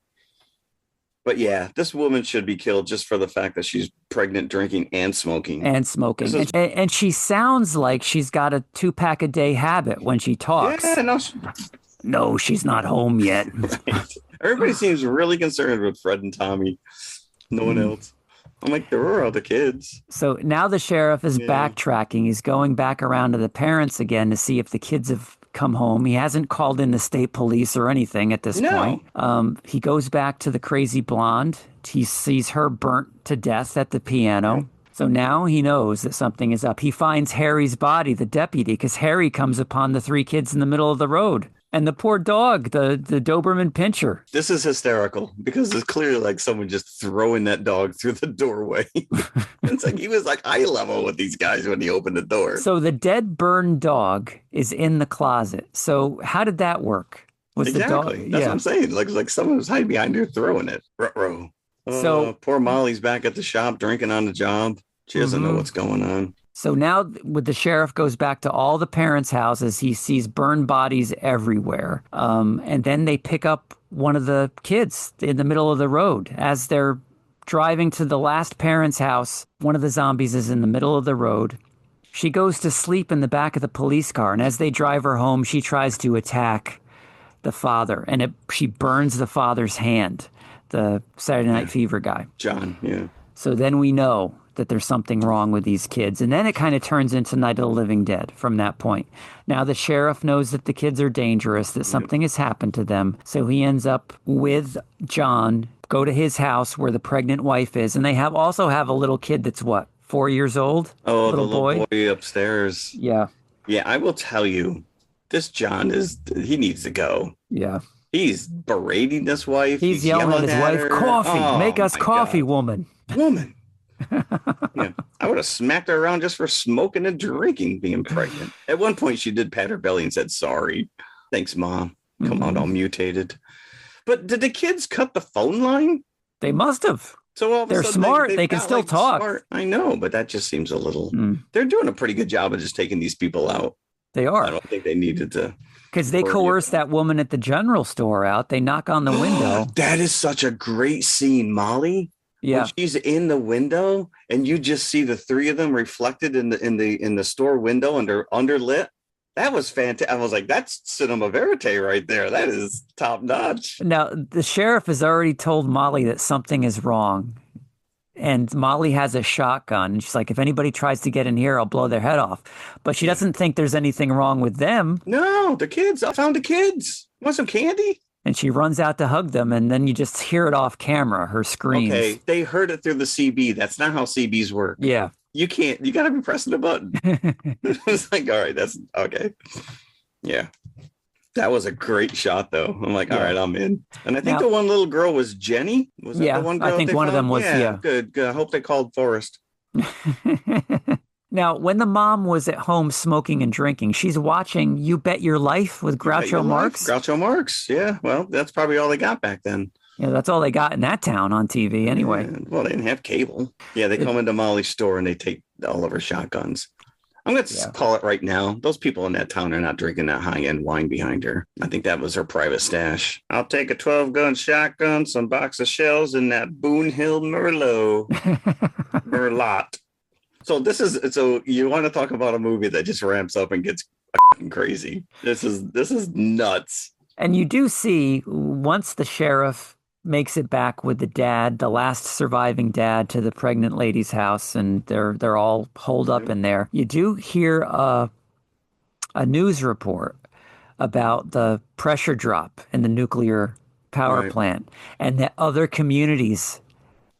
But yeah, this woman should be killed just for the fact that she's pregnant, drinking, and smoking. And she sounds like she's got a 2-pack a day habit when she talks. Yeah, no, No, she's not home yet. Right. Everybody seems really concerned with Fred and Tommy. No one else. I'm like, there were other kids. So now the sheriff is backtracking. He's going back around to the parents again to see if the kids have come home. He hasn't called in the state police or anything at this point. He goes back to the crazy blonde. He sees her burnt to death at the piano. Okay. So now he knows that something is up. He finds Harry's body, the deputy, because Harry comes upon the 3 kids in the middle of the road. And the poor dog, the Doberman Pinscher. This is hysterical because it's clearly like someone just throwing that dog through the doorway. It's like he was like eye level with these guys when he opened the door. So the dead, burned dog is in the closet. So how did that work? Was exactly. The dog? That's what I'm saying. Like someone was hiding behind her throwing it. Ruh-roh. So poor Molly's back at the shop drinking on the job. She doesn't know what's going on. So now with the sheriff goes back to all the parents' houses, he sees burned bodies everywhere. And then they pick up one of the kids in the middle of the road. As they're driving to the last parent's house, one of the zombies is in the middle of the road. She goes to sleep in the back of the police car. And as they drive her home, she tries to attack the father. And she burns the father's hand, the Saturday Night Fever guy. John, yeah. So then we know that there's something wrong with these kids. And then it kind of turns into Night of the Living Dead from that point. Now the sheriff knows that the kids are dangerous, that something has happened to them. So he ends up with John, go to his house where the pregnant wife is. And they also have a little kid that's 4 years old? Oh, little the little boy upstairs. Yeah. Yeah, I will tell you, this John he needs to go. Yeah. He's berating this wife. He's yelling at his wife, coffee, make us coffee, woman. Woman. Yeah, I would have smacked her around just for smoking and drinking, being pregnant. At one point, she did pat her belly and said, sorry. Thanks, Mom. Come on, all mutated. But did the kids cut the phone line? They must have. So all of they're smart. They can still talk. Smart. I know, but that just seems a little... They're doing a pretty good job of just taking these people out. They are. I don't think they needed to... Because they coerce that woman at the general store out. They knock on the window. That is such a great scene, Molly. Yeah, when she's in the window and you just see the 3 of them reflected in the store window and they're underlit. That was fantastic. I was like, that's cinema verite right there. That is top notch. Now the sheriff has already told Molly that something is wrong, and Molly has a shotgun. And she's like, if anybody tries to get in here, I'll blow their head off. But she doesn't think there's anything wrong with them. No, the kids. I found the kids. Want some candy? And she runs out to hug them, and then you just hear it off camera, her screams. Okay, they heard it through the CB. That's not how CBs work. Yeah. You got to be pressing the button. It's like, all right, that's okay. Yeah. That was a great shot, though. I'm like, all right, I'm in. And I think the one little girl was Jenny. Was that the one girl I think one of them was, Good. I hope they called Forrest. Now, when the mom was at home smoking and drinking, she's watching You Bet Your Life with Groucho Marx. Groucho Marx, yeah. Well, that's probably all they got back then. Yeah, that's all they got in that town on TV anyway. Yeah, well, they didn't have cable. Yeah, they come into Molly's store and they take all of her shotguns. I'm going to call it right now. Those people in that town are not drinking that high-end wine behind her. I think that was her private stash. I'll take a 12-gun shotgun, some box of shells, and that Boone Hill Merlot. Merlot. So you want to talk about a movie that just ramps up and gets crazy. This is nuts. And you do see once the sheriff makes it back with the dad, the last surviving dad, to the pregnant lady's house, and they're all holed up in there. You do hear a news report about the pressure drop in the nuclear power plant, and that other communities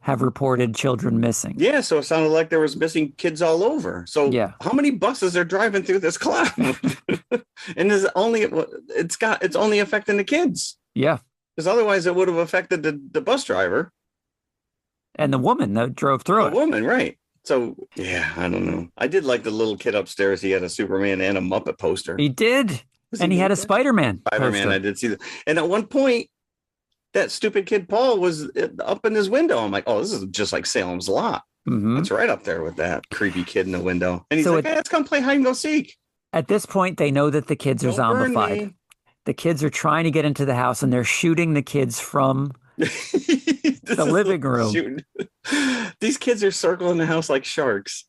have reported children missing. Yeah, so it sounded like there was missing kids all over. So how many buses are driving through this cloud? And it's only affecting the kids. Yeah. Because otherwise it would have affected the bus driver. And the woman that drove through it. The woman, right. So, yeah, I don't know. I did like the little kid upstairs. He had a Superman and a Muppet poster. He did. And he had a Spider-Man poster. I did see that. And at one point, that stupid kid Paul was up in his window. I'm like, oh, this is just like Salem's Lot. Mm-hmm. It's right up there with that creepy kid in the window. And he's like, hey, let's come play hide and go seek. At this point, they know that the kids are zombified. The kids are trying to get into the house, and they're shooting the kids from the living room. These kids are circling the house like sharks.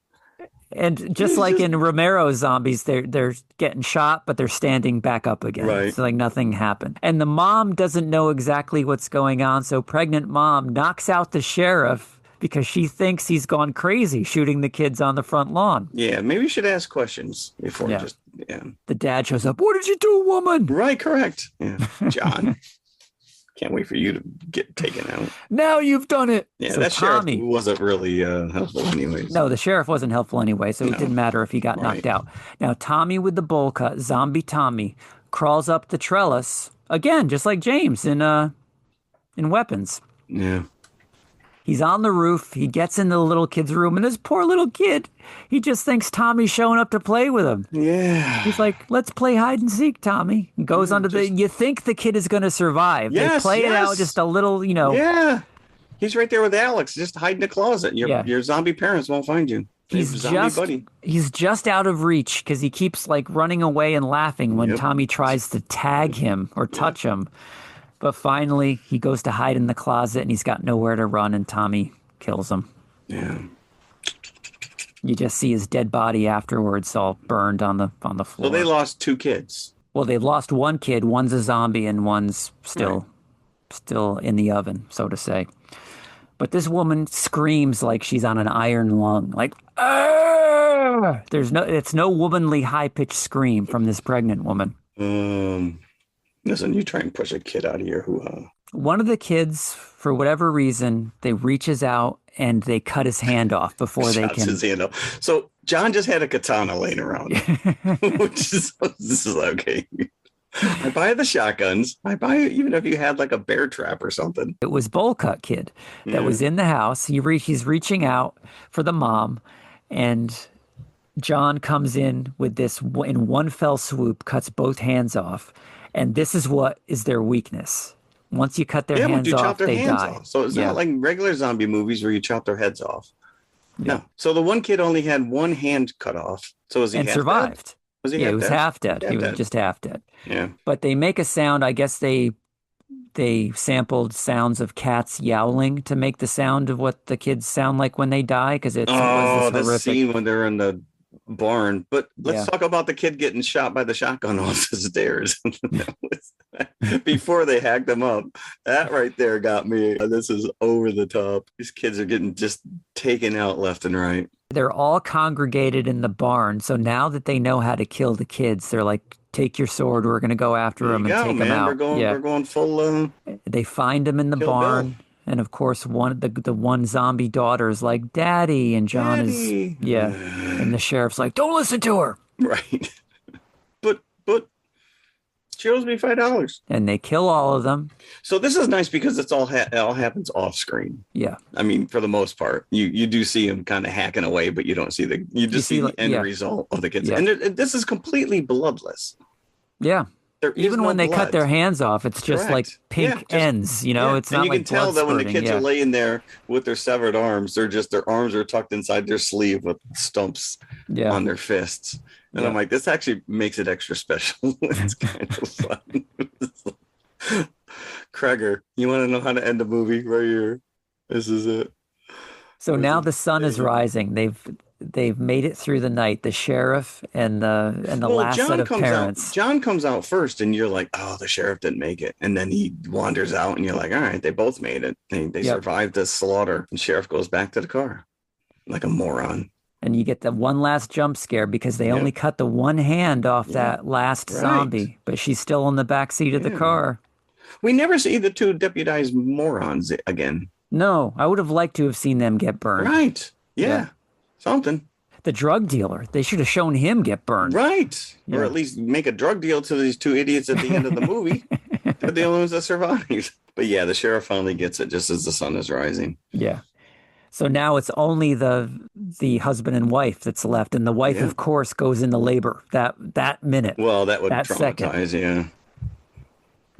And just like in Romero's zombies, they're getting shot, but they're standing back up again. Right. It's like nothing happened. And the mom doesn't know exactly what's going on, so pregnant mom knocks out the sheriff because she thinks he's gone crazy shooting the kids on the front lawn. Yeah, maybe you should ask questions before just, The dad shows up. What did you do, woman? Right, correct. Yeah, John. Can't wait for you to get taken out. Now you've done it. Yeah, so that Tommy, sheriff wasn't really helpful anyways. No, the sheriff wasn't helpful anyway, so it didn't matter if he got knocked out. Now, Tommy with the bowl cut, zombie Tommy, crawls up the trellis, again, just like James in Weapons. Yeah. He's on the roof. He gets into the little kid's room, and this poor little kid, he just thinks Tommy's showing up to play with him. Yeah. He's like, let's play hide and seek, Tommy. And goes under you think the kid is going to survive. They play it out just a little, Yeah. He's right there with Alex, just hide in the closet. Your zombie parents won't find you. He's just out of reach because he keeps like running away and laughing when Tommy tries to tag him or touch him. But finally, he goes to hide in the closet, and he's got nowhere to run, and Tommy kills him. Yeah. You just see his dead body afterwards, all burned on the floor. Well, they lost 2 kids. Well, they've lost one kid. One's a zombie, and one's still in the oven, so to say. But this woman screams like she's on an iron lung, like, "Arr!" It's no womanly high-pitched scream from this pregnant woman. Listen, you try and push a kid out of your hoo-ha. One of the kids, for whatever reason, they reaches out and they cut his hand off before they can. His hand off. So John just had a katana laying around, this is okay. I buy the shotguns. I buy even if you had like a bear trap or something. It was Bowl Cut Kid that was in the house. He's reaching out for the mom, and John comes in with this in one fell swoop, cuts both hands off. And this is what is their weakness. Once you cut their hands off, they die. Off. So it's not like regular zombie movies where you chop their heads off. Yeah. No. So the one kid only had one hand cut off. So was he half survived. Dead? Was he he was half dead. He was just half dead. Yeah. But they make a sound. I guess they sampled sounds of cats yowling to make the sound of what the kids sound like when they die. Because it was this horrific scene when they're in the barn. But let's talk about the kid getting shot by the shotgun off the stairs. Before they hacked him up. That right there got me. This is over the top. These kids are getting just taken out left and right. They're all congregated in the barn. So now that they know how to kill the kids, they're like, take your sword. We're going to go after them and take them out. We're going full. They find him in the barn. Bill. And of course, the one zombie daughter is like, Daddy. And John is, and the sheriff's like, don't listen to her. Right. But she owes me $5. And they kill all of them. So this is nice because it's all happens off screen. Yeah. I mean, for the most part, you do see them kind of hacking away, but you don't see the end result of the kids. Yeah. And this is completely bloodless. Yeah. Even when they cut their hands off, it's just like pink ends, it's not like blood. And you can tell that when the kids are laying there with their severed arms, their arms are tucked inside their sleeve with stumps on their fists. And I'm like, this actually makes it extra special. It's kind of fun. Cregger, you want to know how to end a movie right here? This is it. So now the sun is rising. They've made it through the night. The sheriff and the last set of parents. John comes out first, and you're like, "Oh, the sheriff didn't make it." And then he wanders out, and you're like, "All right, they both made it. They survived the slaughter." And sheriff goes back to the car, like a moron. And you get the one last jump scare because they only cut the one hand off that last zombie, but she's still in the back seat of the car. We never see the 2 deputized morons again. No, I would have liked to have seen them get burned. Right? Yeah. Something. The drug dealer. They should have shown him get burned. Right. Yeah. Or at least make a drug deal to these 2 idiots at the end of the movie. They're the only ones that survive. But yeah, the sheriff finally gets it just as the sun is rising. Yeah. So now it's only the husband and wife that's left. And the wife, of course, goes into labor that minute. Well, that would traumatize,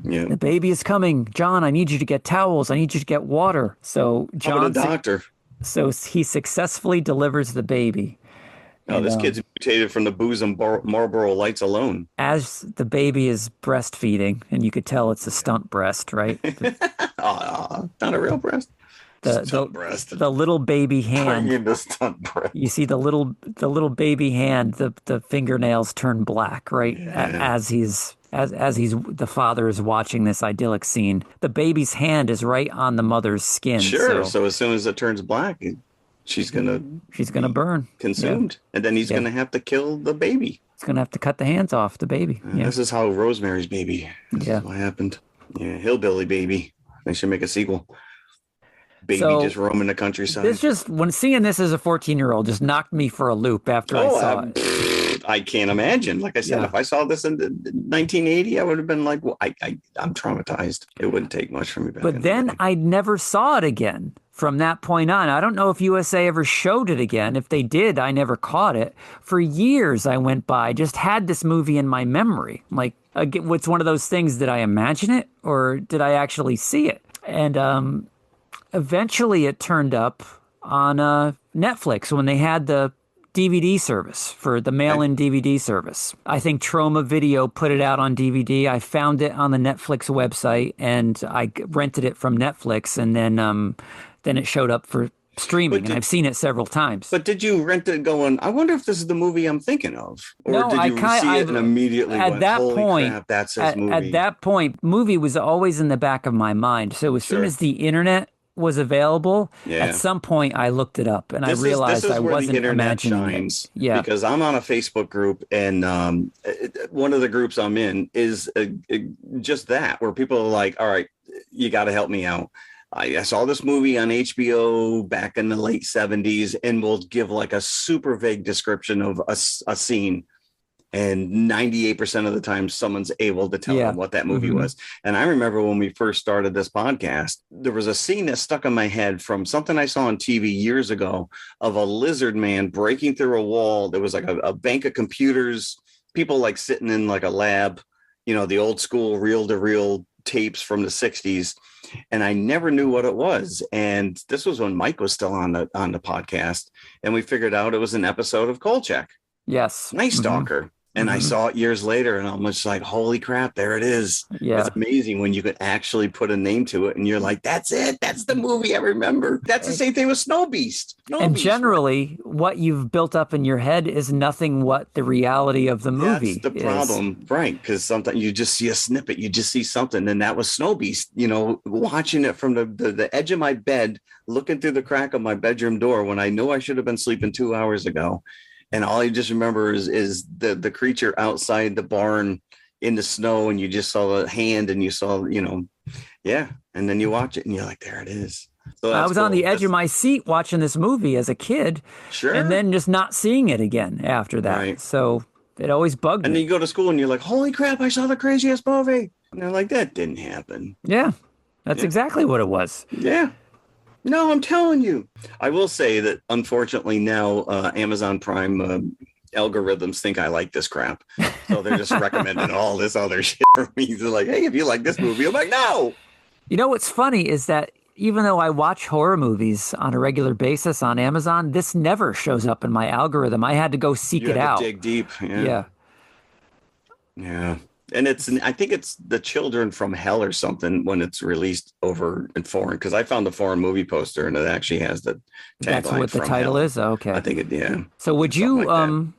Yeah. The baby is coming. John, I need you to get towels. I need you to get water. So John, a doctor. So he successfully delivers the baby. Oh, this kid's mutated from the booze and Marlboro Lights alone. As the baby is breastfeeding, and you could tell it's a stunt breast, right? Not a real breast. Stunt breast. the little baby hand. Bring in the stunt breast. You see the little baby hand, the fingernails turn black, right? As the father is watching this idyllic scene. The baby's hand is right on the mother's skin. Sure. So as soon as it turns black, she's gonna burn, consumed, and then he's gonna have to kill the baby. He's gonna have to cut the hands off the baby. This is how Rosemary's Baby. This is what happened. Yeah, Hillbilly Baby. They should make a sequel. Baby just roaming the countryside. This just, when seeing this as a 14-year-old, just knocked me for a loop after I saw it. I can't imagine. Like I said, if I saw this in 1980, I would have been like, well, I'm traumatized. It wouldn't take much for me back. But then I never saw it again from that point on. I don't know if USA ever showed it again. If they did, I never caught it. For years, I went by, just had this movie in my memory. Like, it's one of those things, did I imagine it or did I actually see it? And eventually it turned up on Netflix when they had the DVD service for the mail-in DVD service. I think Troma Video put it out on DVD. I found it on the Netflix website and I rented it from Netflix, and then it showed up for streaming, and I've seen it several times. But did you rent it going, I wonder if this is the movie I'm thinking of? Or no, did you see it and immediately at went, that holy point, crap, that's his movie? At that point, movie was always in the back of my mind. So as soon as the internet was available, at some point I looked it up and I realized I wasn't imagining it. Yeah, because I'm on a Facebook group, and one of the groups I'm in is just that, where people are like, all right, you got to help me out. I saw this movie on HBO back in the late 70s, and we'll give like a super vague description of a scene. And 98% of the time, someone's able to tell them what that movie was. And I remember when we first started this podcast, there was a scene that stuck in my head from something I saw on TV years ago of a lizard man breaking through a wall. There was like a bank of computers, people like sitting in like a lab, you know, the old school reel-to-reel tapes from the 60s. And I never knew what it was. And this was when Mike was still on the podcast. And we figured out it was an episode of Kolchak. Yes. Night Stalker. And I saw it years later, and I'm just like, holy crap, there it is. Yeah. It's amazing when you could actually put a name to it, and you're like, that's it. That's the movie I remember. That's the same thing with Snow Beast. Generally, what you've built up in your head is nothing what the reality of the movie is. That's the problem, right? Because sometimes you just see a snippet, you just see something, and that was Snow Beast. You know, watching it from the edge of my bed, looking through the crack of my bedroom door when I know I should have been sleeping 2 hours ago. And all you just remember is the creature outside the barn in the snow, and you just saw a hand, and you saw, you know, and then you watch it and you're like, there it is. So I was on the edge of my seat watching this movie as a kid, and then just not seeing it again after that. Right. So it always bugged me. And then you go to school and you're like, holy crap, I saw the craziest movie. And they're like, that didn't happen. Yeah, that's exactly what it was. Yeah. No, I'm telling you. I will say that, unfortunately, now Amazon Prime algorithms think I like this crap. So they're just recommending all this other shit for me. They're like, hey, if you like this movie, I'm like, no. You know, what's funny is that even though I watch horror movies on a regular basis on Amazon, this never shows up in my algorithm. I had to go seek it out. Dig deep. Yeah. And I think it's The Children from Hell or something when it's released over in foreign, because I found the foreign movie poster and it actually has the tagline. That's what the title is? Okay. I think it, So would you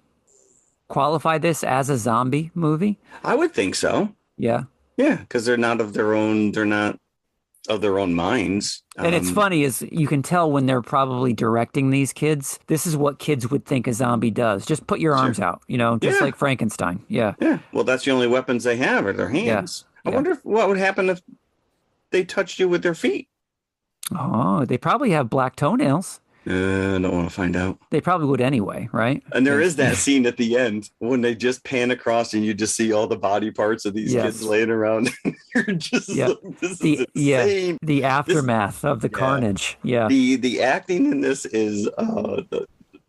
qualify this as a zombie movie? I would think so. Yeah. Yeah, because they're not of their own minds. And it's funny is you can tell when they're probably directing these kids, this is what kids would think a zombie does. Just put your arms out, you know, just like Frankenstein. Yeah. Yeah. Well, that's the only weapons they have are their hands. Yeah. I wonder what would happen if they touched you with their feet. Oh, they probably have black toenails. I don't want to find out. They probably would anyway, right? And there is that scene at the end when they just pan across and you just see all the body parts of these kids laying around. You're just like, this is insane. The aftermath of the carnage. Yeah. The acting in this is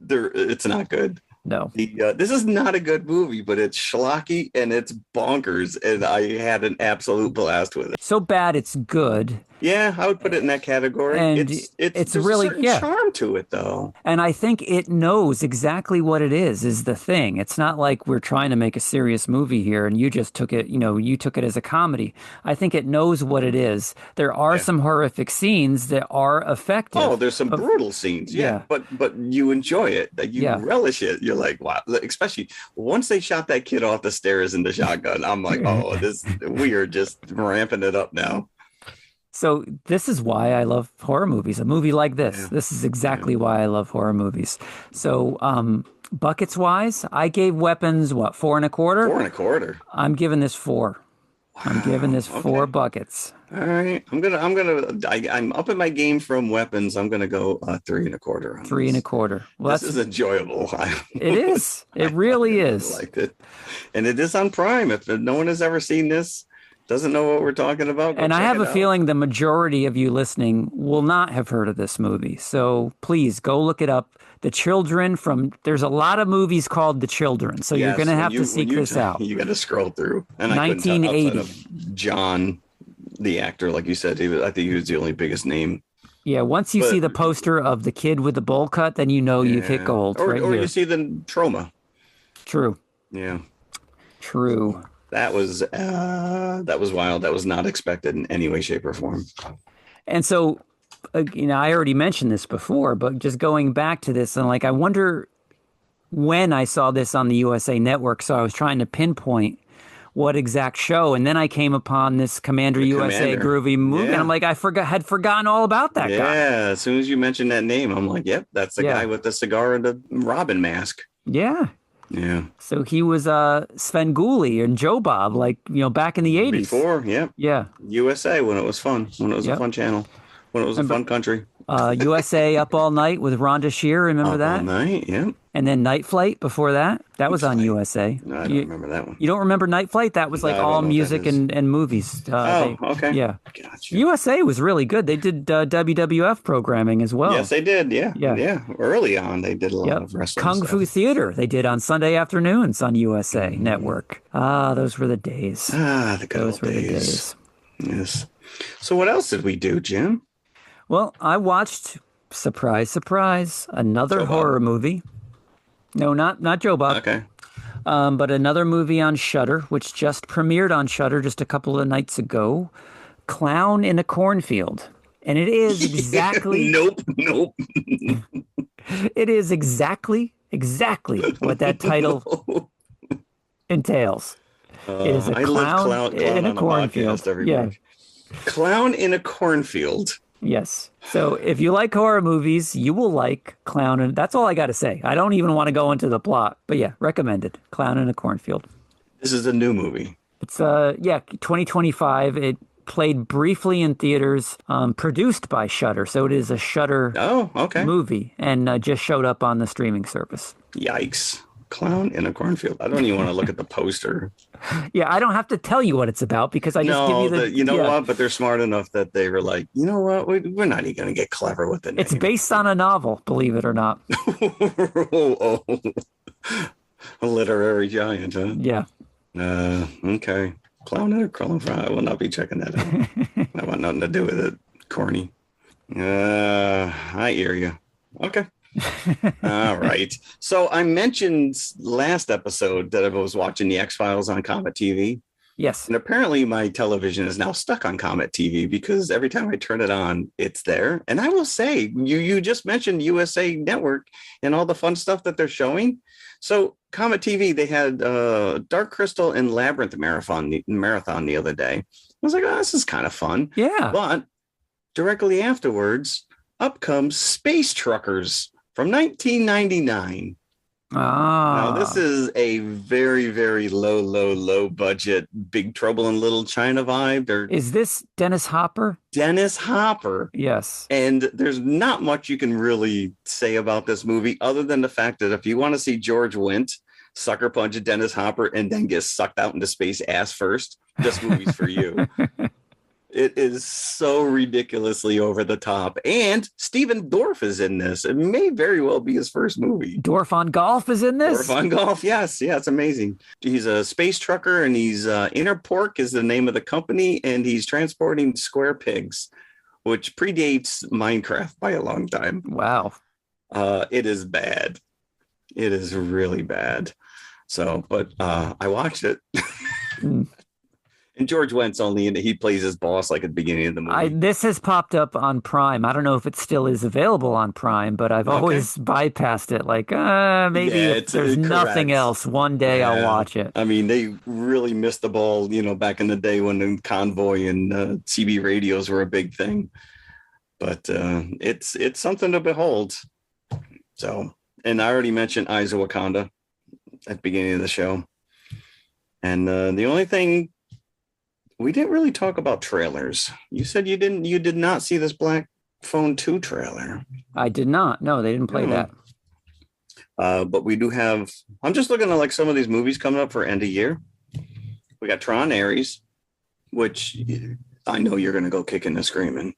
it's not good. No. This is not a good movie, but it's schlocky and it's bonkers, and I had an absolute blast with it. So bad it's good. Yeah, I would put it in that category. And It's there's really, a certain charm to it, though. And I think it knows exactly what it is the thing. It's not like we're trying to make a serious movie here and you just took it, you took it as a comedy. I think it knows what it is. There are some horrific scenes that are effective. Oh, there's some brutal scenes. Yeah. But you enjoy it. You relish it. You're like, wow. Especially once they shot that kid off the stairs in the shotgun, I'm like, oh, we are just ramping it up now. So this is why I love horror movies. A movie like this. Yeah. This is exactly why I love horror movies. So buckets wise, I gave Weapons, 4.25? 4.25. I'm giving this 4. Wow. I'm giving this 4 buckets. All right. I'm up in my game from Weapons. I'm gonna go 3.25. 3.25. Well, this is enjoyable. It is. It really is. I liked it. And it is on Prime. If no one has ever seen this, doesn't know what we're talking about. And I have a feeling the majority of you listening will not have heard of this movie. So please go look it up. The Children there's a lot of movies called The Children. So you're going to have to seek this out. You got to scroll through. And 1980. John, the actor, like you said, I think he was the only biggest name. Yeah, once you see the poster of the kid with the bowl cut, then you know you've hit gold. Or you see the Troma. True. Yeah. True. That was wild. That was not expected in any way, shape, or form. And so, I already mentioned this before, but just going back to this, and I wonder when I saw this on the USA Network. So I was trying to pinpoint what exact show, and then I came upon this Commander USA groovy movie, and I'm like, had forgotten all about that guy. Yeah, as soon as you mentioned that name, I'm like, yep, that's the guy with the cigar and the Robin mask. Yeah. Yeah. So he was Svengoolie and Joe Bob, back in the 80s. Before, yeah. Yeah. USA, when it was fun, when it was a fun channel, when it was a fun country. USA Up All Night with Rhonda Shear, remember that? Up All Night, yeah. And then Night Flight before that. That was on USA. No, I don't remember that one. You don't remember Night Flight? That was all music and movies. Okay. Yeah. Gotcha. USA was really good. They did WWF programming as well. Yes, they did. Yeah. Early on, they did a lot of wrestling Kung stuff. Fu Theater they did on Sunday afternoons on USA Network. Those were the days. The good old days. Yes. So what else did we do, Jim? Well, I watched, surprise, surprise, another horror movie. No, not Joe Bob. Okay. But another movie on Shudder, which just premiered on Shudder just a couple of nights ago, Clown in a Cornfield. And it is exactly... Nope. It is exactly what that title entails. It is a clown in a cornfield. Yeah. Clown in a cornfield. Yes. So if you like horror movies, you will like Clown. And that's all I got to say. I don't even want to go into the plot. But yeah, recommended. Clown in a Cornfield. This is a new movie. It's 2025. It played briefly in theaters, produced by Shudder. So it is a Shudder movie and just showed up on the streaming service. Yikes. Clown in a Cornfield. I don't even want to look at the poster. Yeah, I don't have to tell you what it's about because I just give you the... You know what? But they're smart enough that they were like, you know what? We're not even going to get clever with it. It's based on a novel, believe it or not. A literary giant, huh? Yeah. Okay. Clown in a Cornfield. I will not be checking that out. I want nothing to do with it. Corny. I hear you. Okay. All right. So I mentioned last episode that I was watching the X-Files on Comet TV. Yes. And apparently my television is now stuck on Comet TV because every time I turn it on, it's there. And I will say, you just mentioned USA Network and all the fun stuff that they're showing. So Comet TV, they had Dark Crystal and Labyrinth marathon the other day. I was like, oh, this is kind of fun. Yeah. But directly afterwards, up comes Space Truckers from 1999. Now, this is a very, very low budget, Big Trouble in Little China vibe. Is this Dennis Hopper? Dennis Hopper. Yes. And there's not much you can really say about this movie other than the fact that if you want to see George Wendt sucker punch Dennis Hopper and then get sucked out into space ass first, this movie's for you. It is so ridiculously over the top. And Steven Dorff is in this. It may very well be his first movie. Dorff on Golf is in this? Dorff on Golf, yes. Yeah, it's amazing. He's a space trucker, and he's Interpork is the name of the company, and he's transporting square pigs, which predates Minecraft by a long time. Wow. It is bad. It is really bad. So, but I watched it. And George Wentz he plays his boss like at the beginning of the movie. This has popped up on Prime. I don't know if it still is available on Prime, but I've always bypassed it. Like, maybe if there's nothing else, one day I'll watch it. I mean, they really missed the ball, back in the day when the Convoy and CB radios were a big thing. But it's something to behold. So, and I already mentioned Eyes of Wakanda at the beginning of the show. And the only thing, we didn't really talk about trailers. You said you did not see this Black Phone 2 trailer. I did not. No, they didn't play that. But we do have, I'm just looking at like some of these movies coming up for end of year. We got Tron Ares, which I know you're going to go kicking and screaming.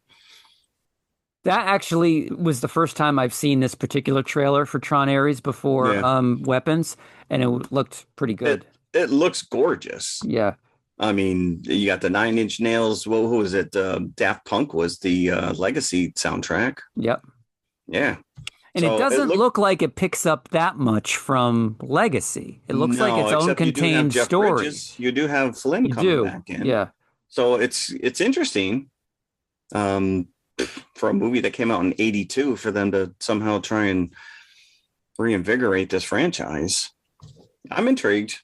That actually was the first time I've seen this particular trailer for Tron Ares before Weapons, and it looked pretty good. It looks gorgeous. Yeah. I mean, you got the Nine Inch Nails. Well, who was it? Daft Punk was the Legacy soundtrack. Yep. Yeah. And so it doesn't look like it picks up that much from Legacy. It looks like its own contained story. You do have Flynn coming back in. Yeah. So it's interesting for a movie that came out in 82 for them to somehow try and reinvigorate this franchise. I'm intrigued.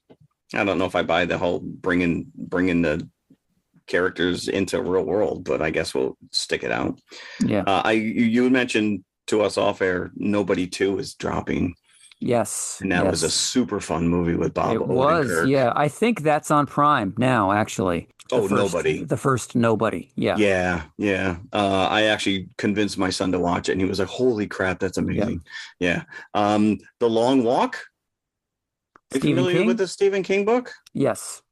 I don't know if I buy the whole bringing the characters into real world, but I guess we'll stick it out. Yeah. You mentioned to us off air, Nobody 2 is dropping. Yes. And that was a super fun movie with Bob Odenkirk. It was, yeah. I think that's on Prime now, actually. Nobody. The first Nobody. Yeah. Yeah. I actually convinced my son to watch it, and he was like, holy crap, that's amazing. Yeah. The Long Walk. Are you familiar with the Stephen King book? Yes.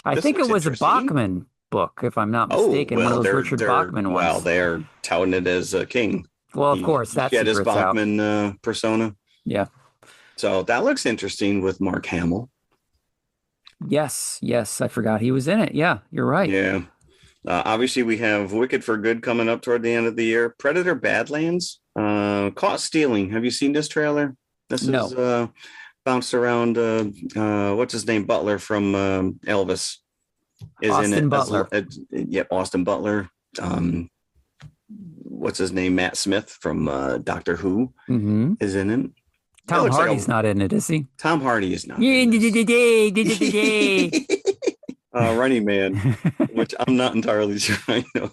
I think it was a Bachman book, if I'm not mistaken. One of those Richard Bachman ones. Well, they're touting it as King. Well, of course, that's his Bachman persona. Yeah. So that looks interesting with Mark Hamill. Yes. I forgot he was in it. Yeah, you're right. Yeah. Obviously, we have Wicked for Good coming up toward the end of the year. Predator Badlands. Caught Stealing. Have you seen this trailer? This is bounced around. What's his name? Butler from Elvis is Austin in it. Butler. Austin Butler. What's his name? Matt Smith from Doctor Who is in it. Tom Hardy's not in it, is he? Tom Hardy is not. Running Man, which I'm not entirely sure I know.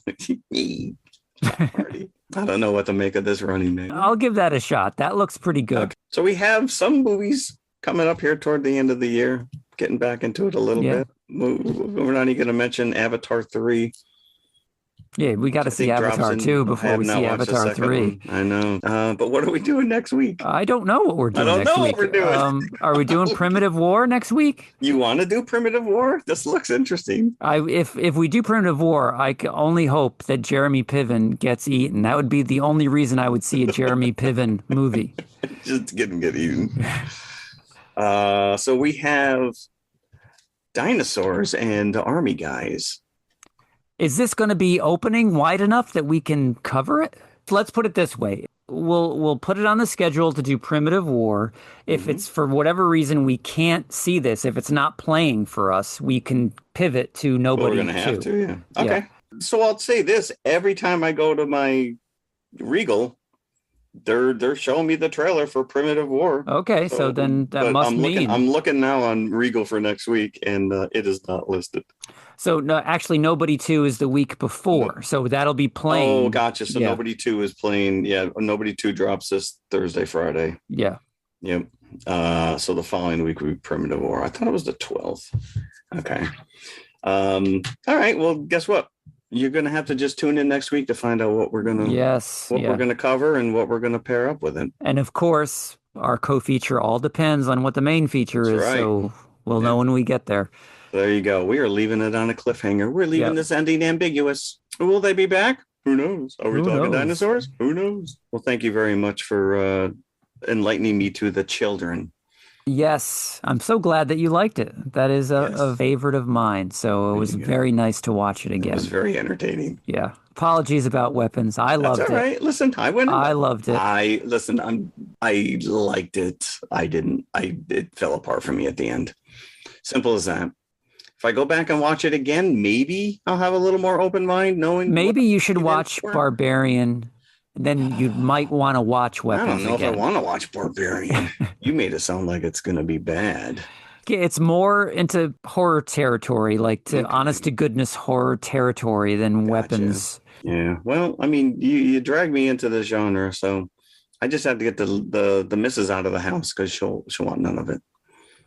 Tom Hardy. I don't know what to make of this Running Man. I'll give that a shot. That looks pretty good. Okay. So we have some movies coming up here toward the end of the year, getting back into it a little bit. We're not even going to mention Avatar 3. Yeah, we got to see Avatar 2 before we see Avatar 3. I know. But what are we doing next week? I don't know what we're doing next week. I don't know what we're doing. Are we doing Primitive War next week? You want to do Primitive War? This looks interesting. If we do Primitive War, I can only hope that Jeremy Piven gets eaten. That would be the only reason I would see a Jeremy Piven movie. Just get eaten. So we have dinosaurs and army guys. Is this going to be opening wide enough that we can cover it? Let's put it this way. We'll put it on the schedule to do Primitive War. If it's for whatever reason we can't see this, if it's not playing for us, we can pivot to Nobody 2. We're going to have to, yeah. Okay. Yeah. So I'll say this. Every time I go to my Regal, they're showing me the trailer for Primitive War. Okay, so then that must mean... I'm looking now on Regal for next week, and it is not listed. So no, actually, Nobody 2 is the week before, so that'll be playing. Oh, gotcha. So Nobody 2 is playing. Yeah, Nobody 2 drops this Thursday, Friday. Yeah. Yep. So the following week will be Primitive War. I thought it was the 12th. Okay. All right. Well, guess what? You're going to have to just tune in next week to find out what we're going to we're going to cover and what we're going to pair up with it. And of course, our co-feature all depends on what the main feature is. Right. So we'll know when we get there. So there you go. We are leaving it on a cliffhanger. We're leaving this ending ambiguous. Will they be back? Who knows? Are we talking dinosaurs? Who knows? Well, thank you very much for enlightening me to the children. Yes, I'm so glad that you liked it. That is a favorite of mine. So it was very nice to watch it again. It was very entertaining. Yeah. Apologies about weapons. I loved it. That's all right. Listen, I loved it. I liked it. It fell apart for me at the end. Simple as that. If I go back and watch it again, maybe I'll have a little more open mind, knowing. Maybe you should watch Barbarian. Then you might want to watch Weapons. I don't know again. if I want to watch Barbarian. You made it sound like it's going to be bad. It's more into horror territory, like honest to goodness horror territory than Weapons. Yeah. Well, I mean, you drag me into the genre, so I just have to get the missus out of the house because she'll want none of it.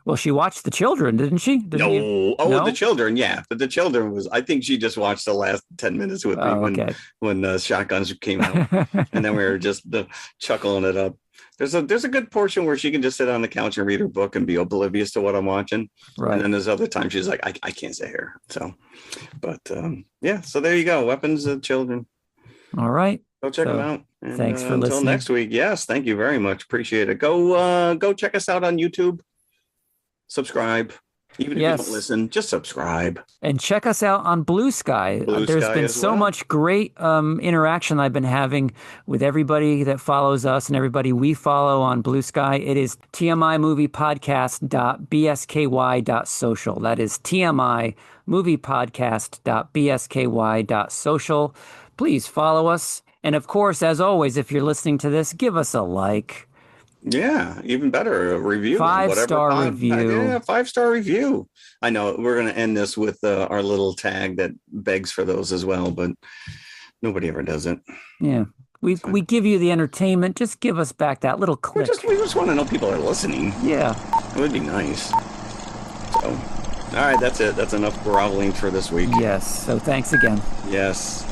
Well, she watched The Children, didn't she? No. The Children, yeah. But The Children I think she just watched the last 10 minutes with me when Shotguns came out. And then we were just chuckling it up. There's a good portion where she can just sit on the couch and read her book and be oblivious to what I'm watching. Right. And then there's other times she's like, I can't sit here. So, but so there you go. Weapons of Children. All right. Go check them out. And, thanks for listening. Until next week. Yes. Thank you very much. Appreciate it. Go check us out on YouTube. Subscribe. Even if you don't listen, just subscribe. And check us out on Blue Sky. There's been so much great interaction I've been having with everybody that follows us and everybody we follow on Blue Sky. It is tmimoviepodcast.bsky.social. That is tmimoviepodcast.bsky.social. Please follow us. And of course, as always, if you're listening to this, give us a like. Yeah, even better, a review. 5-star review. Yeah, 5-star review. I know we're going to end this with our little tag that begs for those as well, but nobody ever does it. Yeah, we give you the entertainment. Just give us back that little click. We just want to know people are listening. Yeah. It would be nice. So, all right, that's it. That's enough groveling for this week. Yes, so thanks again. Yes,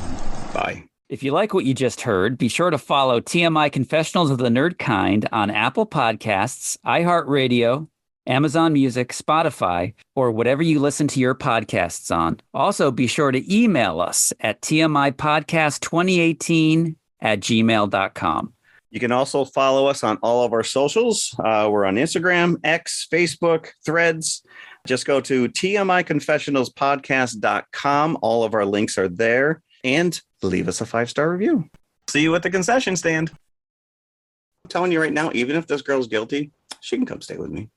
bye. If you like what you just heard, be sure to follow TMI Confessionals of the Nerd Kind on Apple Podcasts, iHeartRadio, Amazon Music, Spotify, or whatever you listen to your podcasts on. Also, be sure to email us at tmipodcast2018@gmail.com. You can also follow us on all of our socials. We're on Instagram, X, Facebook, Threads. Just go to tmiconfessionalspodcast.com. All of our links are there. And leave us a 5-star review. See you at the concession stand. I'm telling you right now, even if this girl's guilty, she can come stay with me.